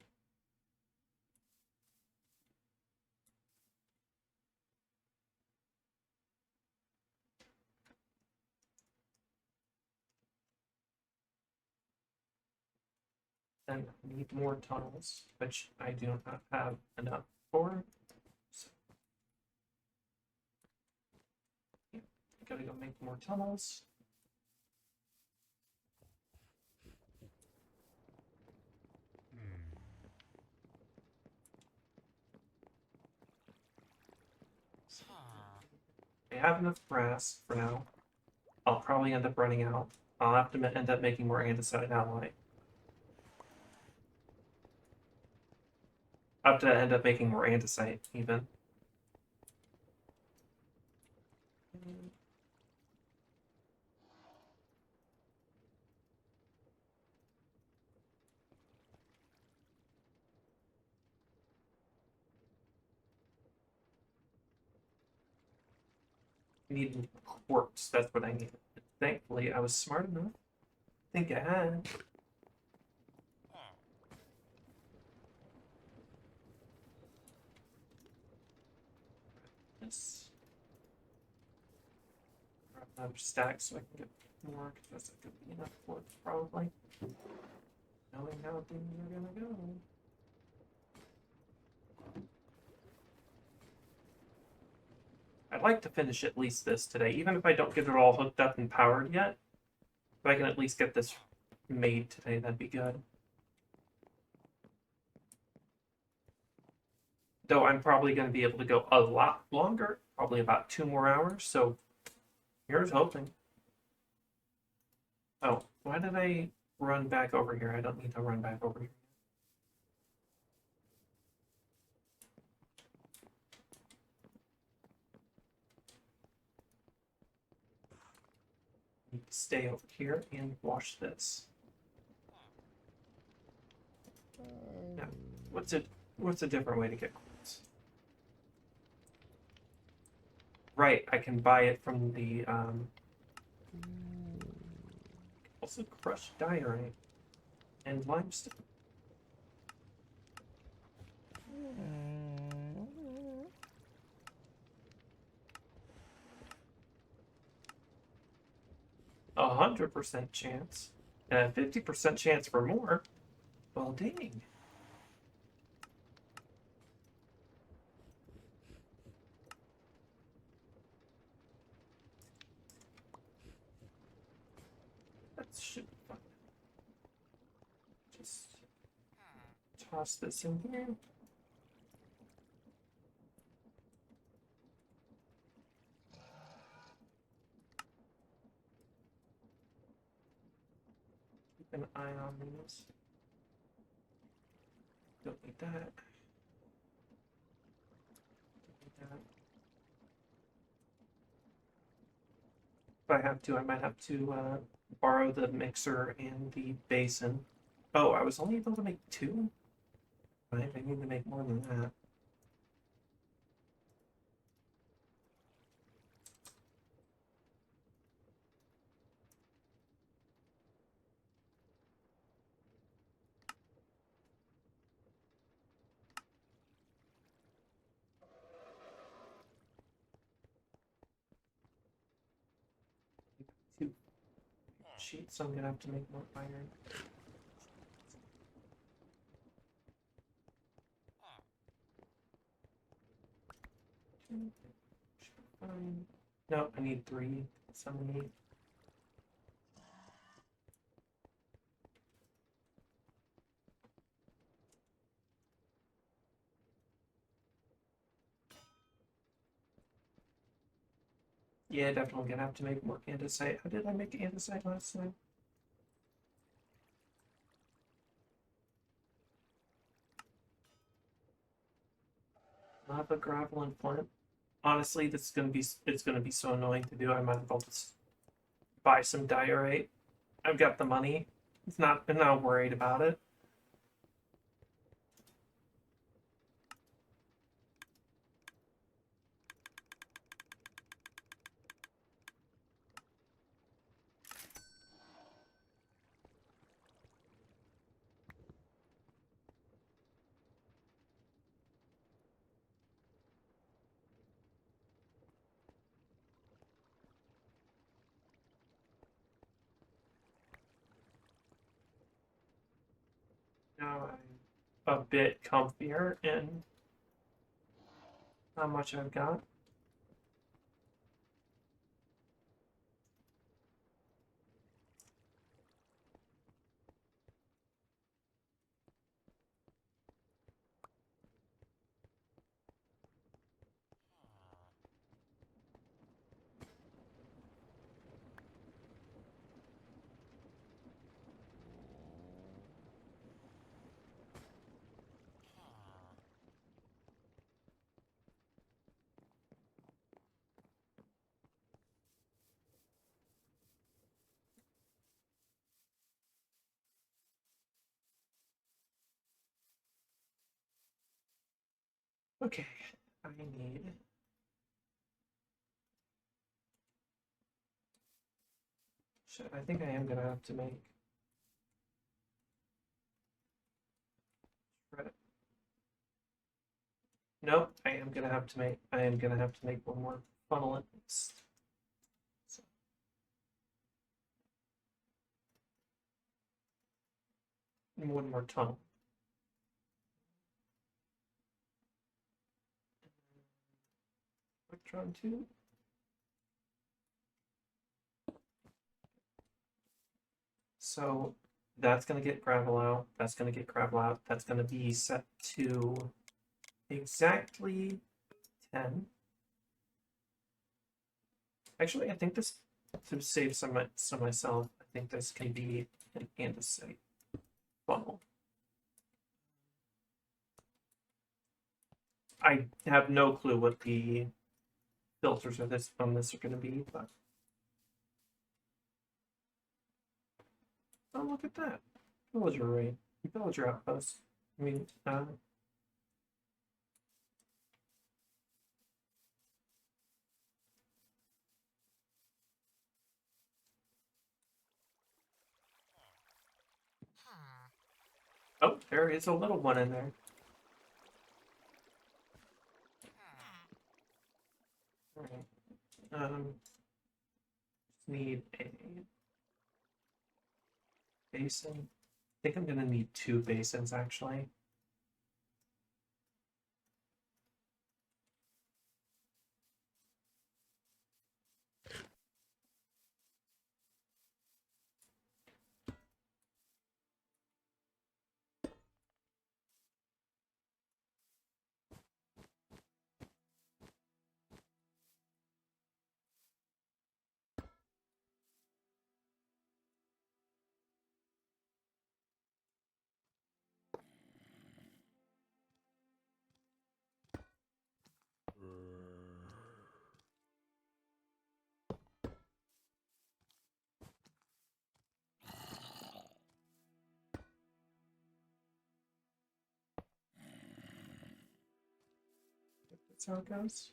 Then I need more tunnels, which I do not have enough for. So, yeah, gotta go make more tunnels. I have enough brass for now. I'll probably end up running out. I'll have to end up making more andesite alloy. I'll have to end up making more andesite, even. I need quartz, that's what I need. Thankfully, I was smart enough to think ahead. This. Grab another stack so I can get more, because that's not going to be enough quartz, probably. Knowing how things are going to go. I'd like to finish at least this today, even if I don't get it all hooked up and powered yet. If I can at least get this made today, that'd be good. Though I'm probably going to be able to go a lot longer, probably about 2 more hours, so here's hoping. Oh, why did I run back over here? I don't need to run back over here. I need to stay over here and wash this. Now, what's a different way to get quartz? Right, I can buy it from the also crushed diorite and limestone. A 100% chance, and a 50% chance for more. Well, dang. That should be fun. Just toss this in here. Keep an eye on these. Don't need that. Don't need that. If I have to, I might have to borrow the mixer and the basin. Oh, I was only able to make 2? Right, I need to make more than that. Two sheets, so I'm gonna have to make more iron. No, I need 3. So many. Yeah, definitely gonna have to make more andesite. How did I make andesite last time? Lava, gravel, and flint. Honestly, this is gonna be it's gonna be so annoying to do. I might as well just buy some diorite. I've got the money. I'm not worried about it. Now I'm a bit comfier in how much I've got. Okay, I need. Shit, I think I am gonna have to make. Nope, I am gonna have to make. I am gonna have to make one more funnel at least. So, one more tunnel. electron tube. So that's going to get gravel out. That's going to get gravel out. That's going to be set to exactly 10. Actually, I think this, to save some myself, I think this can be an andesite funnel. I have no clue what the filters of this on this are going to be, but oh, look at that villager raid, villager outpost. I mean, oh, there is a little one in there. All right. Need a basin. I think I'm gonna need 2 basins actually. That's how it goes.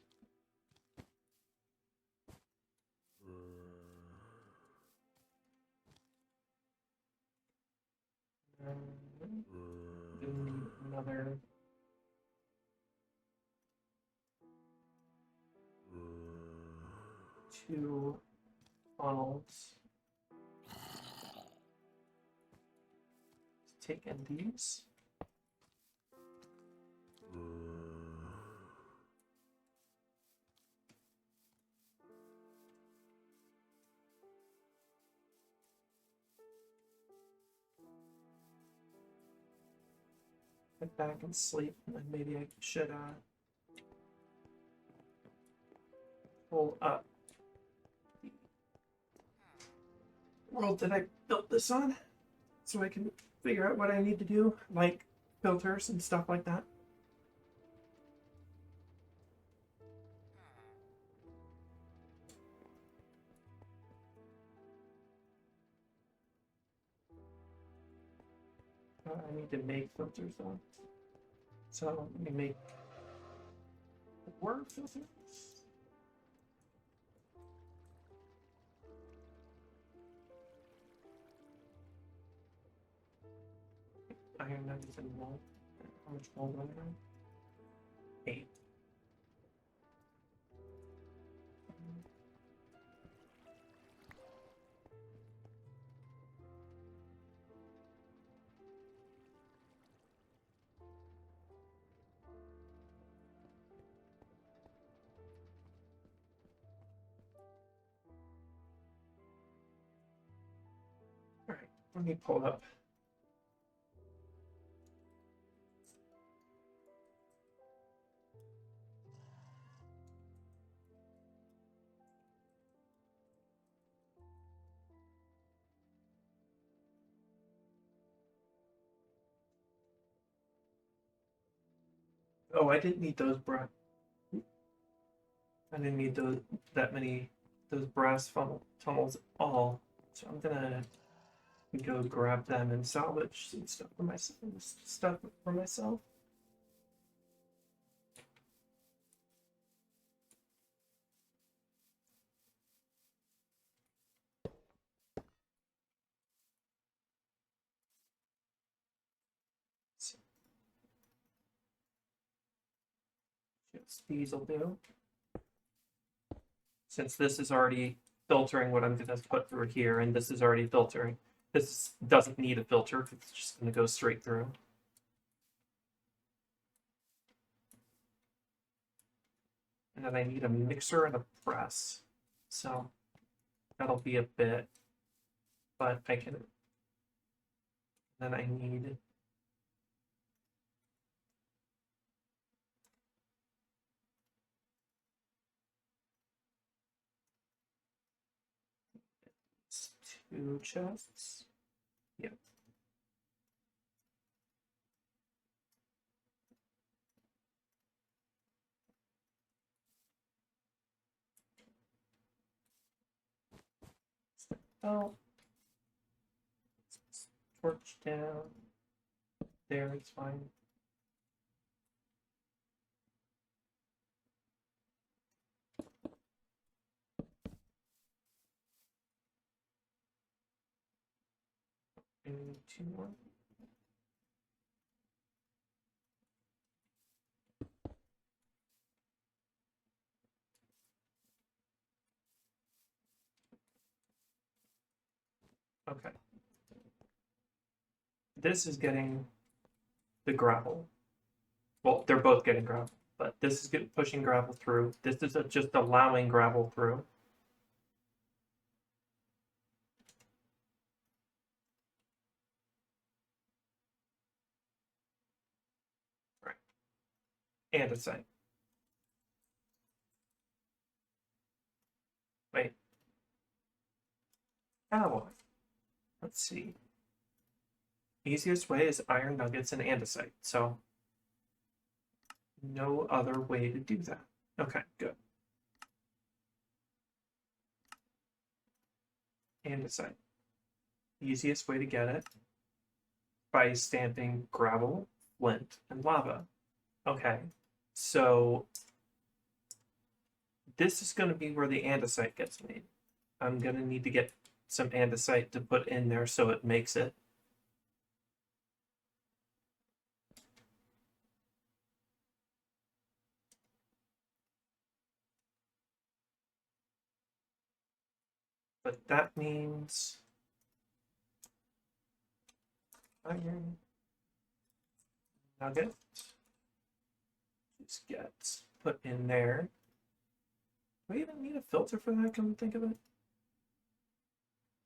Need another 2 funnels. Let's take in these. Get back and sleep, and then maybe I should pull up the world that I built this on, so I can figure out what I need to do, like filters and stuff like that. I need to make filters though. So let me make 4 filters. Iron nuggets and wool. How much wool do I have? 8. Alright, let me pull up. Oh, I didn't need those brass. I didn't need that many those brass tunnels at all. So I'm gonna go grab them and salvage some stuff for myself. Just these will do. Since this is already filtering what I'm going to put through here, and this is already filtering, this doesn't need a filter. It's just going to go straight through. And then I need a mixer and a press. So that'll be a bit, but I can. Then I need two chests. Yep. Oh, torch down. There, it's fine. And two more. Okay. This is getting the gravel. Well, they're both getting gravel, but this is pushing gravel through. This is just allowing gravel through. Right. Andesite. Wait. Alloy. Let's see. Easiest way is iron nuggets and andesite. So no other way to do that. Okay, good. Andesite. Easiest way to get it by stamping gravel, flint, and lava. Okay, so this is going to be where the andesite gets made. I'm going to need to get some andesite to put in there so it makes it. But that means iron nugget just gets put in there. Do we even need a filter for that, come to think of it?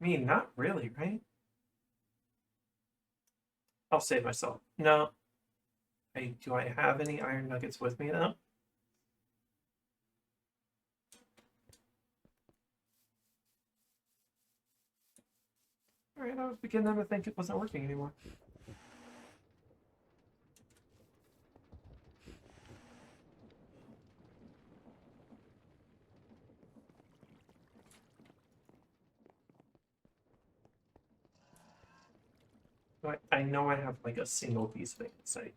I mean, not really, right? I'll save myself. No. Do I have any iron nuggets with me now? Alright, I was beginning to think it wasn't working anymore. I know I have like a single piece of andesite.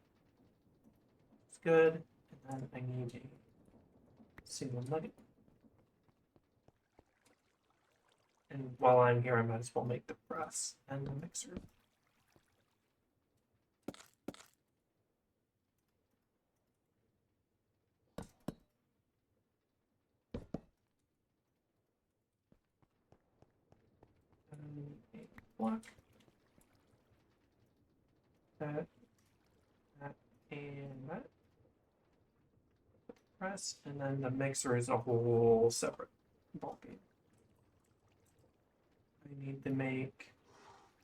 It's good. And then I need a single nugget. And while I'm here, I might as well make the press and the mixer. And a block. That, and that. Press, and then the mixer is a whole separate ballgame. I need to make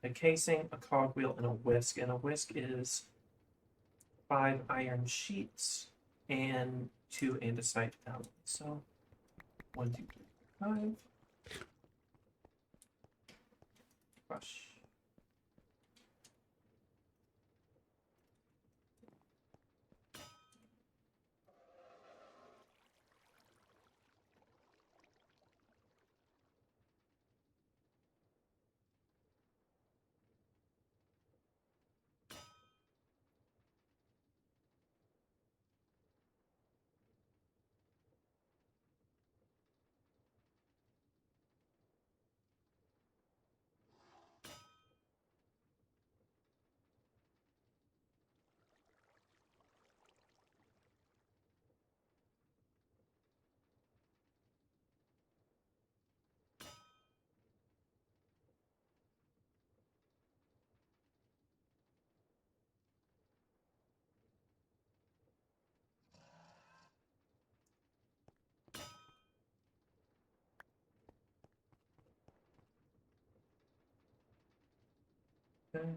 a casing, a cogwheel, and a whisk. And a whisk is 5 iron sheets and 2 andesite alloys. So 1, 2, 3, 5. Crush. Put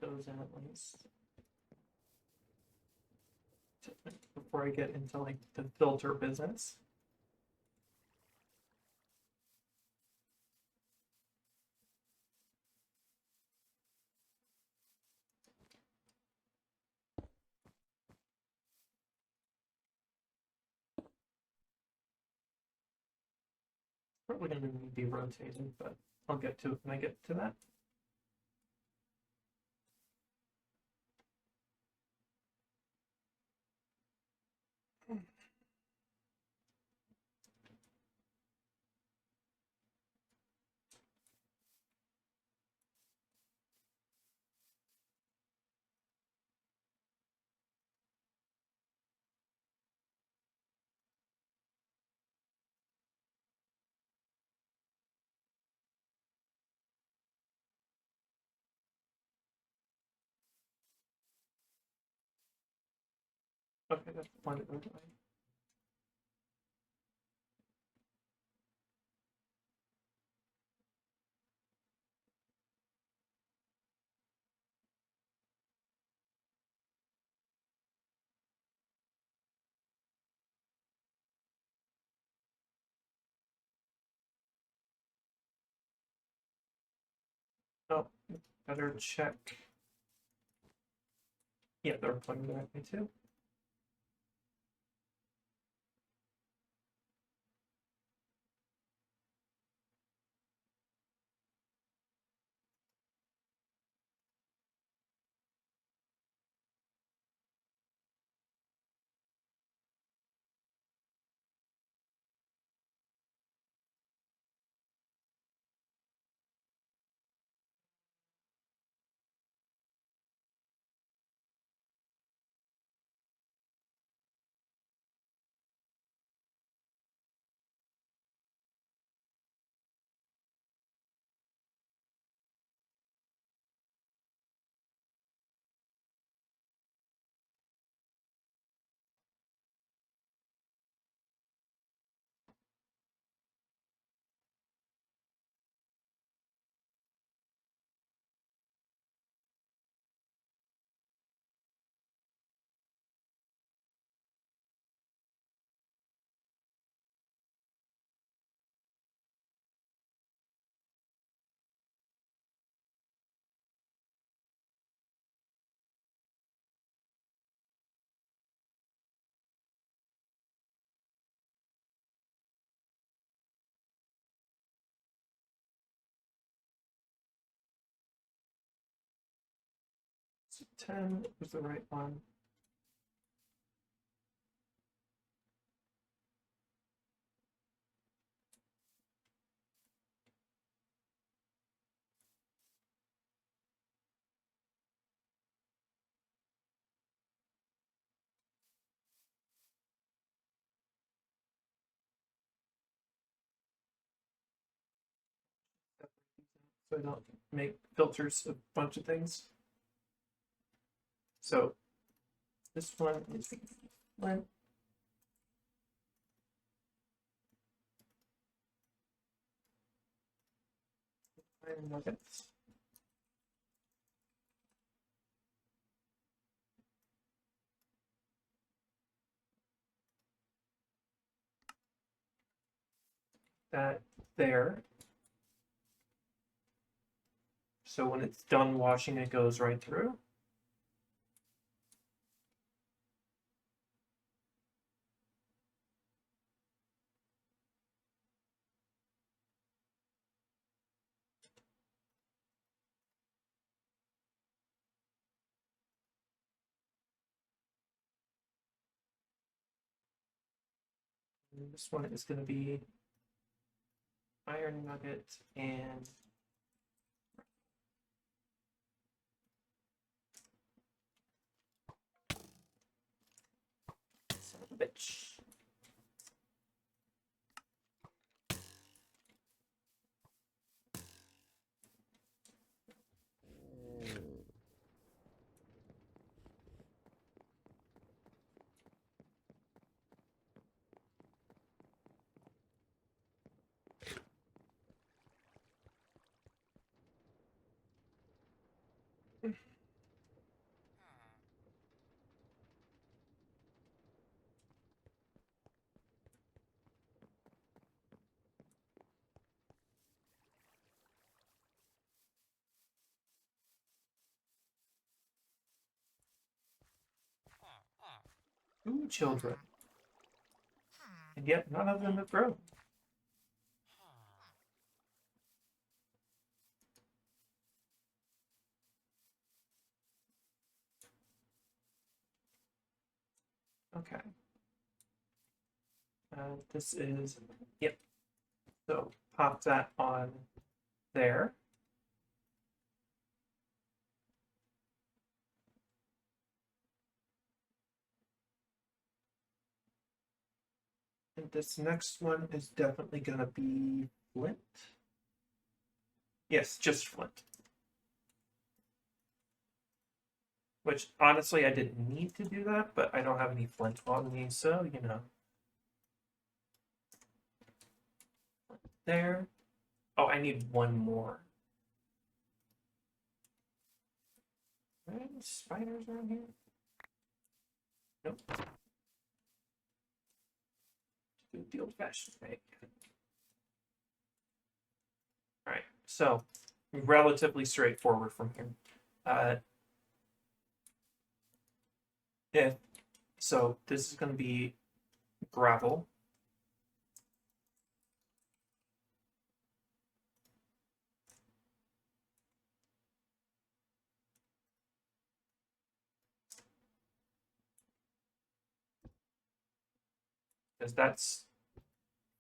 those in at least. Before I get into like the filter business. Probably going to need to be rotated, but I'll get to it when I get to that. Okay, that's one at a time. Oh, better check. Yeah, they're plugging directly too. So 10 was the right one. So I don't make filters of a bunch of things. So this one is flint. Iron nuggets. That there. So when it's done washing, it goes right through. And this one is going to be iron nugget and son of a bitch. 2 children, and yet none of them have grown. Okay. This is, yep. So pop that on there. And this next one is definitely going to be flint. Yes, just flint. Which, honestly, I didn't need to do that, but I don't have any flint on me, so, you know. There. Oh, I need one more. Are there any spiders around here? Nope. Do the old-fashioned way. Alright, so, relatively straightforward from here. So this is going to be gravel. Because that's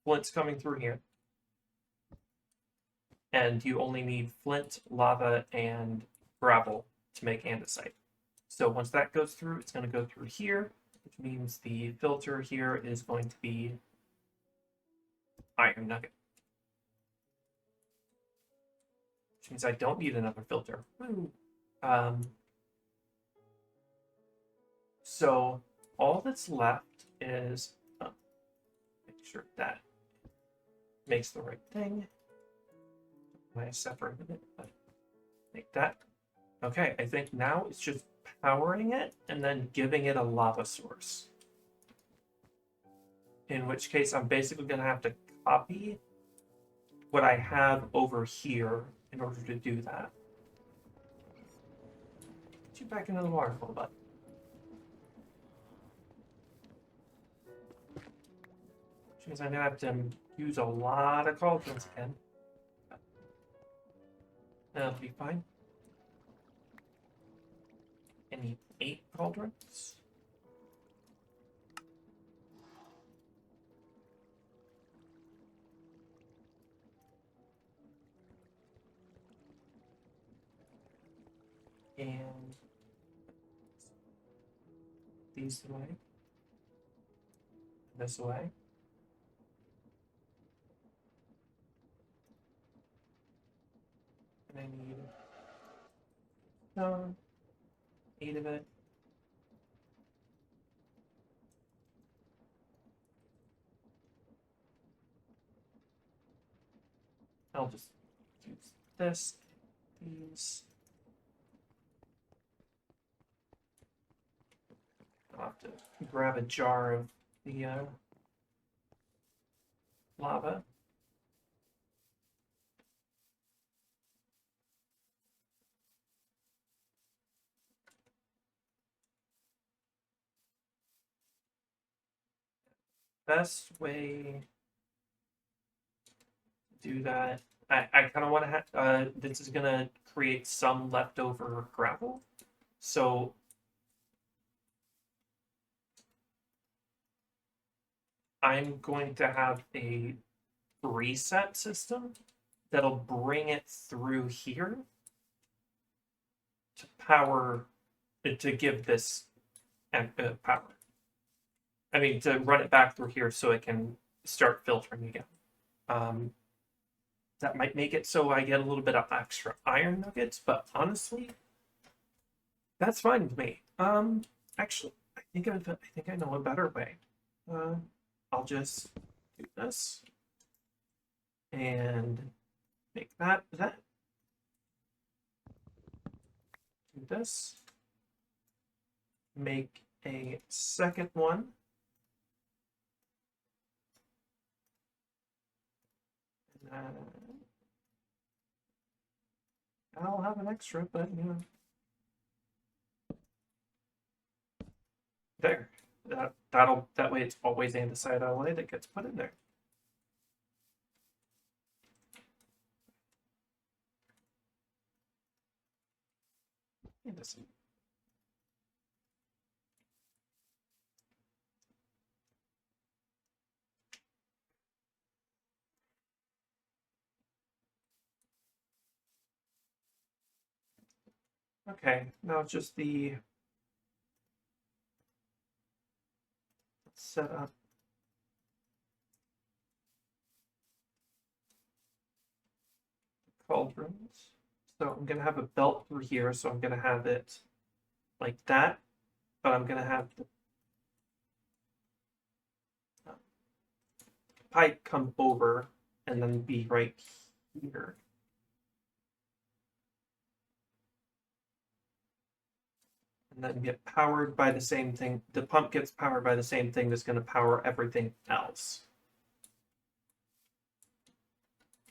flint's coming through here. And you only need flint, lava, and gravel to make andesite. So once that goes through, it's going to go through here, which means the filter here is going to be iron nugget. Which means I don't need another filter. Woo. So all that's left is make sure that makes the right thing. I separated it, but make that. Okay, I think now it's just powering it and then giving it a lava source. In which case I'm basically going to have to copy what I have over here in order to do that. Get you back into the water, little bud. Which means I'm going to have to use a lot of cauldrons again. That'll be fine. I need 8 cauldrons. And these away. This way. And I need 8 of it. I'll just use this, these. I'll have to grab a jar of the lava. Best way to do that, I kind of want to have, this is going to create some leftover gravel. So I'm going to have a reset system that'll bring it through here to power, to give this power. I mean, to run it back through here so it can start filtering again. That might make it so I get a little bit of extra iron nuggets, but honestly, that's fine with me. Actually, I think I know a better way. I'll just do this and make that. Do this. Make a second one. And I'll have an extra, but you know. There. that way it's always andesite alloy that gets put in there. Andesite. Okay, now it's just the set up cauldrons. So I'm gonna have a belt through here, so I'm gonna have it like that, but I'm gonna have the pipe come over and then be right here. And then get powered by the same thing. The pump gets powered by the same thing that's going to power everything else.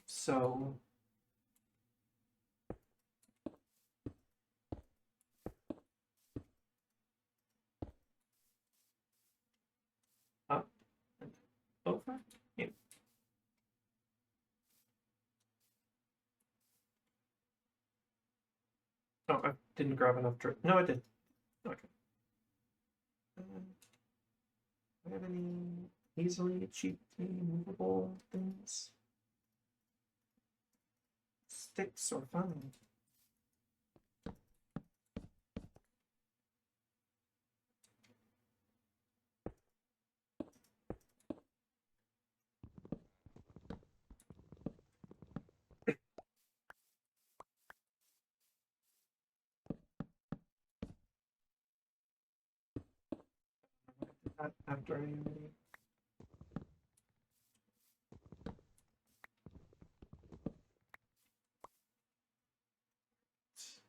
So up and over. Yeah. Oh, I didn't grab enough drip. No, I did. Okay. Do I have any easily, cheaply movable things? Sticks are fine. After I already.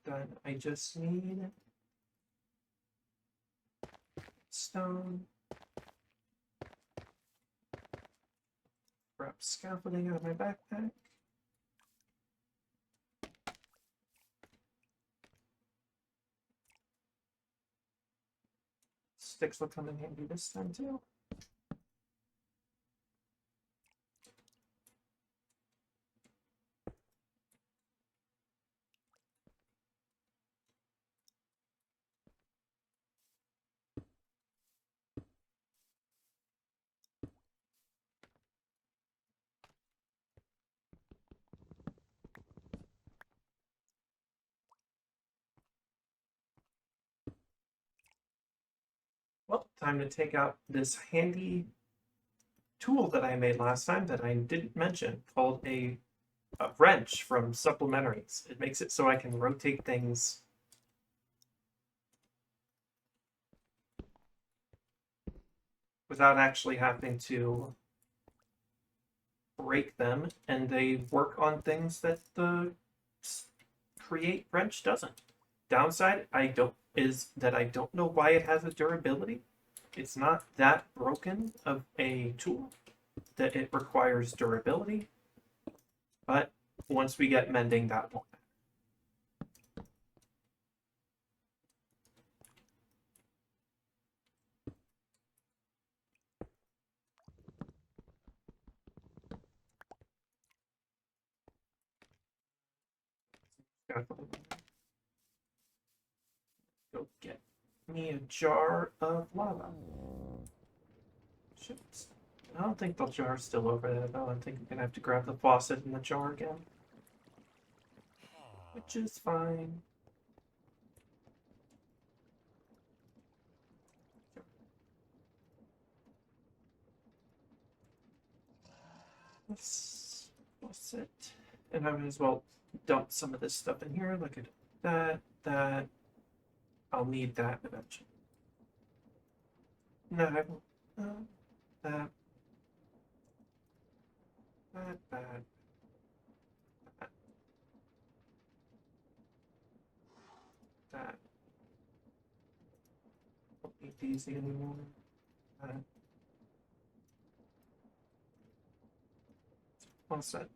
Then I just need stone. Grab scaffolding out of my backpack. Sticks will come in handy this time too. Well, time to take out this handy tool that I made last time that I didn't mention, called a wrench from Supplementaries. It makes it so I can rotate things without actually having to break them, and they work on things that the Create wrench doesn't. Downside is that I don't know why it has a durability. It's not that broken of a tool that it requires durability, but once we get mending, that won't matter. Go get me a jar of lava. Shit. I don't think the jar's still over there, though. I think I'm gonna have to grab the faucet in the jar again. Which is fine. Let's faucet. And I might as well dump some of this stuff in here. Look at that. I'll need that eventually. No, I won't. That. That. That. Don't need these anymore. That. All set.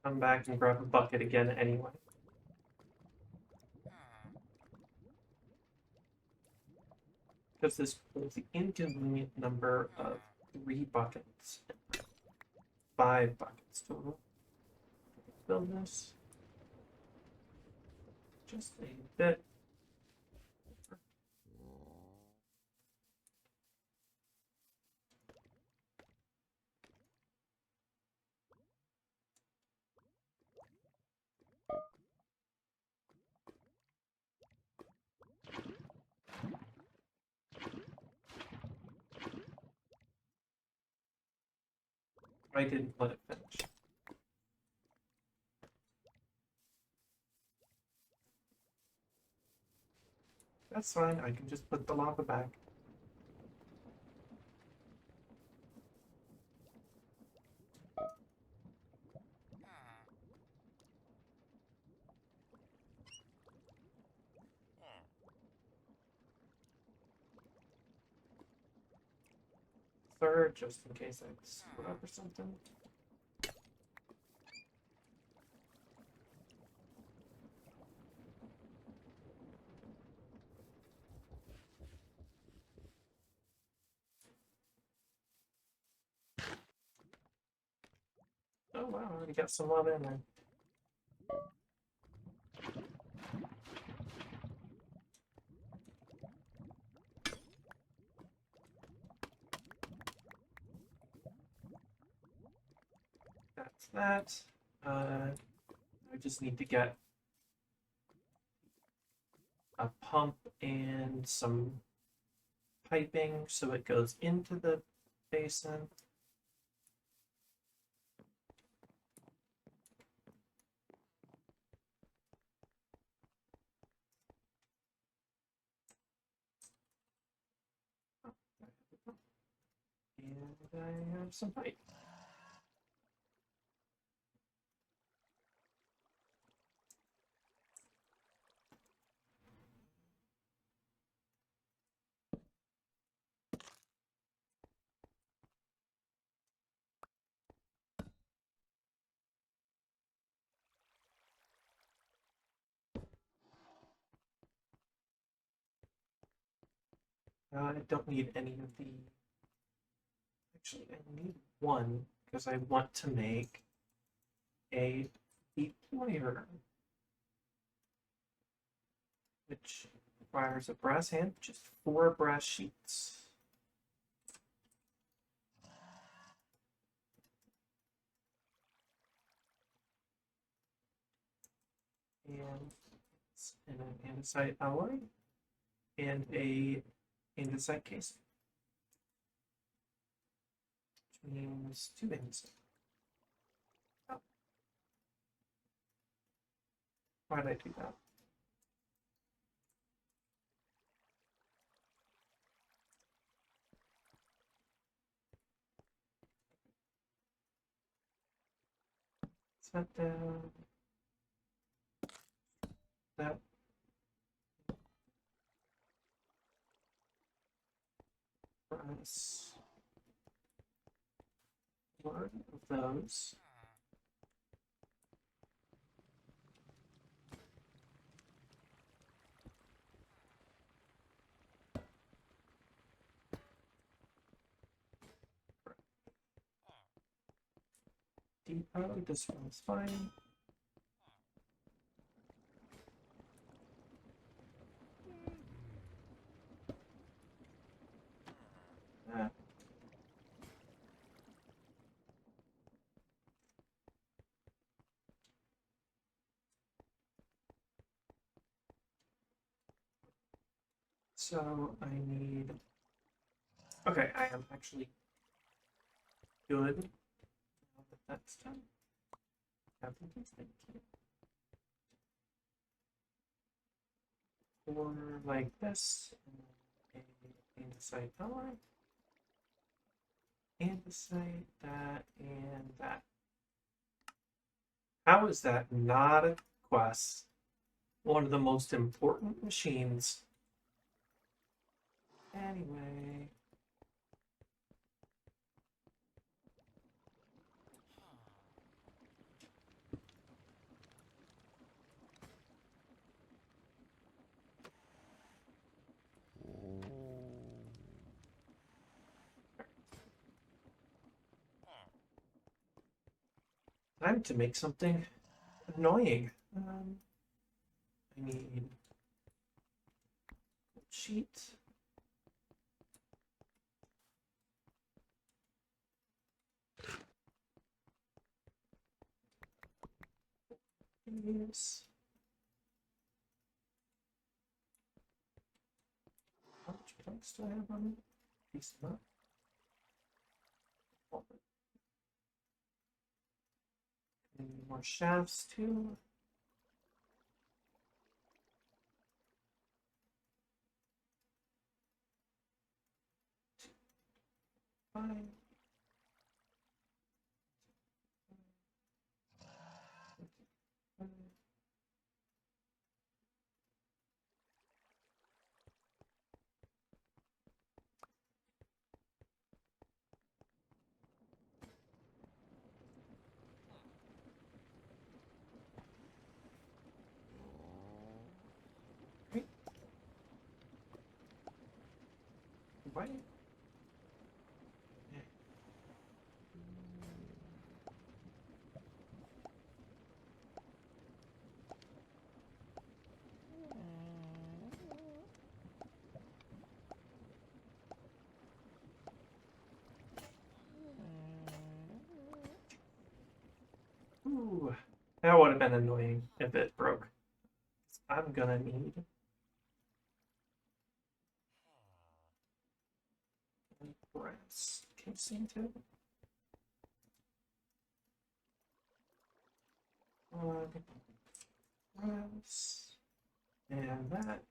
come back and grab a bucket again anyway. Because this pulls the inconvenient number of 3 buckets. 5 buckets total. Build this. Just a bit. I didn't let it finish. That's fine, I can just put the lava back. Third, just in case I screw up or something. Oh wow, I already got some lava in there. That's that. I just need to get a pump and some piping so it goes into the basin. And I have some pipe. I don't need any of the... Actually, I need one because I want to make a deployer, which requires a brass hand, just 4 brass sheets. And it's an andesite alloy and a andesite casing, which means 2 andesite. Oh. Why did I do that? Set down that. Brass. 1 of those. Depot, this one's fine. That. So I need... Okay, I am actually good now that that's done. Captain, please, thank you. Or like this, and andesite alloy, andesite, that, and that. How is that not a quest? One of the most important machines. Anyway. time to make something annoying. I need a sheet. Yes. How much planks do I have on me? Decent amount. Need more shafts too. Fine. Why? Ooh, that would have been annoying if it broke. I'm gonna need brass casing too. Brass and that.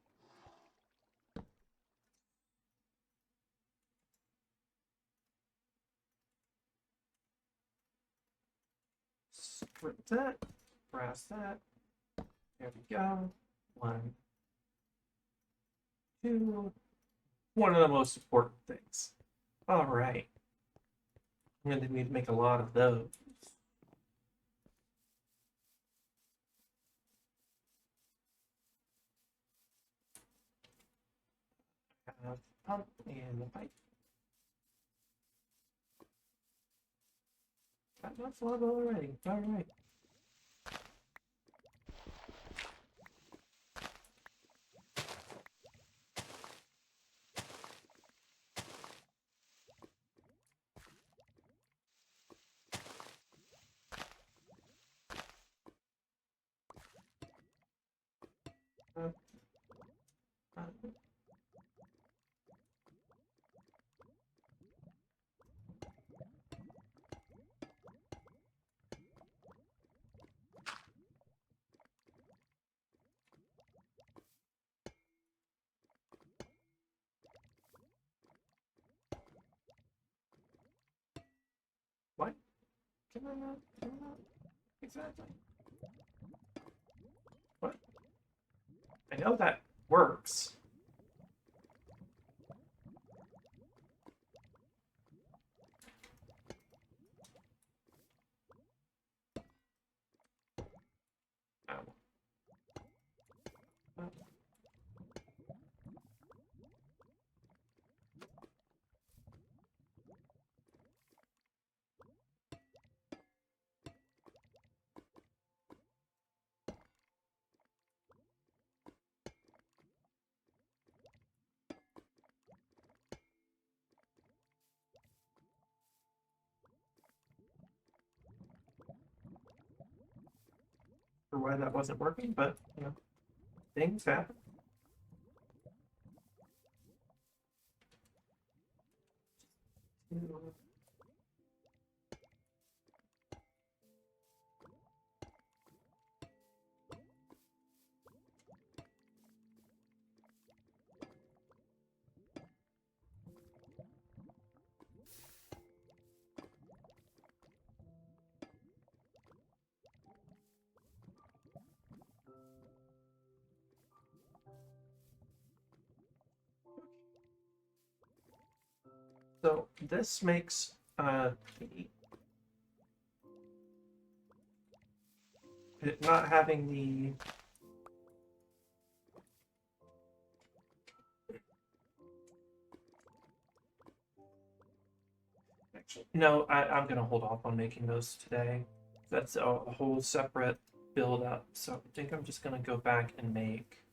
Strip that. Brass that. There we go. 1, 2. One of the most important things. All right. I'm going to need to make a lot of those. I have the pump and the pipe. Got enough lava already. All right. Uh, uh, what? Can I not? Can I not? Exactly. What? I know that works. Ow. For why that wasn't working, but you know, things happen. So this makes it not having the actually no, I'm gonna hold off on making those today. That's a whole separate build up. So I think I'm just gonna go back and make.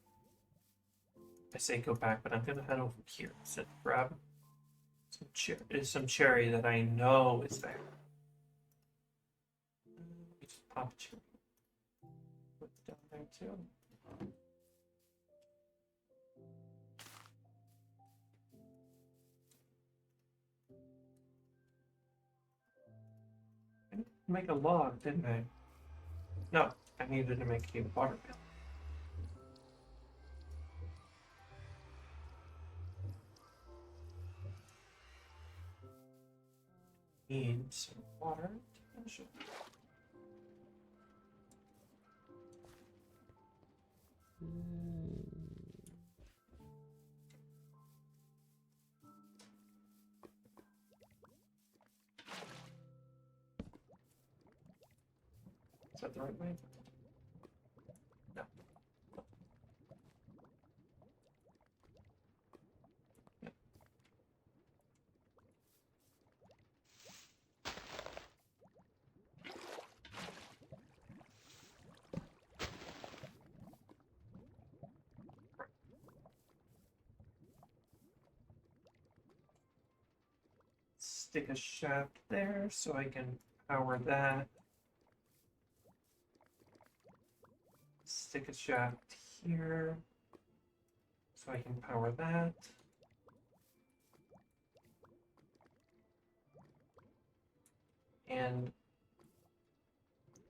I say go back, but I'm gonna head over here. So grab some cherry that I know is there. Let me just pop a cherry. Put it down there too. I needed to make a log, didn't I? No, I needed to make a water bill. Need some water to finish it. Is that the right way? No. No. Stick a shaft there so I can power that. Stick a shaft here so I can power that. And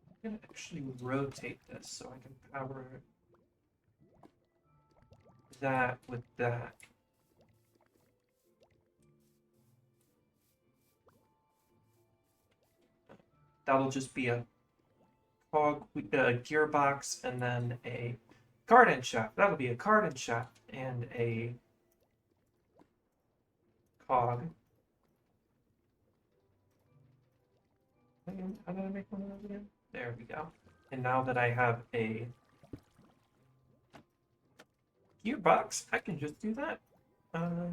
I'm going to actually rotate this so I can power that with that. That'll just be a cog, a gearbox, and then a cardan shaft. That'll be a cardan shaft and a cog. How did I make one of those again? There we go. And now that I have a gearbox, I can just do that. I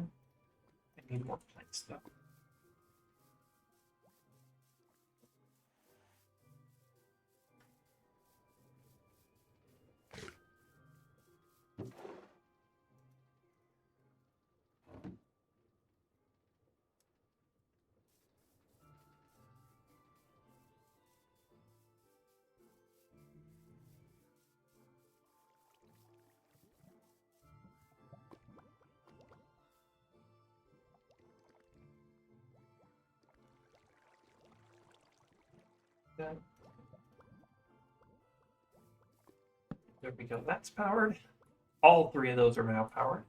need more planks though. That. There we go. That's powered. All three of those are now powered.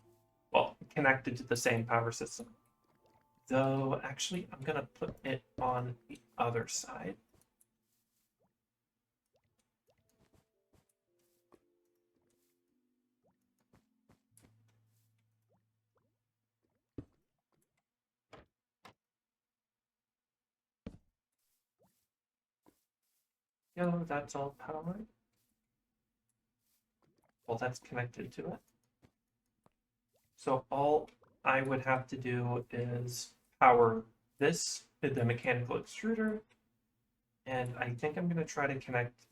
Well, connected to the same power system. Though, actually, I'm going to put it on the other side. No, that's all powered. Well, that's connected to it. So all I would have to do is power this, the mechanical extruder, and I think I'm going to try to connect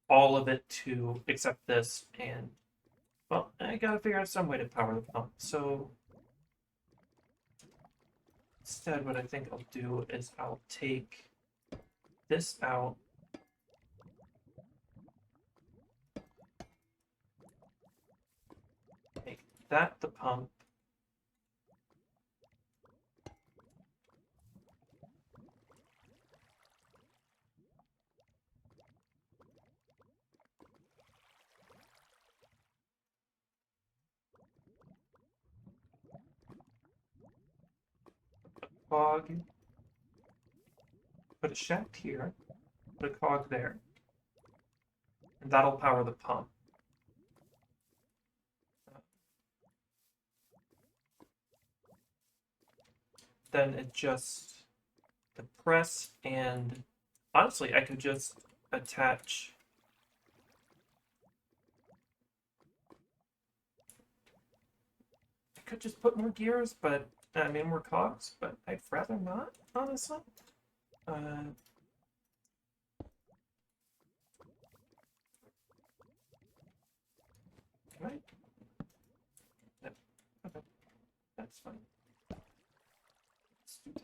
all of it to, except this, and, well, I got to figure out some way to power the pump. So instead, what I think I'll do is I'll take this out. Make that the pump. Cog. Put a shaft here. Put a cog there. And that'll power the pump. Then it just the press, and honestly I could just attach I could just put more gears, but I mean more cogs, but I'd rather not, honestly. That's fine. Let's do that.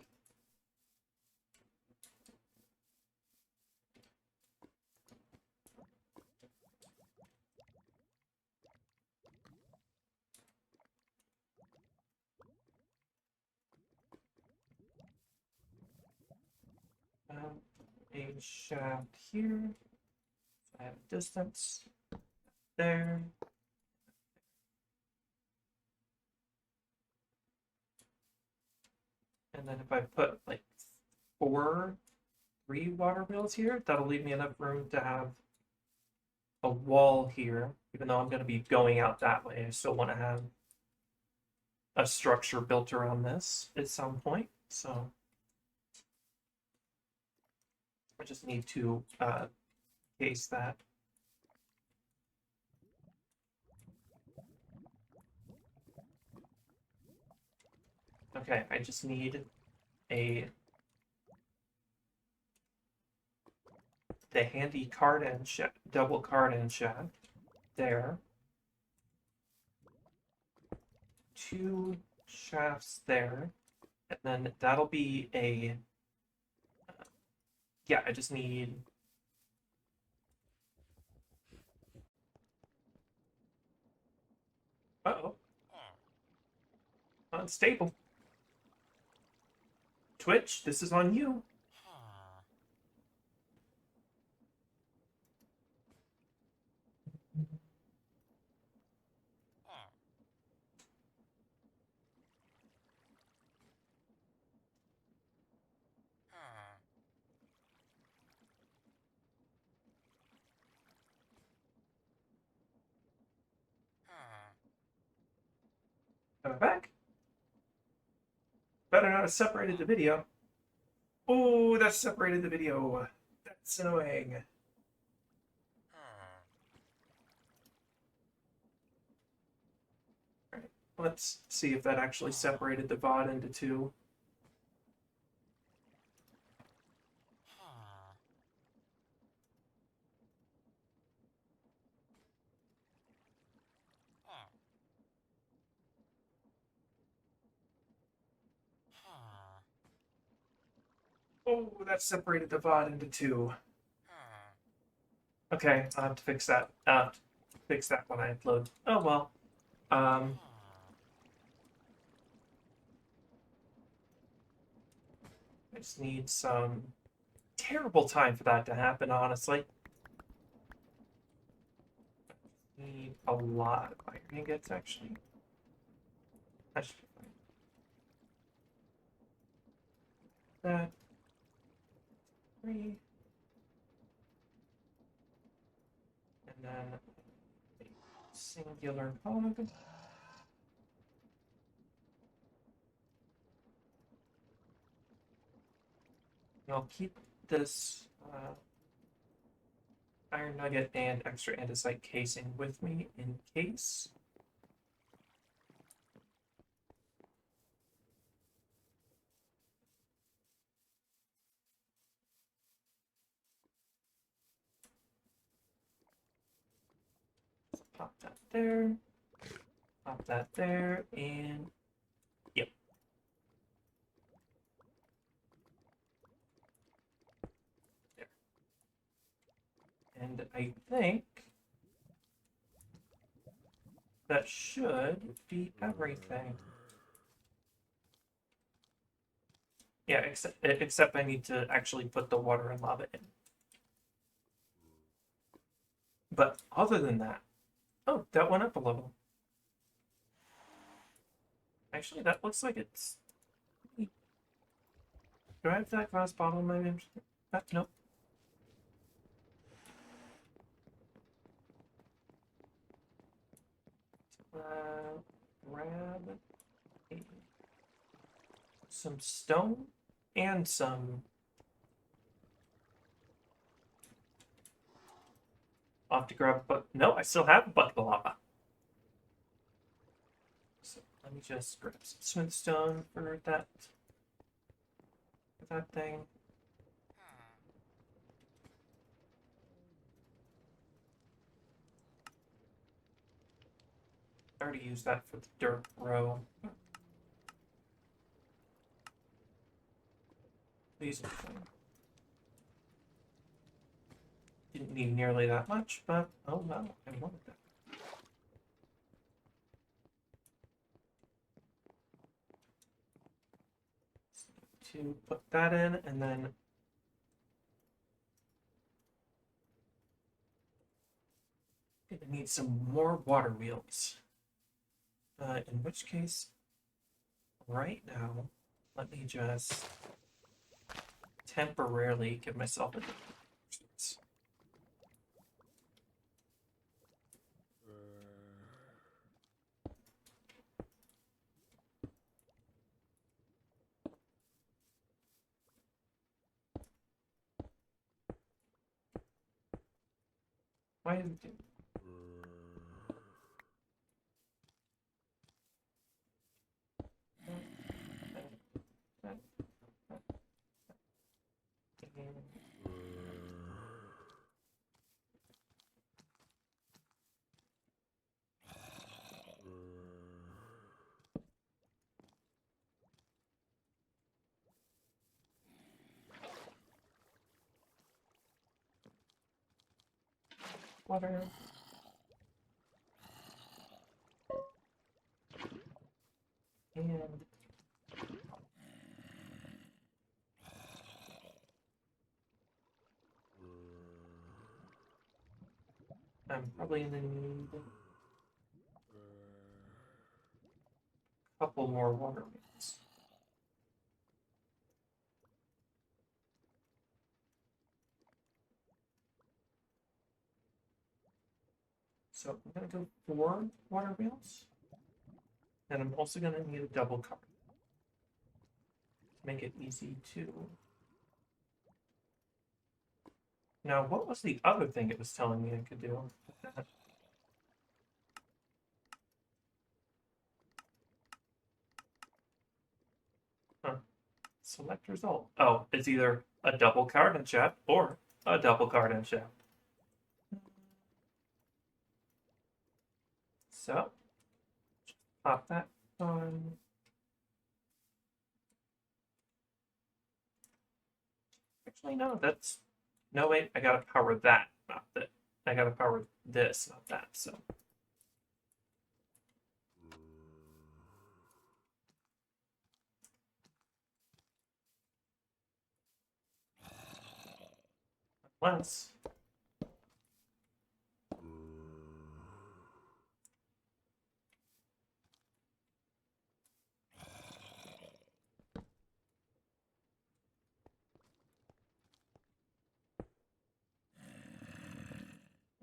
A shaft here. So I have distance there. And then if I put like 3 water wheels here, that'll leave me enough room to have a wall here. Even though I'm going to be going out that way, I still want to have a structure built around this at some point. So I just need to case that. Okay, I just need the handy card end shaft, double card end shaft there. 2 shafts there, and then that'll be a yeah, I just need uh-oh. Unstable. Twitch, this is on you. Coming back. Better not have separated the video. Oh, that separated the video. That's annoying. Alright, let's see if that actually separated the VOD into 2. Oh, that separated the VOD into 2. Okay, I'll have to fix that. I'll have to fix that when I upload. Oh well. Um, I just need some terrible time for that to happen, honestly. Need a lot of iron ingots, actually. That should be fine. That. 3. And then a singular hog. And I'll keep this iron nugget and extra andesite casing with me in case. So pop that there. Pop that there, and yep. There. And I think that should be everything. Yeah, except I need to actually put the water and lava in. But other than that, oh, that went up a level. Actually, that looks like it's. Do I have that glass bottle in my inventory? Nope. Grab some stone and some. I'll have to grab, but no, I still have a bucket of lava. So let me just grab some smooth stone for that thing. I already used that for the dirt row. Laser flame. Didn't need nearly that much, but oh well, I wanted that. To put that in, and then gonna need some more water wheels. In which case, right now, let me just temporarily give myself a why is it water? And I'm probably gonna need a couple more water wheels. So I'm gonna go 4 water wheels. And I'm also gonna need a double card to make it easy to. Now, what was the other thing it was telling me I could do? Huh. Select result. Oh, it's either a double card and shaft or a double card and shaft. So, pop that on. Actually, no, that's. No, wait, I gotta power that, not that. I gotta power this, not that, so. Unless.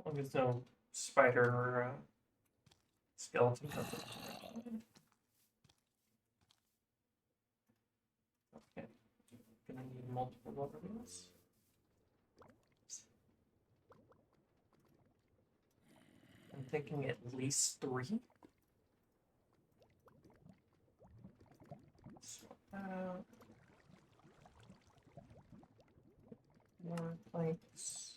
As long as no spider or skeleton comes up. Okay. Gonna need multiple water wheels. I'm thinking at least 3. Swap out. More planks.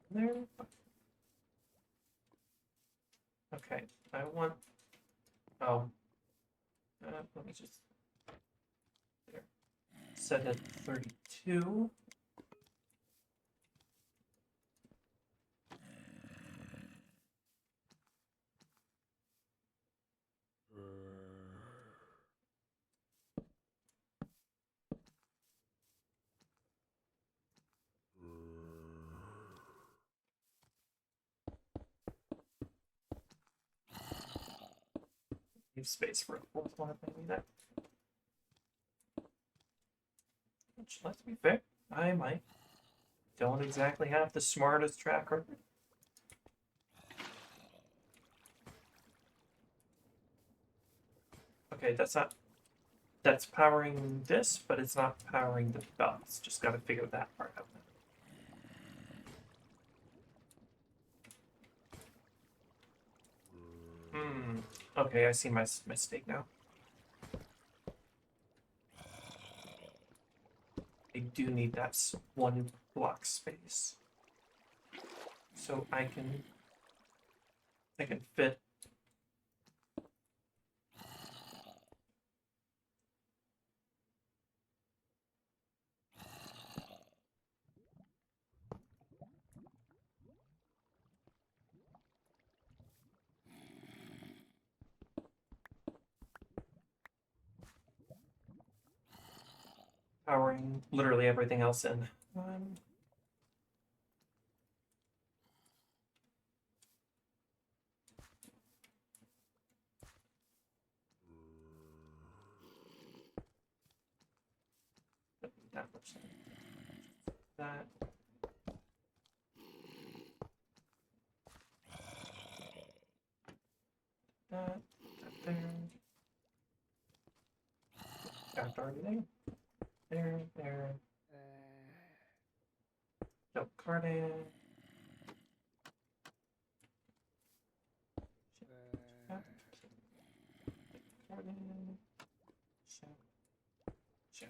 There. Okay, I want. Oh. Let me just. There. Set it 32. Leave space for a fourth one if I need it. Which, let's be fair, I might. Don't exactly have the smartest track record. Okay, that's not. That's powering this, but it's not powering the belts. Just gotta figure that part out. Okay, I see my mistake now. I do need that 1 block space. So I can fit powering literally everything else in. That much. That. That there. Got already there. There. Nope, carding. Carding. Ship.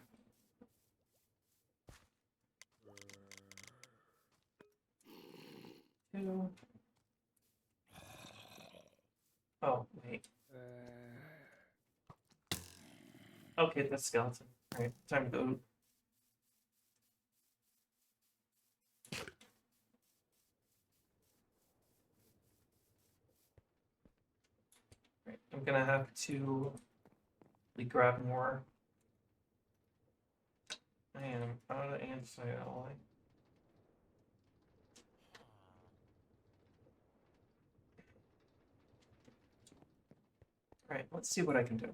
2. Oh, wait. Okay, that's skeleton. Alright, time to go. Right, I'm gonna have to grab more. I am out of andesite alloy. Alright, let's see what I can do.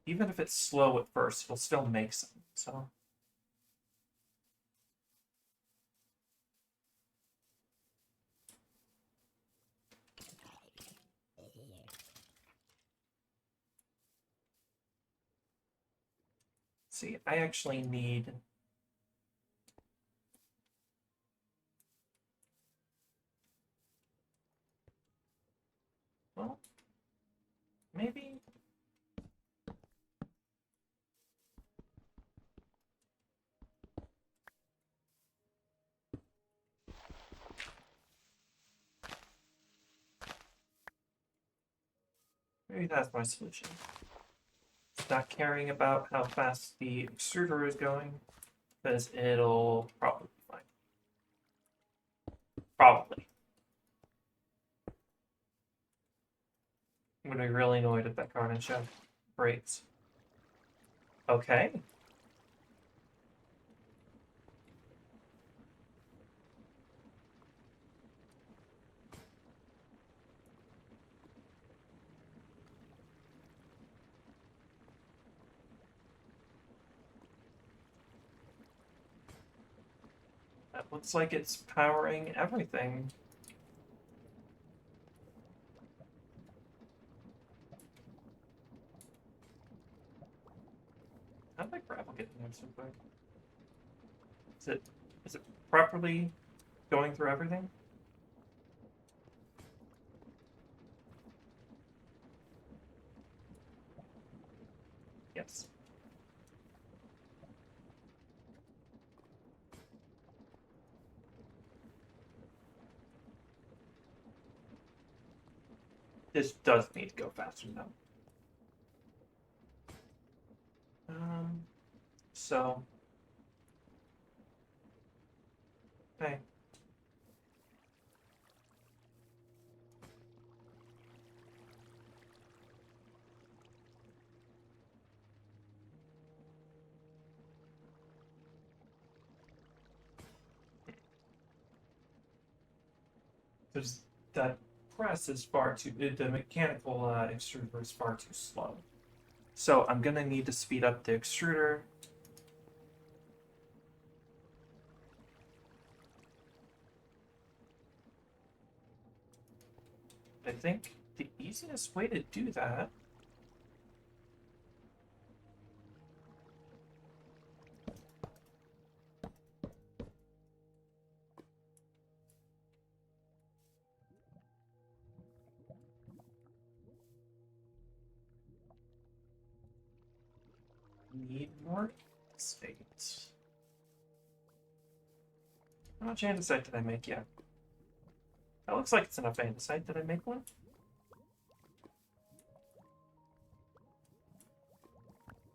Even if it's slow at first, it'll still make some, so. See, I actually need. Well, maybe. Maybe that's my solution. Not caring about how fast the extruder is going, because it'll probably be fine. Probably. I'm gonna be really annoyed if that card shell breaks. Okay. That looks like it's powering everything. How did that gravel get in there so quick? Is it properly going through everything? Yes. This does need to go faster though. So. Okay. There's that press is far too. The mechanical extruder is far too slow. So I'm gonna need to speed up the extruder. I think the easiest way to do that need more states. How much andesite did I make yet? That looks like it's enough andesite. Did I make one?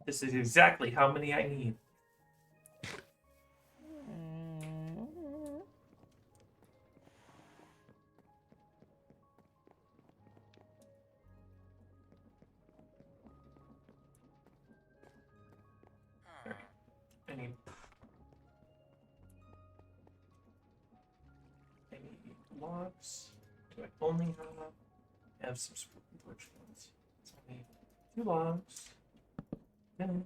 This is exactly how many I need. logs do I only have? I have some birch ones. So I need 2 logs. Then,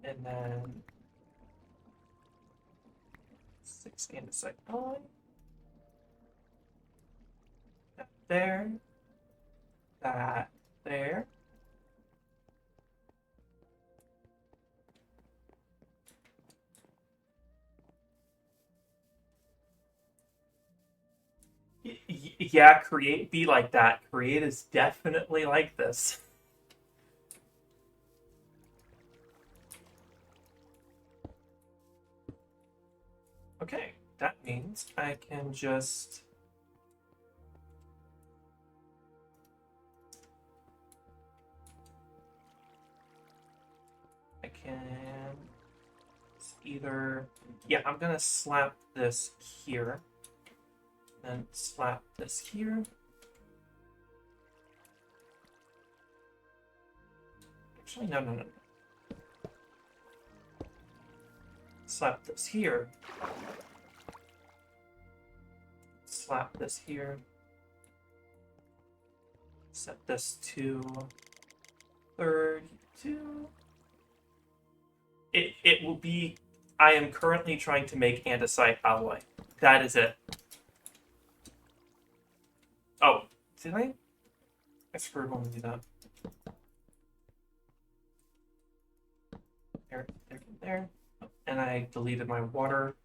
and then 6 andesite alloy. That there. That there. Yeah, create be like that. Create is definitely like this. Okay, that means I can just either, yeah, I'm gonna slap this here, then slap this here. Actually, no. Slap this here. Slap this here. Set this to 32. It will be. I am currently trying to make andesite alloy. That is it. Oh, did I? I screwed when to do that. There. And I deleted my water.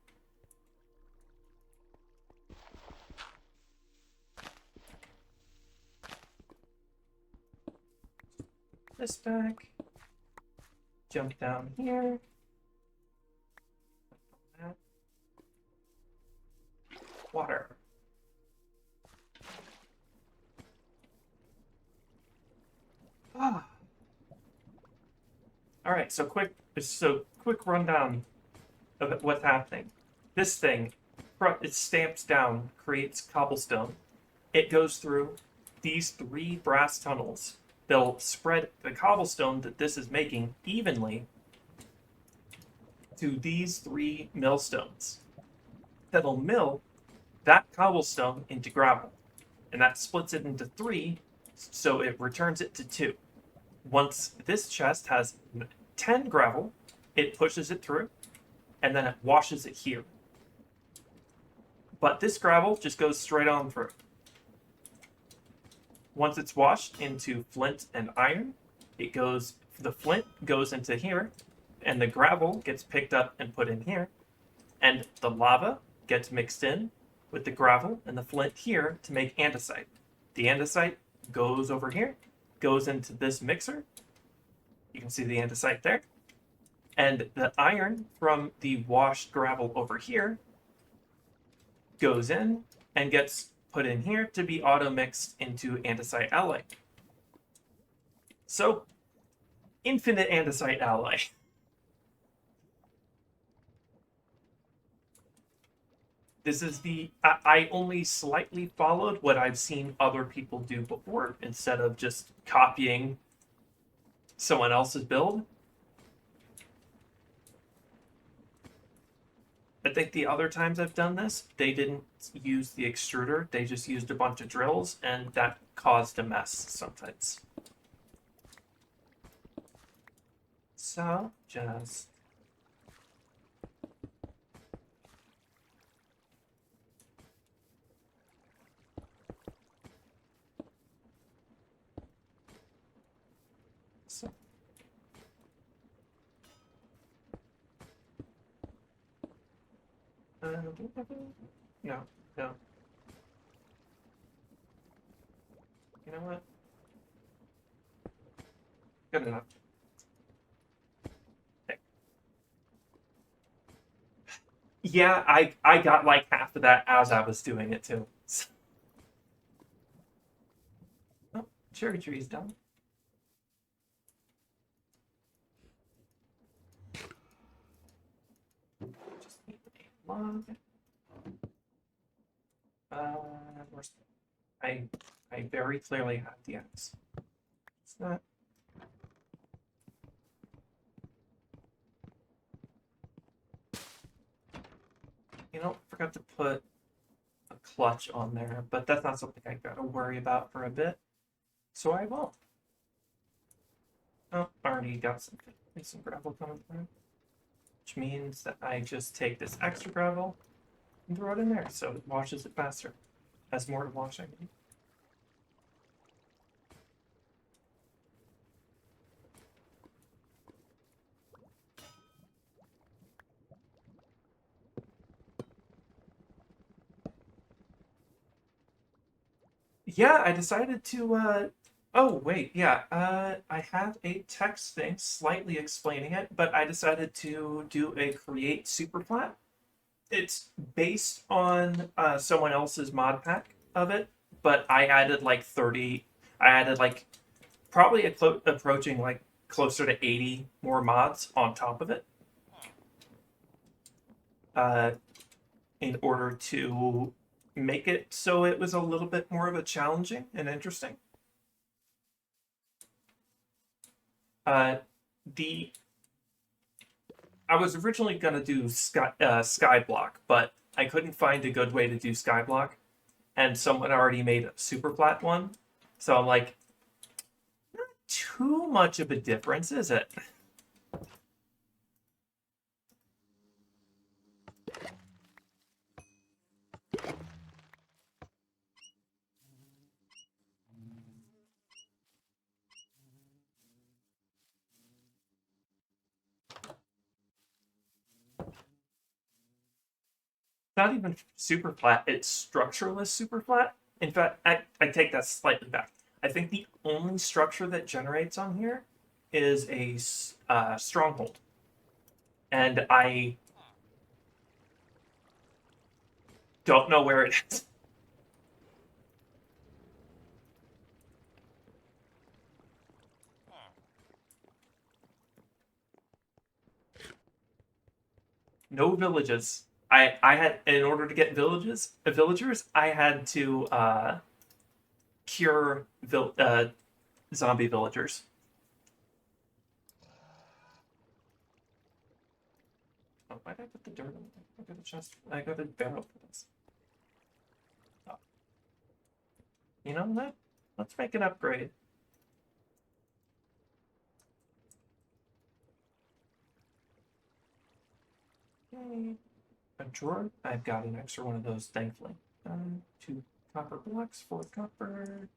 This back. Jump down here. Water. Ah. All right, so quick rundown of what's happening. This thing, it stamps down, creates cobblestone. It goes through these 3 brass tunnels. They'll spread the cobblestone that this is making evenly to these 3 millstones. That'll mill that cobblestone into gravel. And that splits it into 3, so it returns it to 2. Once this chest has 10 gravel, it pushes it through, and then it washes it here. But this gravel just goes straight on through. Once it's washed into flint and iron, the flint goes into here, and the gravel gets picked up and put in here, and the lava gets mixed in with the gravel and the flint here to make andesite. The andesite goes over here, goes into this mixer. You can see the andesite there. And the iron from the washed gravel over here goes in and gets put in here to be auto-mixed into andesite alloy. So, infinite andesite alloy. This is I only slightly followed what I've seen other people do before instead of just copying someone else's build. I think the other times I've done this, they didn't use the extruder. They just used a bunch of drills, and that caused a mess sometimes. So, just... So... No. You know what? Good enough. Okay. Yeah, I got like half of that as I was doing it too. Oh, cherry tree's done. Just need a log. Where's I very clearly have the axe. It's not. forgot to put a clutch on there, but that's not something I gotta worry about for a bit. So I won't. Oh, already got some gravel coming through. Which means that I just take this extra gravel and throw it in there so it washes it faster. Has more to wash, I mean. Yeah, I decided to, oh, wait, yeah, I have a text thing slightly explaining it, but I decided to do a create superflat. It's based on someone else's mod pack of it, but I added like 30, I added like probably approaching like closer to 80 more mods on top of it uh, in order to make it so it was a little bit more of a challenging and interesting. The I was originally gonna do Skyblock, but I couldn't find a good way to do Skyblock, and someone already made a super flat one, so I'm like, not too much of a difference, is it? Not even super flat, it's structureless super flat. In fact, I take that slightly back. I think the only structure that generates on here is a stronghold. And I don't know where it is. No villages. I had, in order to get villagers, I had to cure zombie villagers. Oh, why did I put the dirt on there? I got a chest. I got a barrel for this. Oh. You know what? Let's make an upgrade. Okay. A drawer. I've got an extra one of those, thankfully. 2 copper blocks, 4 copper.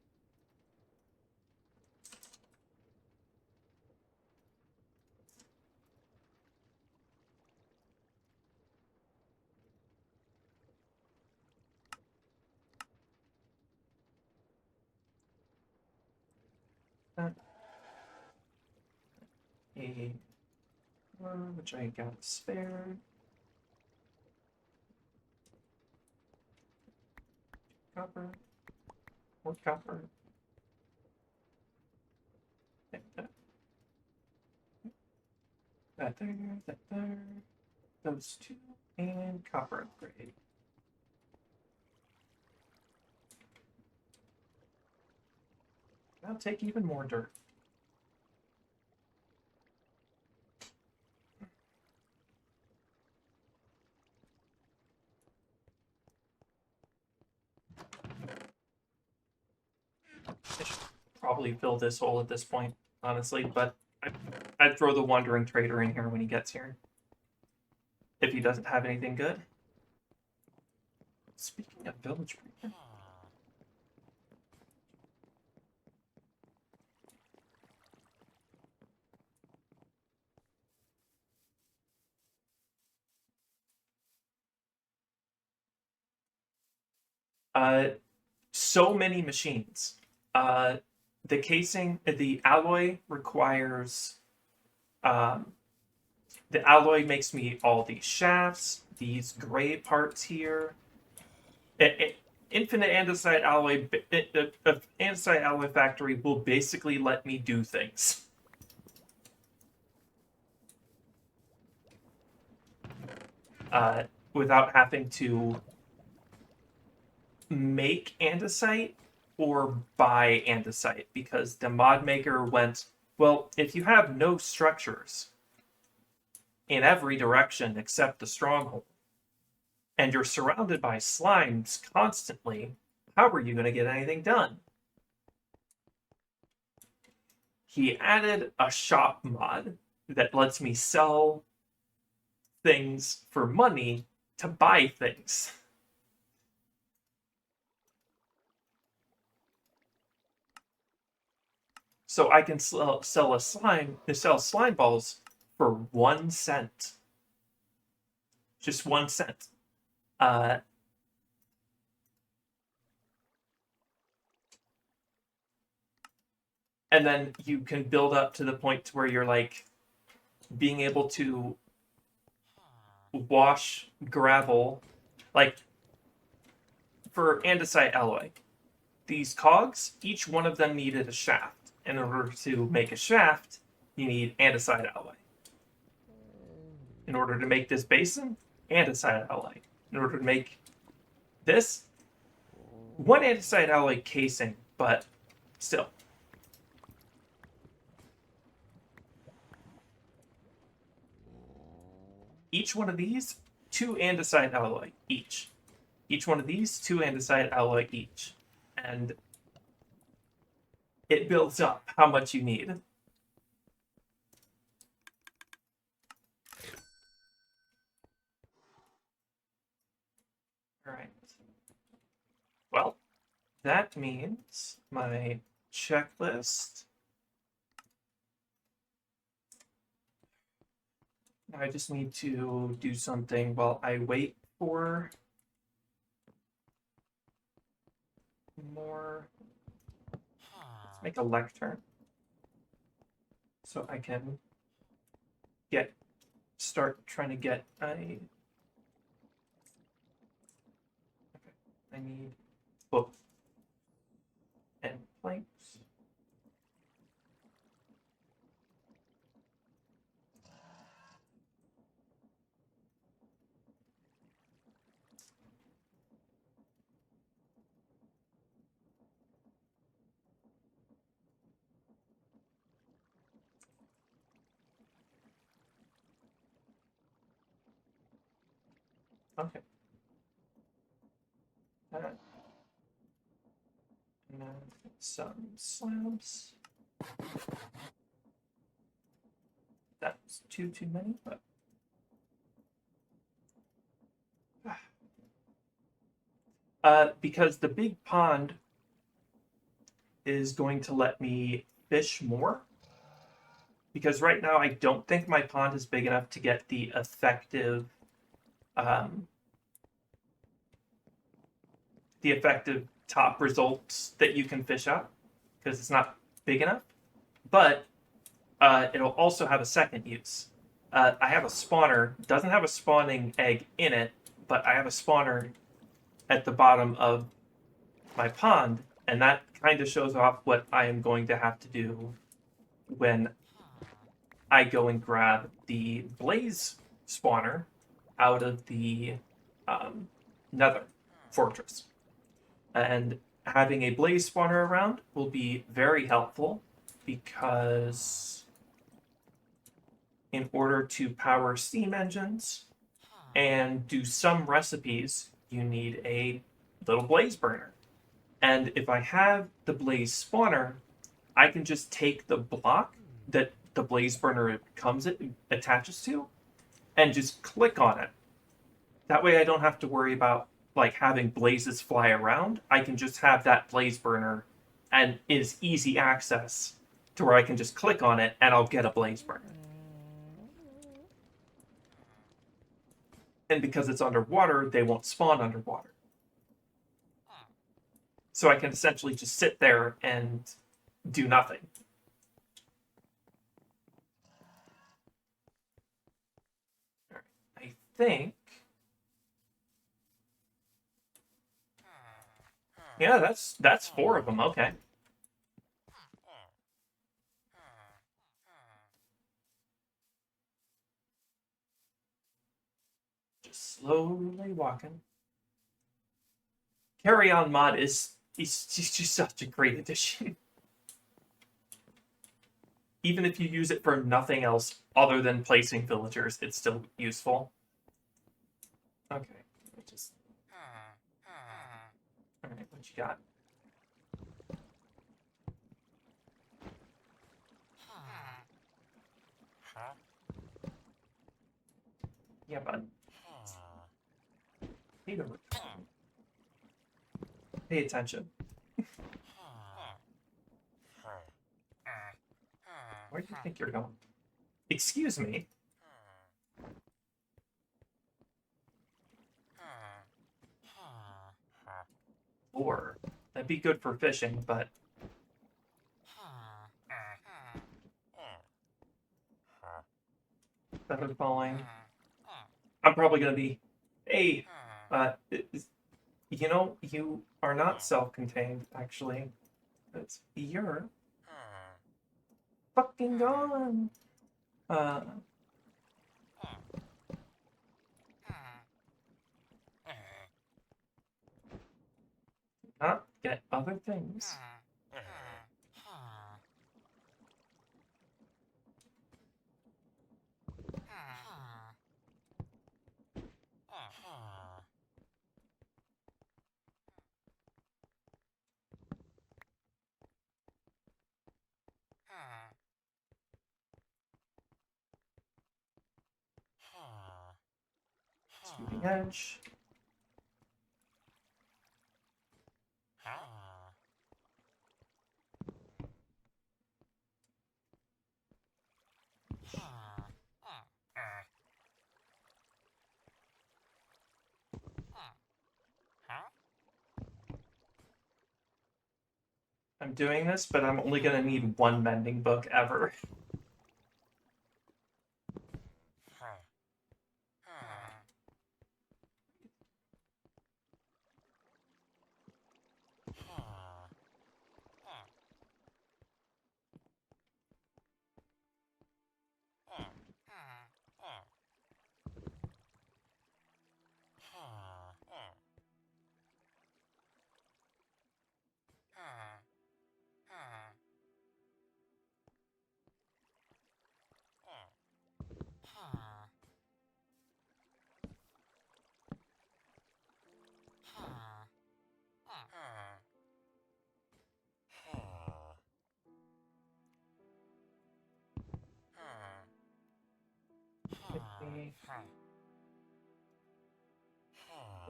A which I got spared. Copper. More copper. That there, that there. Those 2, and copper upgrade. I'll take even more dirt. I should probably fill this hole at this point, honestly, but I'd throw the Wandering Trader in here when he gets here. If he doesn't have anything good. Speaking of village breeder. So many machines. The casing, the alloy requires, the alloy makes me all these shafts, these gray parts here. Infinite Andesite Alloy, Andesite Alloy Factory will basically let me do things. Without having to make andesite or buy andesite, because the mod maker went, well, if you have no structures in every direction except the stronghold, and you're surrounded by slimes constantly, how are you going to get anything done? He added a shop mod that lets me sell things for money to buy things. So I can sell slime balls for 1 cent. Just 1 cent. And then you can build up to the point where you're like being able to wash gravel, like for Andesite Alloy. These cogs, each one of them needed a shaft. In order to make a shaft, you need andesite alloy. In order to make this basin, andesite alloy. In order to make this, 1 andesite alloy casing, but still. Each one of these, 2 andesite alloy each. Each one of these, 2 andesite alloy each. And it builds up how much you need. All right. Well, that means my checklist. I just need to do something while I wait for more. Let's make a lectern so I can start trying to get I need book and planks. Okay. And then some slabs. That's too many, but because the big pond is going to let me fish more. Because right now I don't think my pond is big enough to get the effective top results that you can fish out, because it's not big enough. But it'll also have a second use. I have a spawner, doesn't have a spawning egg in it, but I have a spawner at the bottom of my pond, and that kind of shows off what I am going to have to do when I go and grab the blaze spawner out of the nether fortress. And having a blaze spawner around will be very helpful, because in order to power steam engines and do some recipes, you need a little blaze burner. And if I have the blaze spawner, I can just take the block that the blaze burner attaches to and just click on it. That way I don't have to worry about like having blazes fly around. I can just have that blaze burner, and is easy access to where I can just click on it and I'll get a blaze burner. And because it's underwater, they won't spawn underwater. So I can essentially just sit there and do nothing. I think... yeah, that's 4 of them, okay. Just slowly walking. Carry On mod is just such a great addition. Even if you use it for nothing else other than placing villagers, it's still useful. Okay, Alright, what you got? Yeah, bud. Pay attention. Where do you think you're going? Excuse me? Or that'd be good for fishing, but feather falling. I'm probably gonna be, hey, you know, you are not self-contained, actually. You're fucking gone. Not get other things. To the edge. I'm doing this, but I'm only gonna need one mending book ever.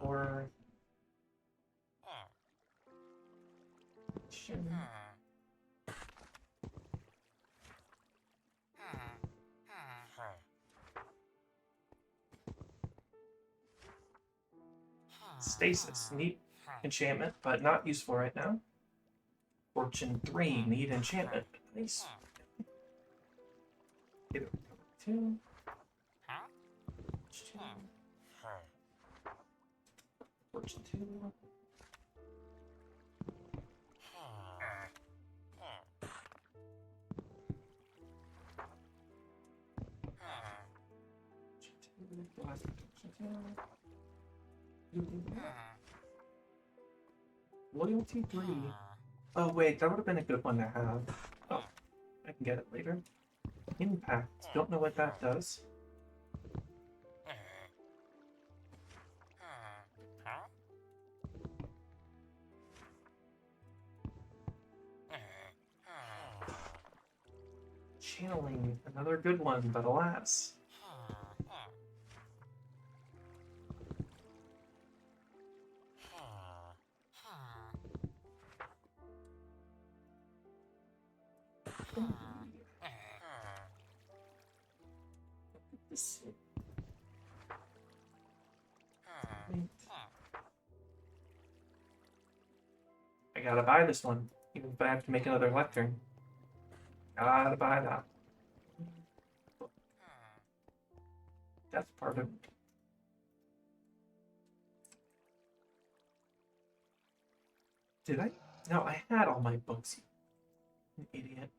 Or stasis, neat enchantment, but not useful right now. Fortune 3, neat enchantment. Nice. Give it 2. Fortune 2. Loyalty 3. Oh wait, that would have been a good one to have. Oh, I can get it later. Impact. Don't know what that does. Channeling. Another good one, but alas. I gotta buy this one, even if I have to make another lectern. Gotta buy that. That's part of it. Did I? No, I had all my books. An idiot.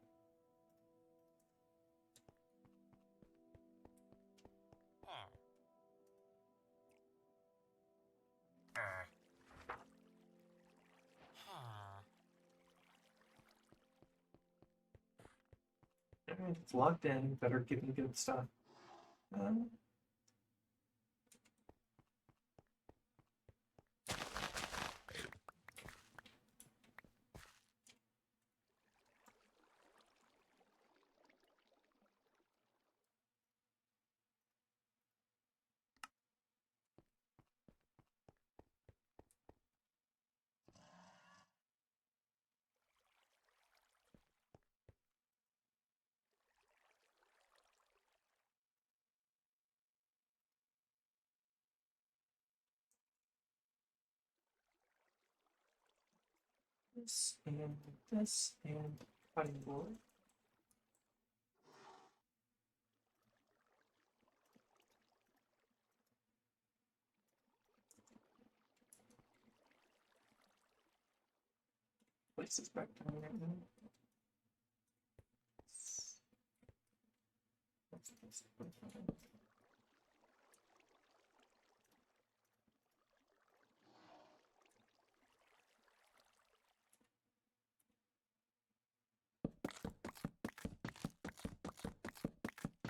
Alright, it's locked in. Better give me good stuff. this and cutting board. Place this back down right now.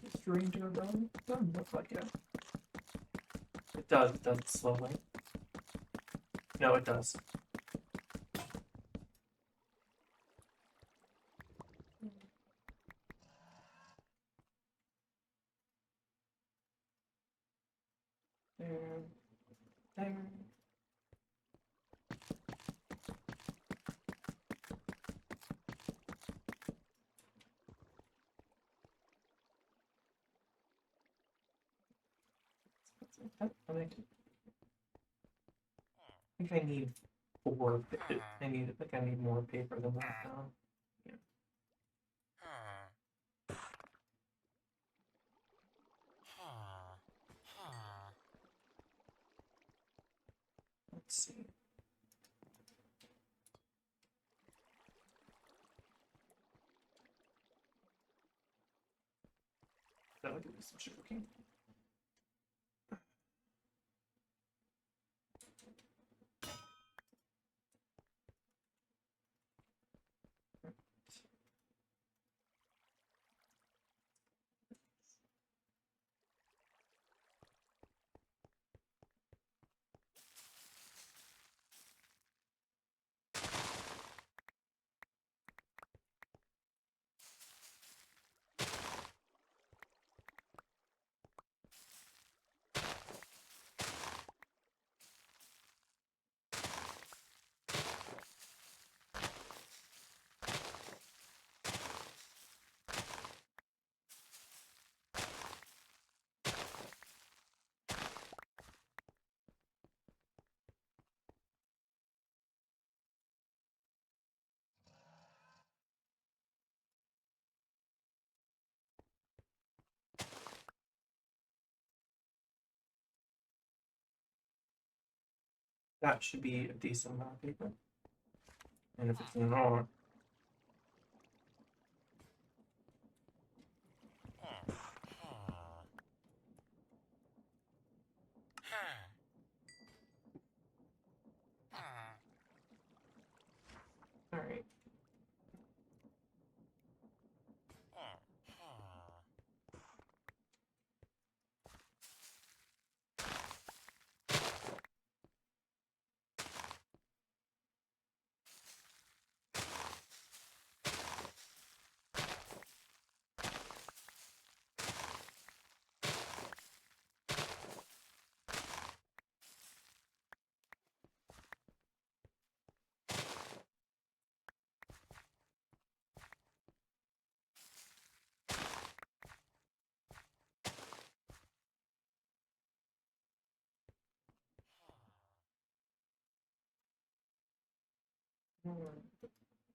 Is Ranger done? Doesn't look like it. It does it slowly. No, it does. There. There. I think I need four. I need more paper than that now. Yeah. Let's see. That'll give me some sugar cane. That should be a decent amount of paper. And if it's not, all right.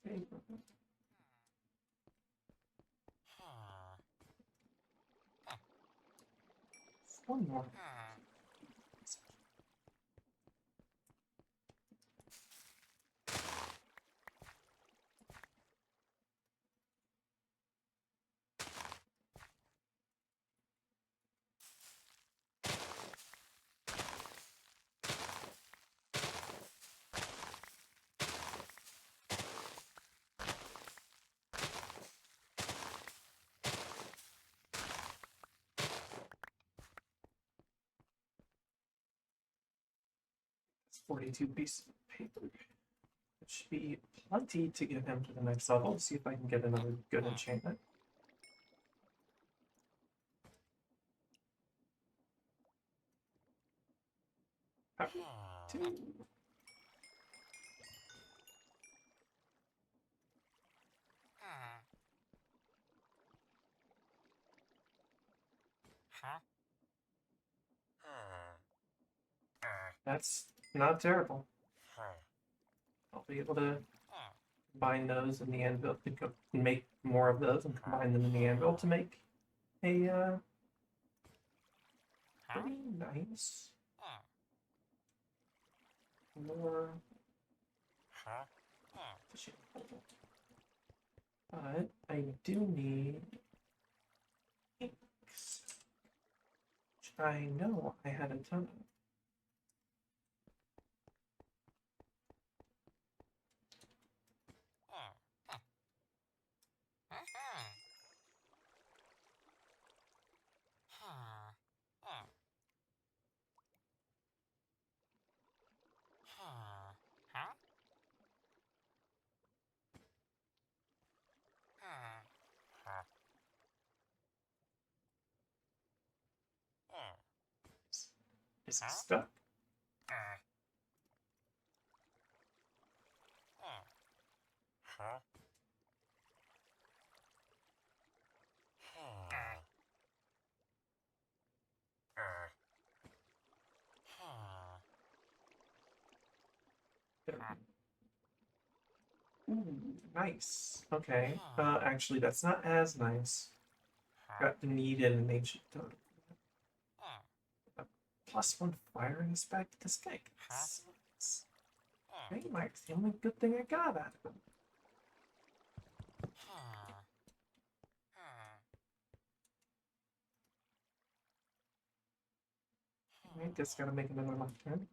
Paper. One more. It's 42 pieces of paper. It should be plenty to get him to the next level. See if I can get another good enchantment. Two. That's not terrible. I'll be able to combine those in the anvil to make more of those and combine them in the anvil to make a pretty nice more fishing pole. But I do need inks, which I know I had a ton of. Is it stuck? Ooh, nice. Okay. Actually, that's not as nice. Got the need in an ancient totem. +1 fire inspect. This guy sucks. Hey, Mike's the only good thing I got out of him. I just gotta make another left turn.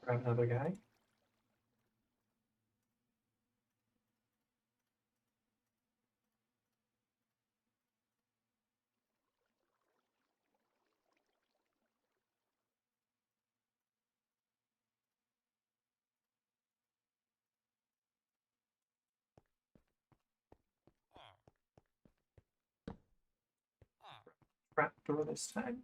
Grab another guy. Trapdoor this time.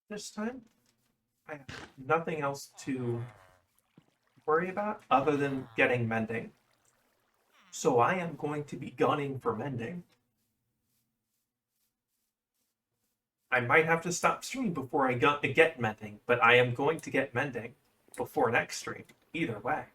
This time, I have nothing else to worry about other than getting mending. So I am going to be gunning for mending. I might have to stop stream before I get mending, but I am going to get mending before next stream. Either way.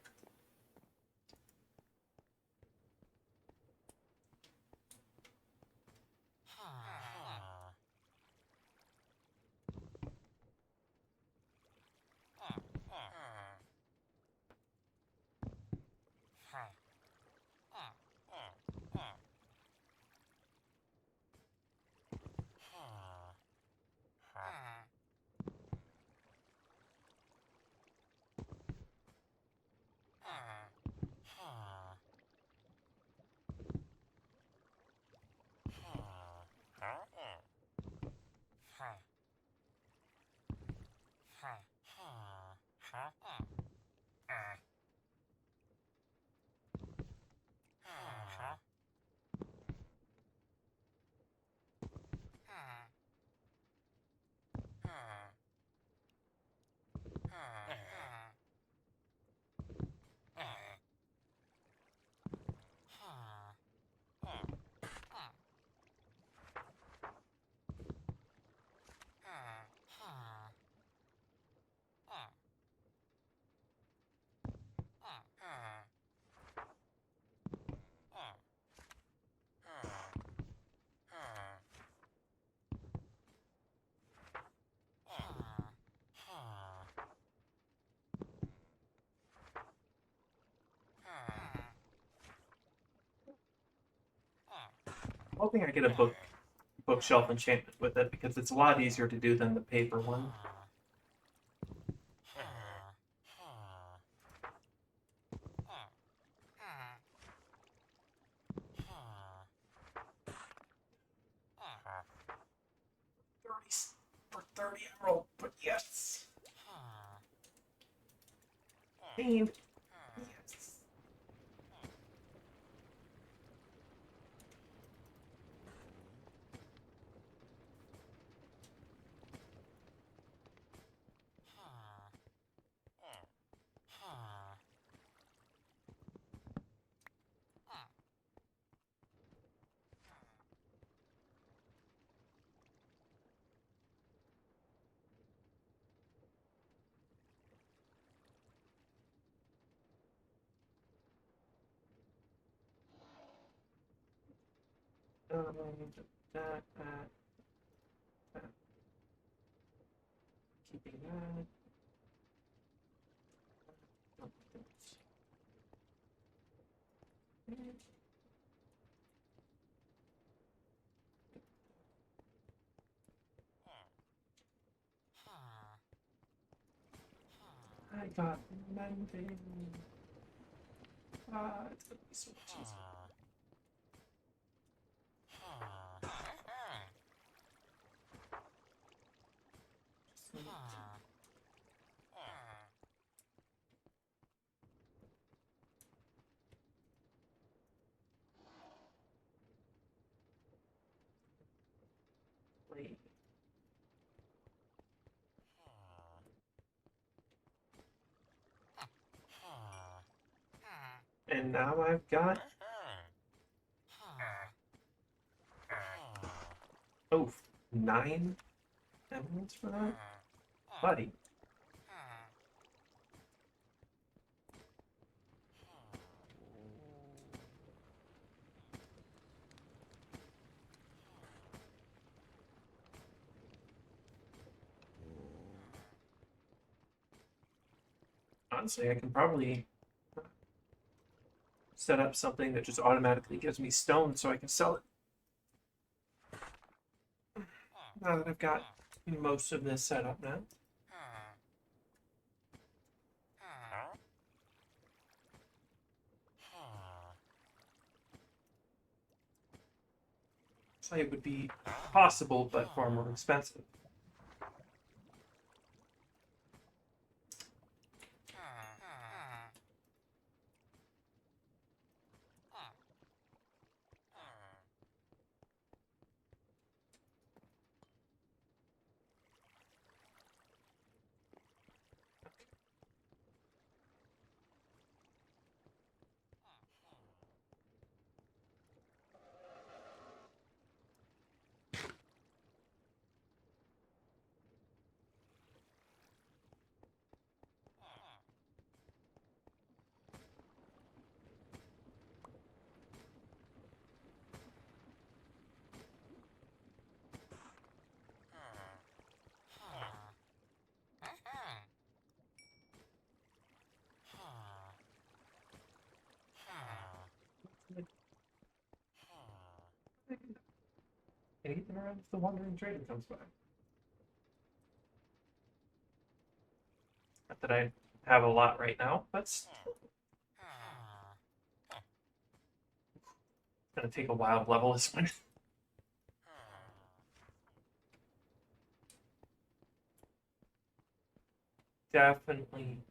Hoping I get a bookshelf enchantment with it because it's a lot easier to do than the paper one. the emerald, but yes. And yes. That, that. Keeping that. I got mending. It's gonna be so much easier. Wait. And now I've got, oh, 9 emeralds for that? Buddy. Honestly, I can probably set up something that just automatically gives me stone so I can sell it. Now that I've got most of this set up now. So it would be possible, but far more expensive. Anything around if the wandering trader comes by. Not that I have a lot right now, but it's gonna take a while to level this one. Definitely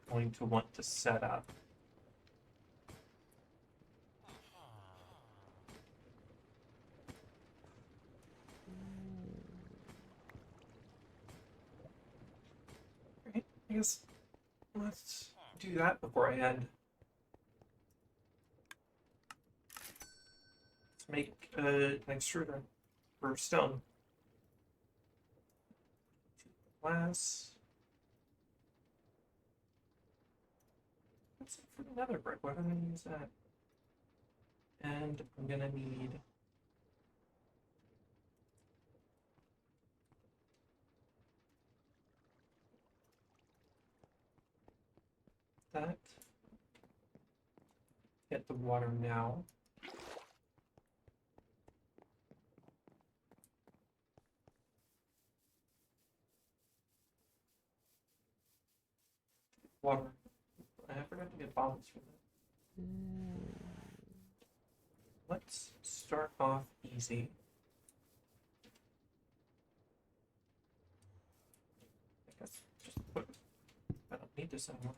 going to want to set up. Right, I guess let's do that before I end. Let's make an extruder for stone. Glass. What's it for the nether brick? Why don't I use that? And I'm gonna need that. Get the water now. Water. I forgot to get bottles for that. Let's start off easy. need to send one.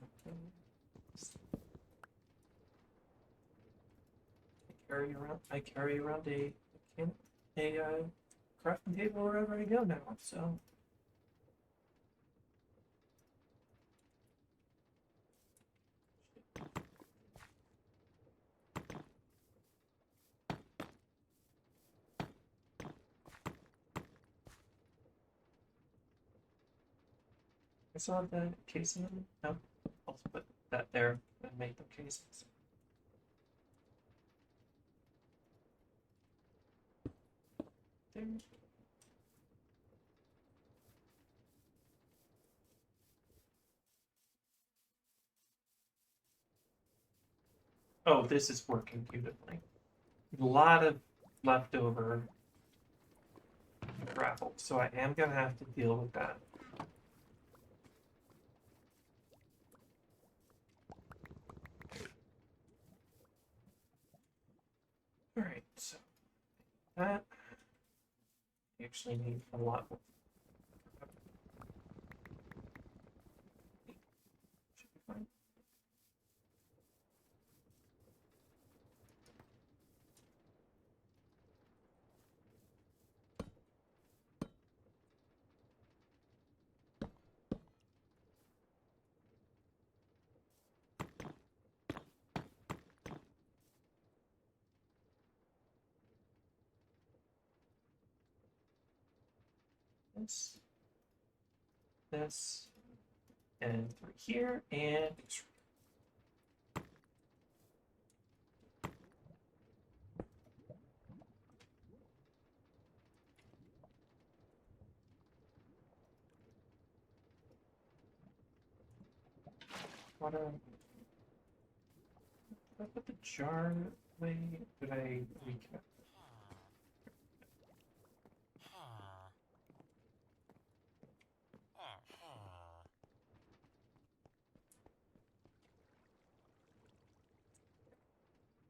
I carry around a crafting table wherever I go now, so. I saw the casing. No, I'll put that there and make them casings. There. Oh, this is working beautifully. A lot of leftover gravel, so I am gonna have to deal with that. Alright, so that you actually need a lot more. Should be fine. This, and through here, and water. Did I put the jar away? Did I recap?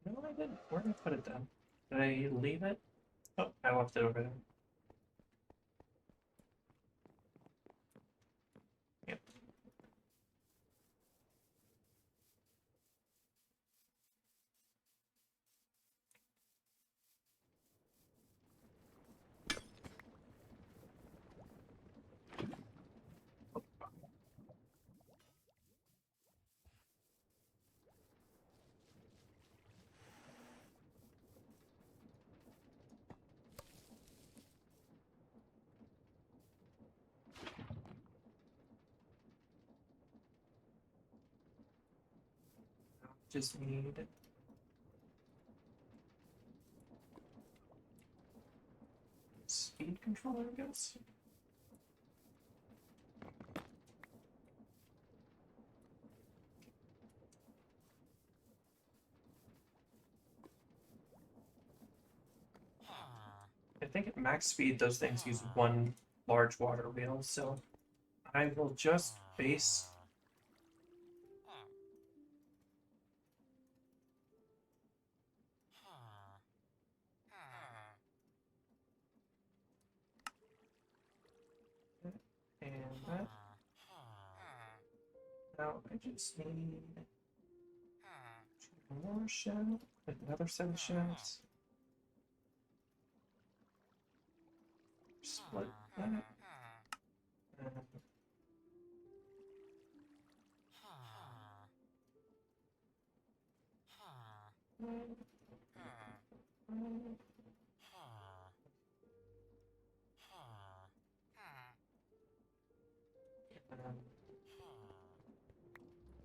No, I didn't. Where did I put it then? Did I leave it? Oh, I left it over there. Yep. Just need speed control, I guess. I think at max speed, those things use one large water wheel, so I will just base. And that. Now I just need two more shafts, another set of shafts. Split that. And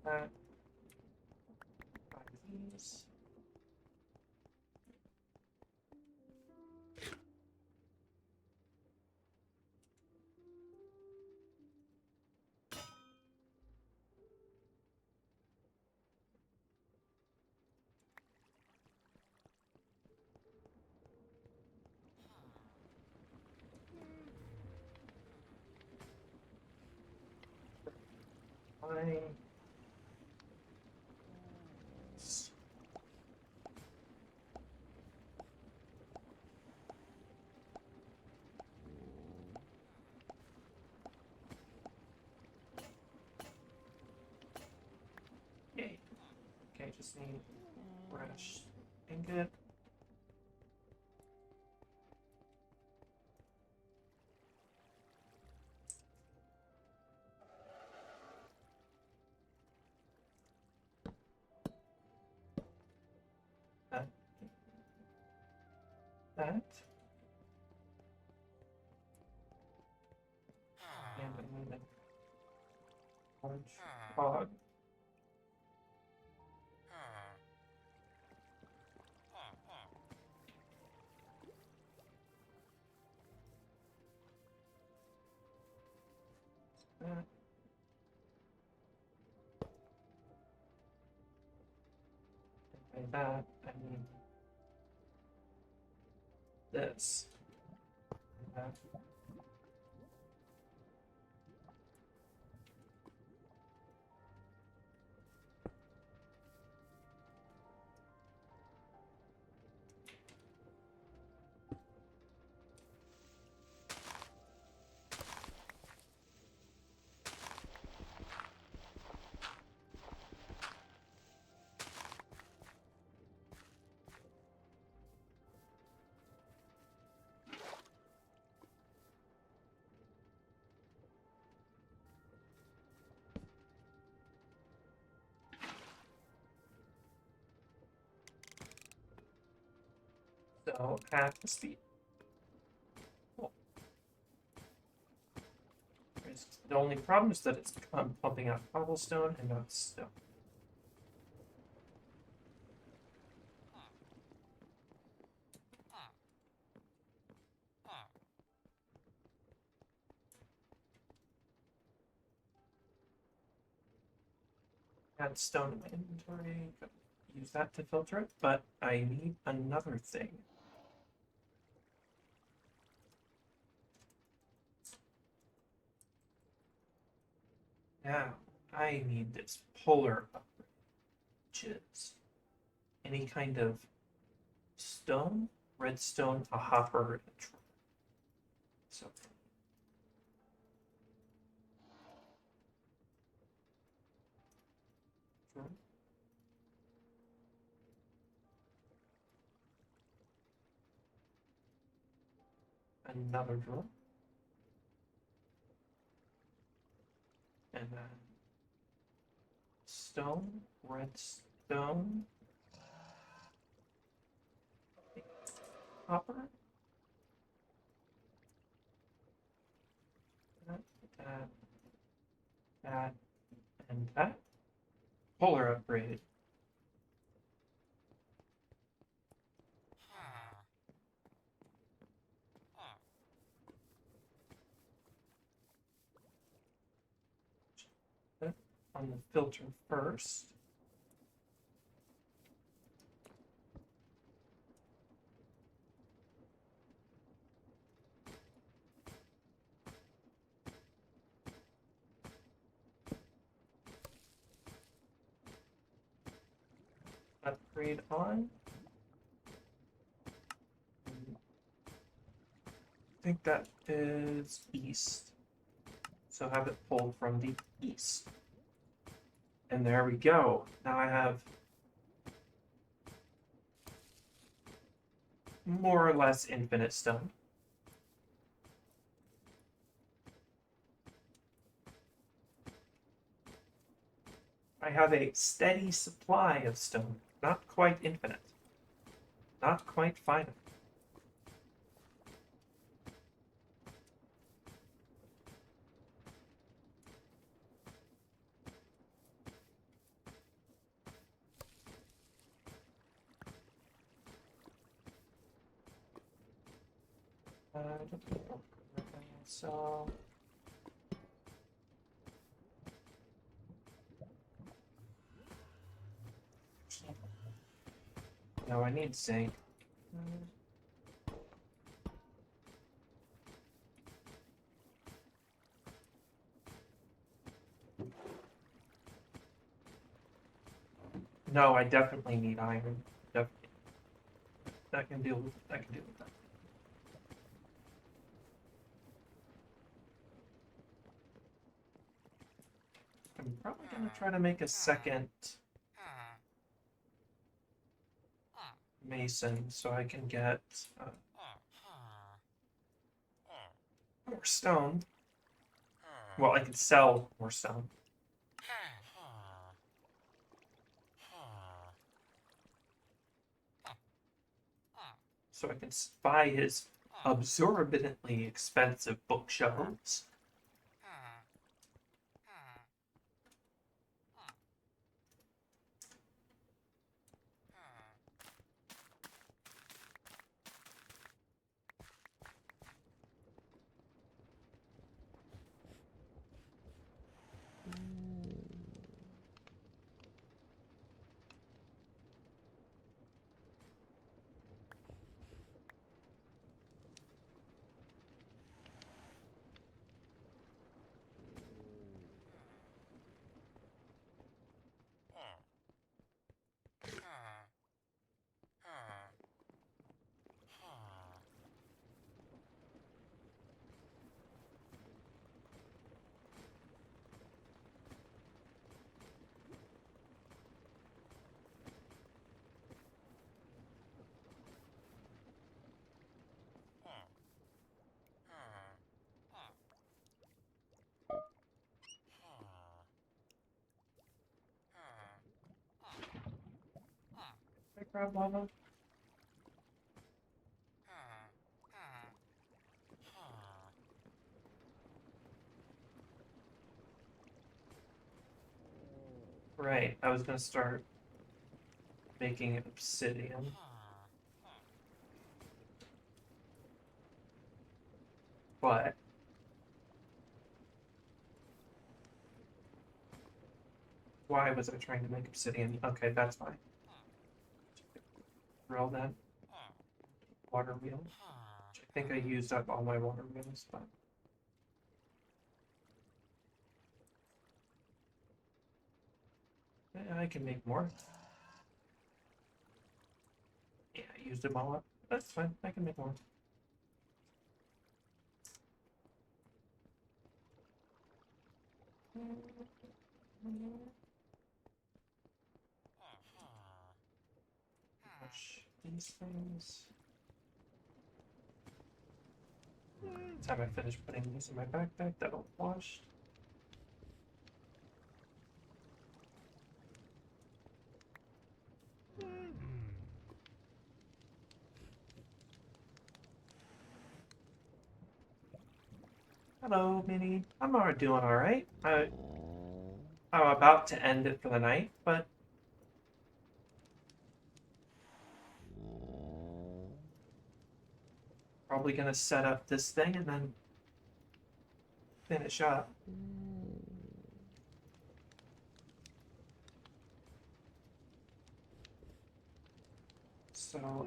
that. Buy these. Buy. just need fresh ingot. That. And I need a large hog. That. And by that, I need this. That. So half the speed. Cool. The only problem is that it's pumping out cobblestone and not stone. Add stone in my inventory. Use that to filter it, but I need another thing. Now, I need this polar upgrade, which is any kind of stone, redstone, a hopper, and a drill. So, drill. Another drill. And then stone, redstone, copper, that, and that. Polar upgrade. On the filter first. Upgrade on. I think that is east. So have it pulled from the east. And there we go. Now I have more or less infinite stone. I have a steady supply of stone. Not quite infinite. Not quite finite. So no, I need zinc. No, I definitely need iron. Definitely. That can deal with that. I'm probably gonna try to make a second mason so I can get more stone. Well, I can sell more stone. So I can buy his absorbently expensive bookshelves. Can I grab lava? Right, I was gonna start making obsidian. But why was I trying to make obsidian? Okay, that's fine. Drill that water wheel. Which I think I used up all my water wheels, but yeah, I can make more. Yeah, I used them all up. That's fine, I can make more. Wash these things. Time I finish putting these in my backpack, that'll wash. Hello, Minnie. I'm doing all right. I'm about to end it for the night, but probably gonna set up this thing and then finish up. So,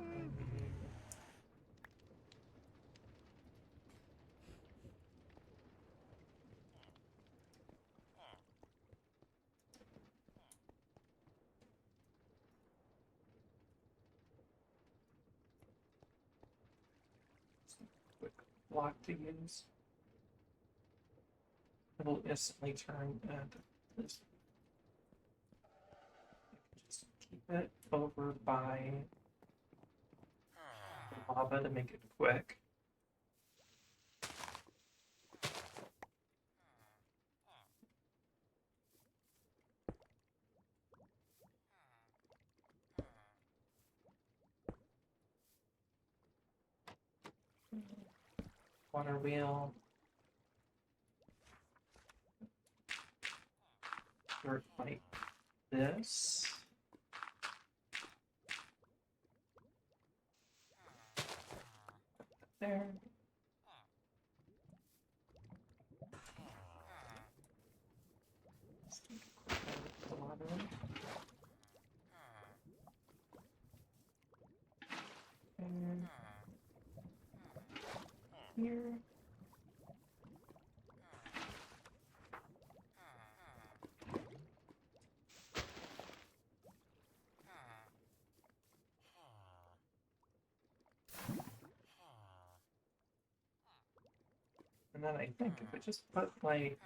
quick block to use. It'll instantly turn and this. Just keep it over by the lava to make it quick. Water wheel. Dirt like this. There. Just take a quick look at the water. And here. And then I think if I just put like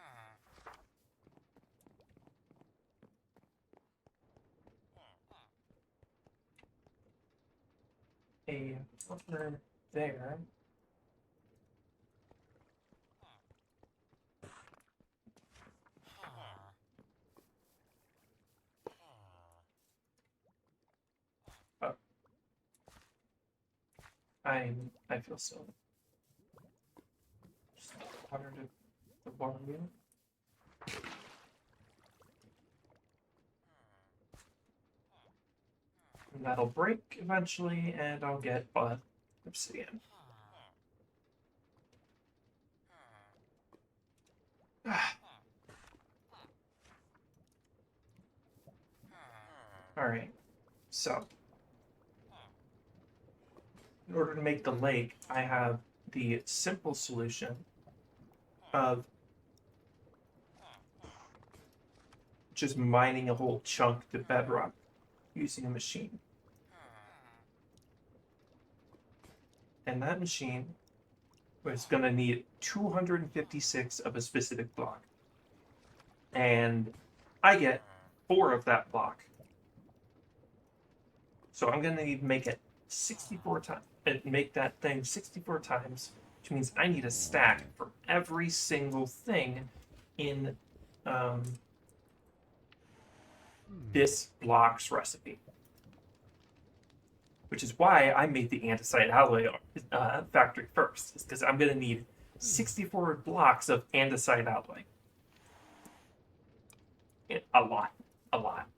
a partner there. Oh, I feel so. Just water to the water wheel. And that'll break eventually, and I'll get obsidian. Alright, so in order to make the lake, I have the simple solution of just mining a whole chunk to bedrock using a machine. And that machine was going to need 256 of a specific block. And I get 4 of that block. So I'm going to need to make it 64 times, and make that thing 64 times, which means I need a stack for every single thing in this block's recipe. Which is why I made the Andesite Alloy factory first, is because I'm going to need 64 blocks of Andesite Alloy. A lot. A lot.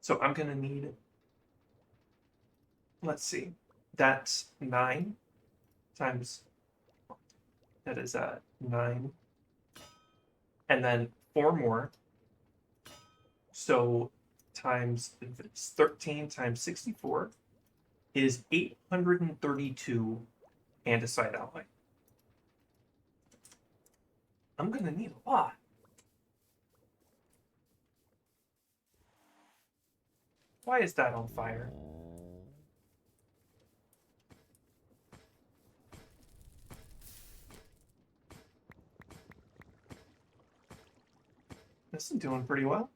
So I'm going to need, let's see, that's 9 times, that is 9, and then 4 more. So times, it's 13 times 64 is 832 andesite alloy. I'm going to need a lot. Why is that on fire? This is doing pretty well.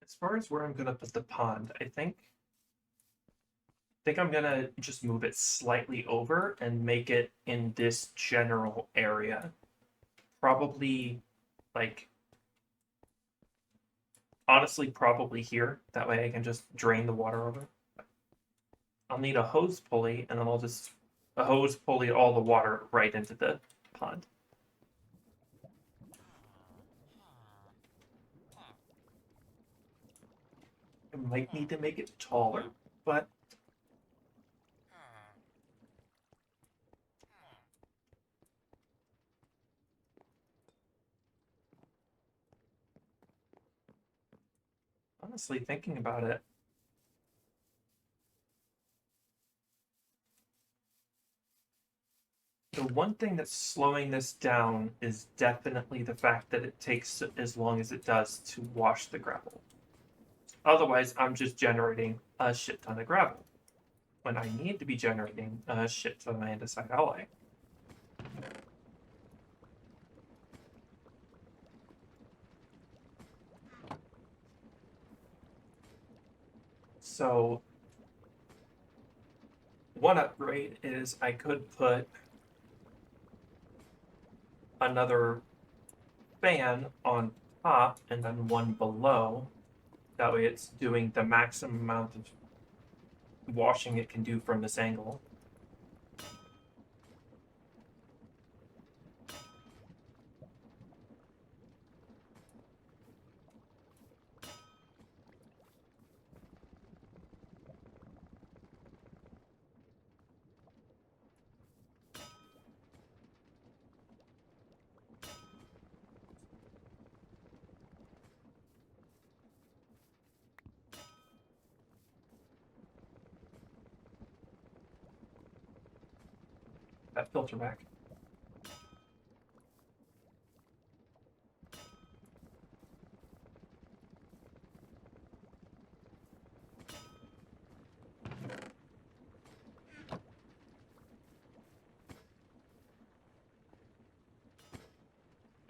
As far as where I'm going to put the pond, I think I'm going to just move it slightly over and make it in this general area. Probably, like, honestly, probably here. That way I can just drain the water over. I'll need a hose pulley, and then I'll just hose pulley all the water right into the pond. I might need to make it taller, but honestly, thinking about it, the one thing that's slowing this down is definitely the fact that it takes as long as it does to wash the gravel. Otherwise, I'm just generating a shit ton of gravel when I need to be generating a shit ton of andesite alloy. So one upgrade is I could put another fan on top and then one below. That way it's doing the maximum amount of washing it can do from this angle. That filter back.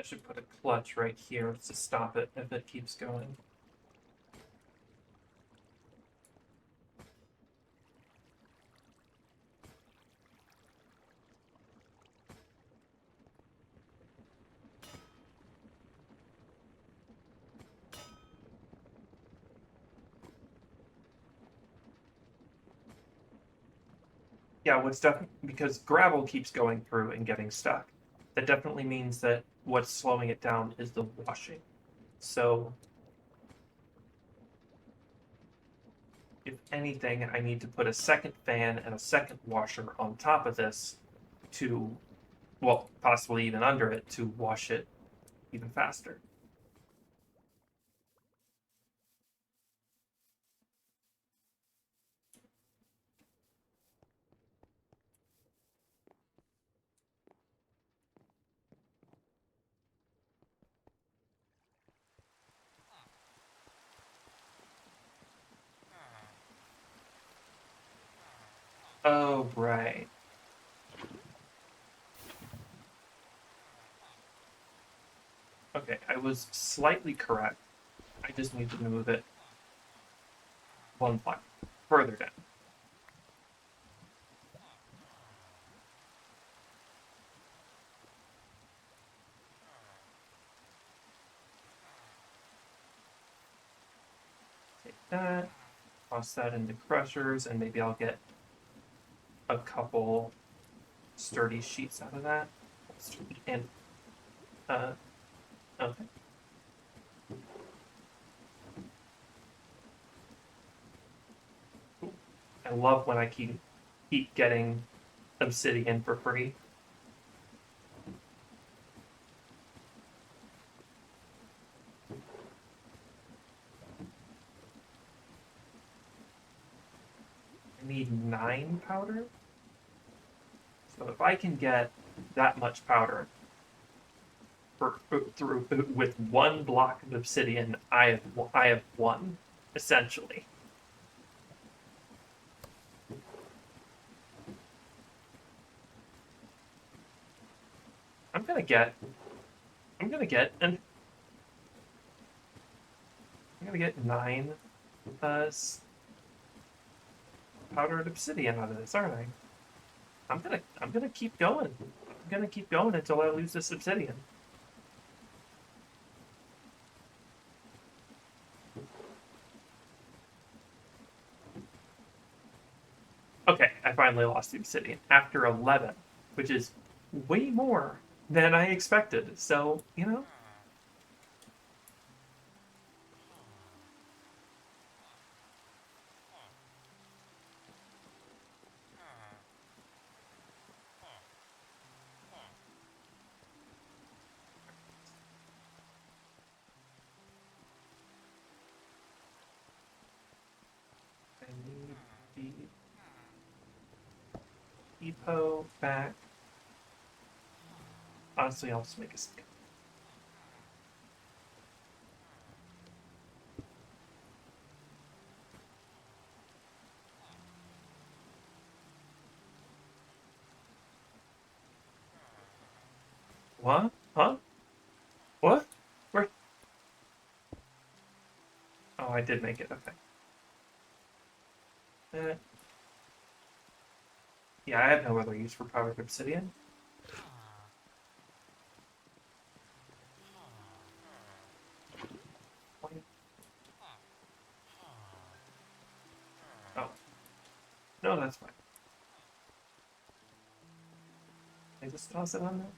I should put a clutch right here to stop it if it keeps going. Yeah, what's definitely because gravel keeps going through and getting stuck. That definitely means that what's slowing it down is the washing. So, if anything, I need to put a second fan and a second washer on top of this to, well, possibly even under it to wash it even faster. Oh, right. Okay, I was slightly correct. I just need to move it one block further down. Take that, toss that into crushers, and maybe I'll get a couple sturdy sheets out of that. And, okay. I love when I keep getting obsidian for free. I need 9 powder. So if I can get that much powder through with 1 block of obsidian, I have won, essentially. I'm gonna get and I'm gonna get 9 uh, powdered obsidian out of this, aren't I? I'm gonna keep going. I'm gonna keep going until I lose this obsidian. Okay, I finally lost the obsidian after 11, which is way more than I expected. So, you know, I need the depot back. Honestly, I'll just make a skip. What? Huh? What? Where? Oh, I did make it. Okay. Eh, yeah, I have no other use for powdered obsidian. Oh, no, that's fine. Can I just toss it on there?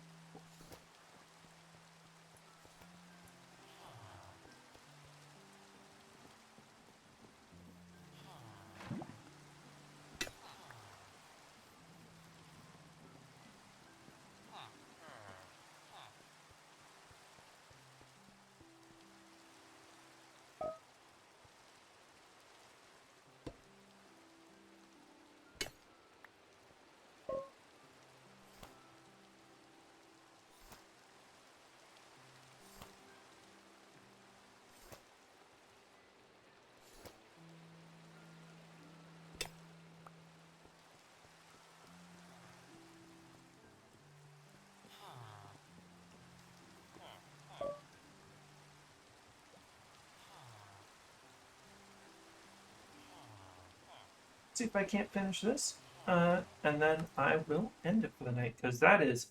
See if I can't finish this. And then I will end it for the night, because that is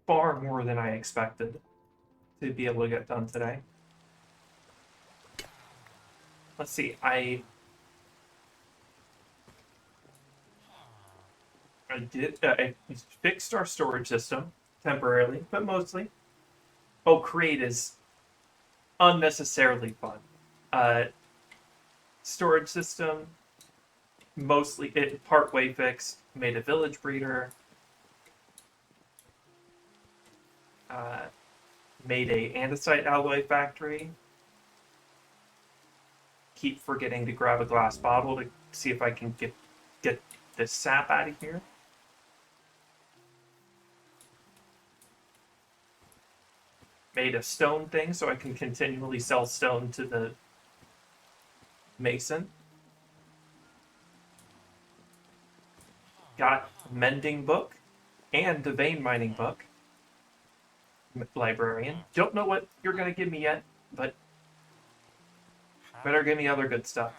far more than I expected to be able to get done today. Let's see, I fixed our storage system temporarily, but mostly. Oh, create is unnecessarily fun. Uh, Storage system, mostly it partway fixed. Made a village breeder. Uh, Made a andesite alloy factory. Keep forgetting to grab a glass bottle to see if I can get this sap out of here. Made a stone thing so I can continually sell stone to the mason. Got a mending book and a vein mining book. Librarian. Don't know what you're gonna give me yet, but better give me other good stuff.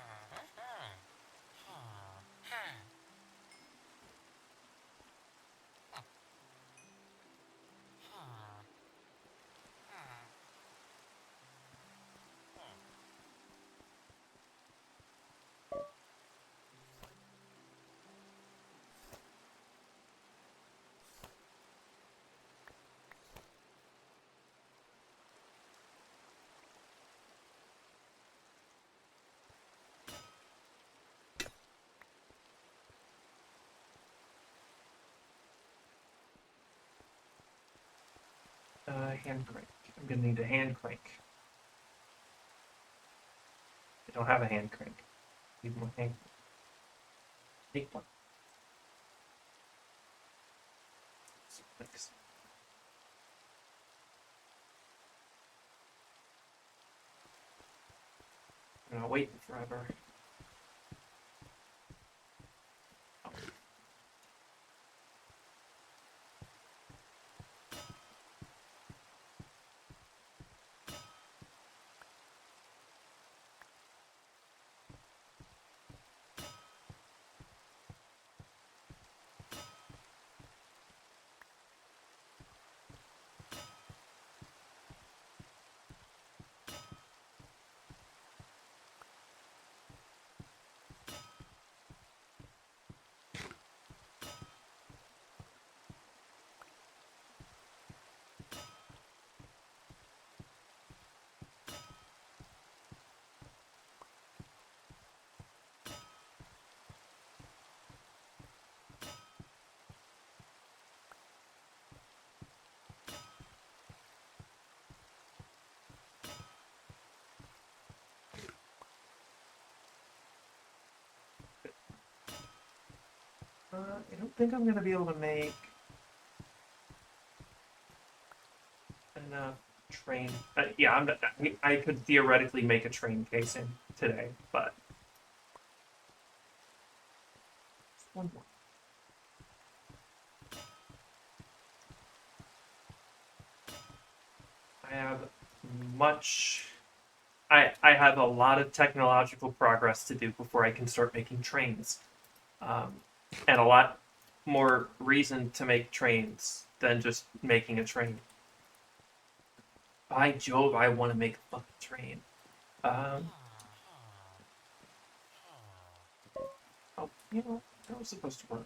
Hand crank. I'm gonna need a hand crank. I don't have a hand crank. Need more hand. Take one. Thanks. I'm not waiting forever. I don't think I'm gonna be able to make enough train. Yeah, I could theoretically make a train casing today, but one more. I have much. I have a lot of technological progress to do before I can start making trains, um, and a lot more reason to make trains than just making a train. By Jove, I want to make a fucking train. Um, oh, you know, that was supposed to work.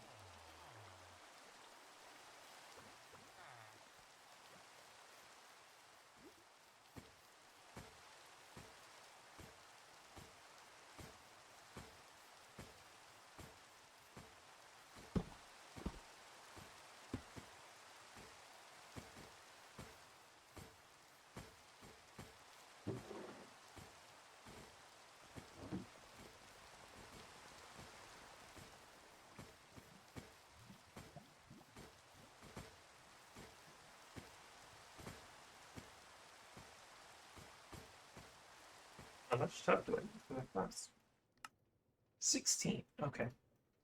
How much stuff do I need for that class? 16. Okay,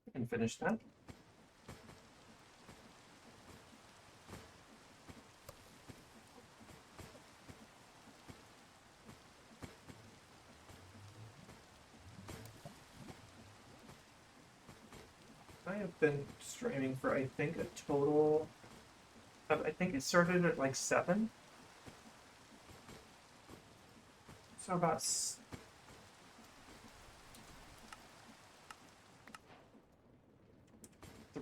I can finish that. I have been streaming for, I think, a total of, I think it started at like 7. So about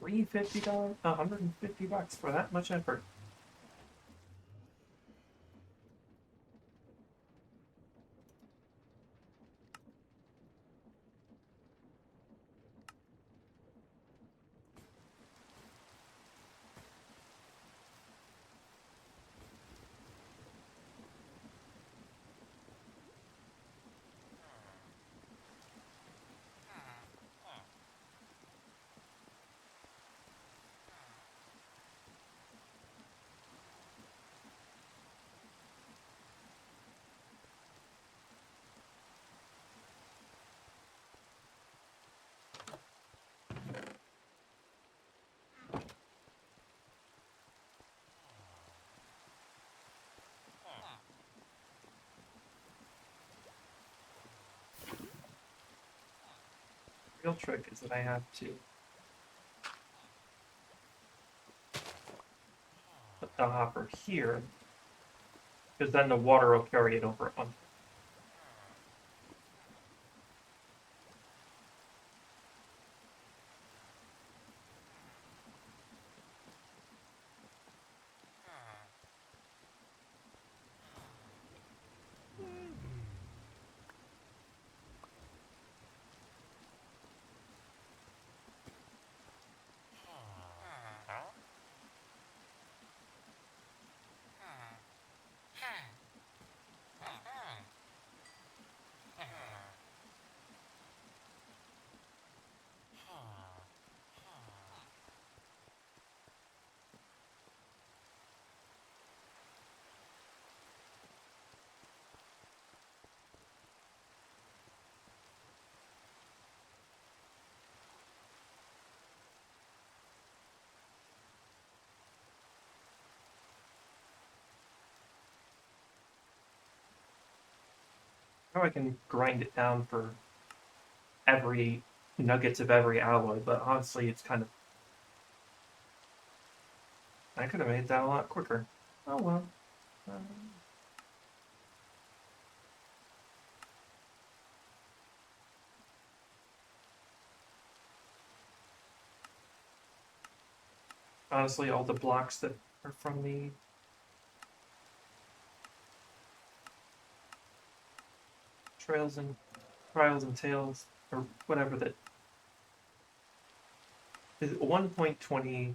$350, $150 for that much effort. Real trick is that I have to put the hopper here, because then the water will carry it over on. How I can grind it down for every nuggets of every alloy, but honestly, it's kind of. I could have made that a lot quicker. Oh well. Um, honestly, all the blocks that are from the trails and trials and tales, or whatever that is 1.21,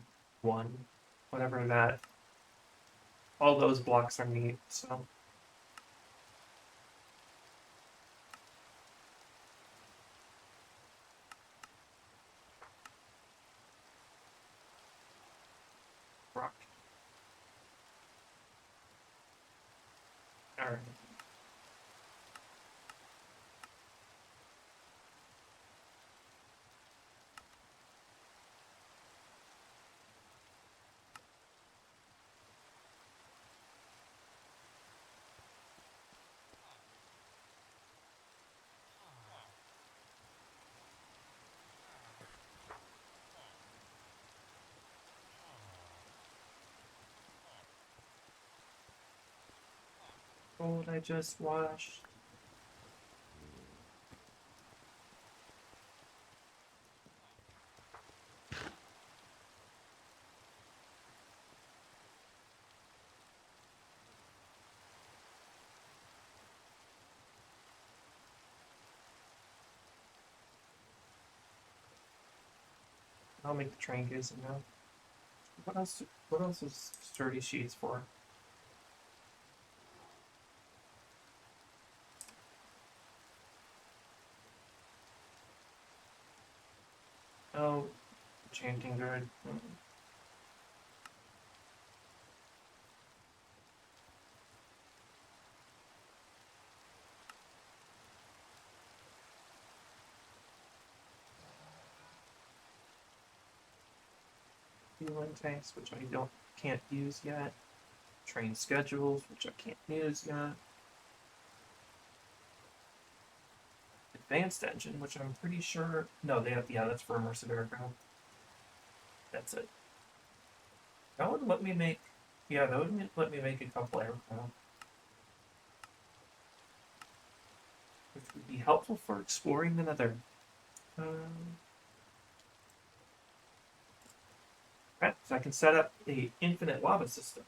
whatever that. All those blocks are neat. So rock. All right. Gold I just washed. I'll make the train casing now. What else? What else is sturdy sheets for? Oh, chanting grid. Fueling tanks, which I can't use yet. Train schedules, which I can't use yet. Advanced engine, which I'm pretty sure. No, they have. Yeah, that's for immersive aircraft. That's it. That would let me make. Yeah, that would let me make a couple aircraft, which would be helpful for exploring the Nether. Right, so I can set up a infinite lava system.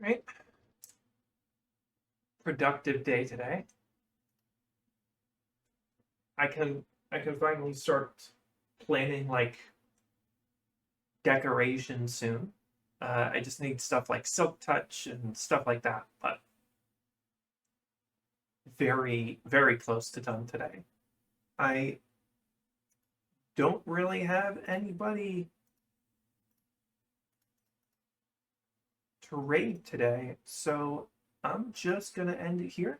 Right? Productive day today. I can finally start planning like decoration soon. I just need stuff like silk touch and stuff like that, but very, very close to done today. I don't really have anybody to raid today, so I'm just gonna end it here.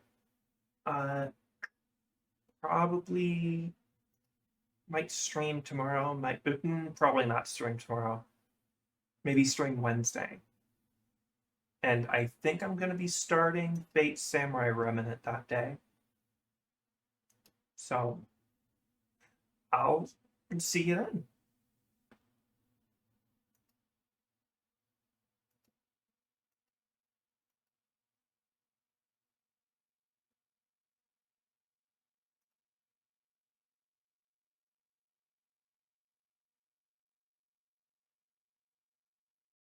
Probably might stream tomorrow. Might probably not stream tomorrow. Maybe stream Wednesday. And I think I'm gonna be starting Fate Samurai Remnant that day. So I'll see you then.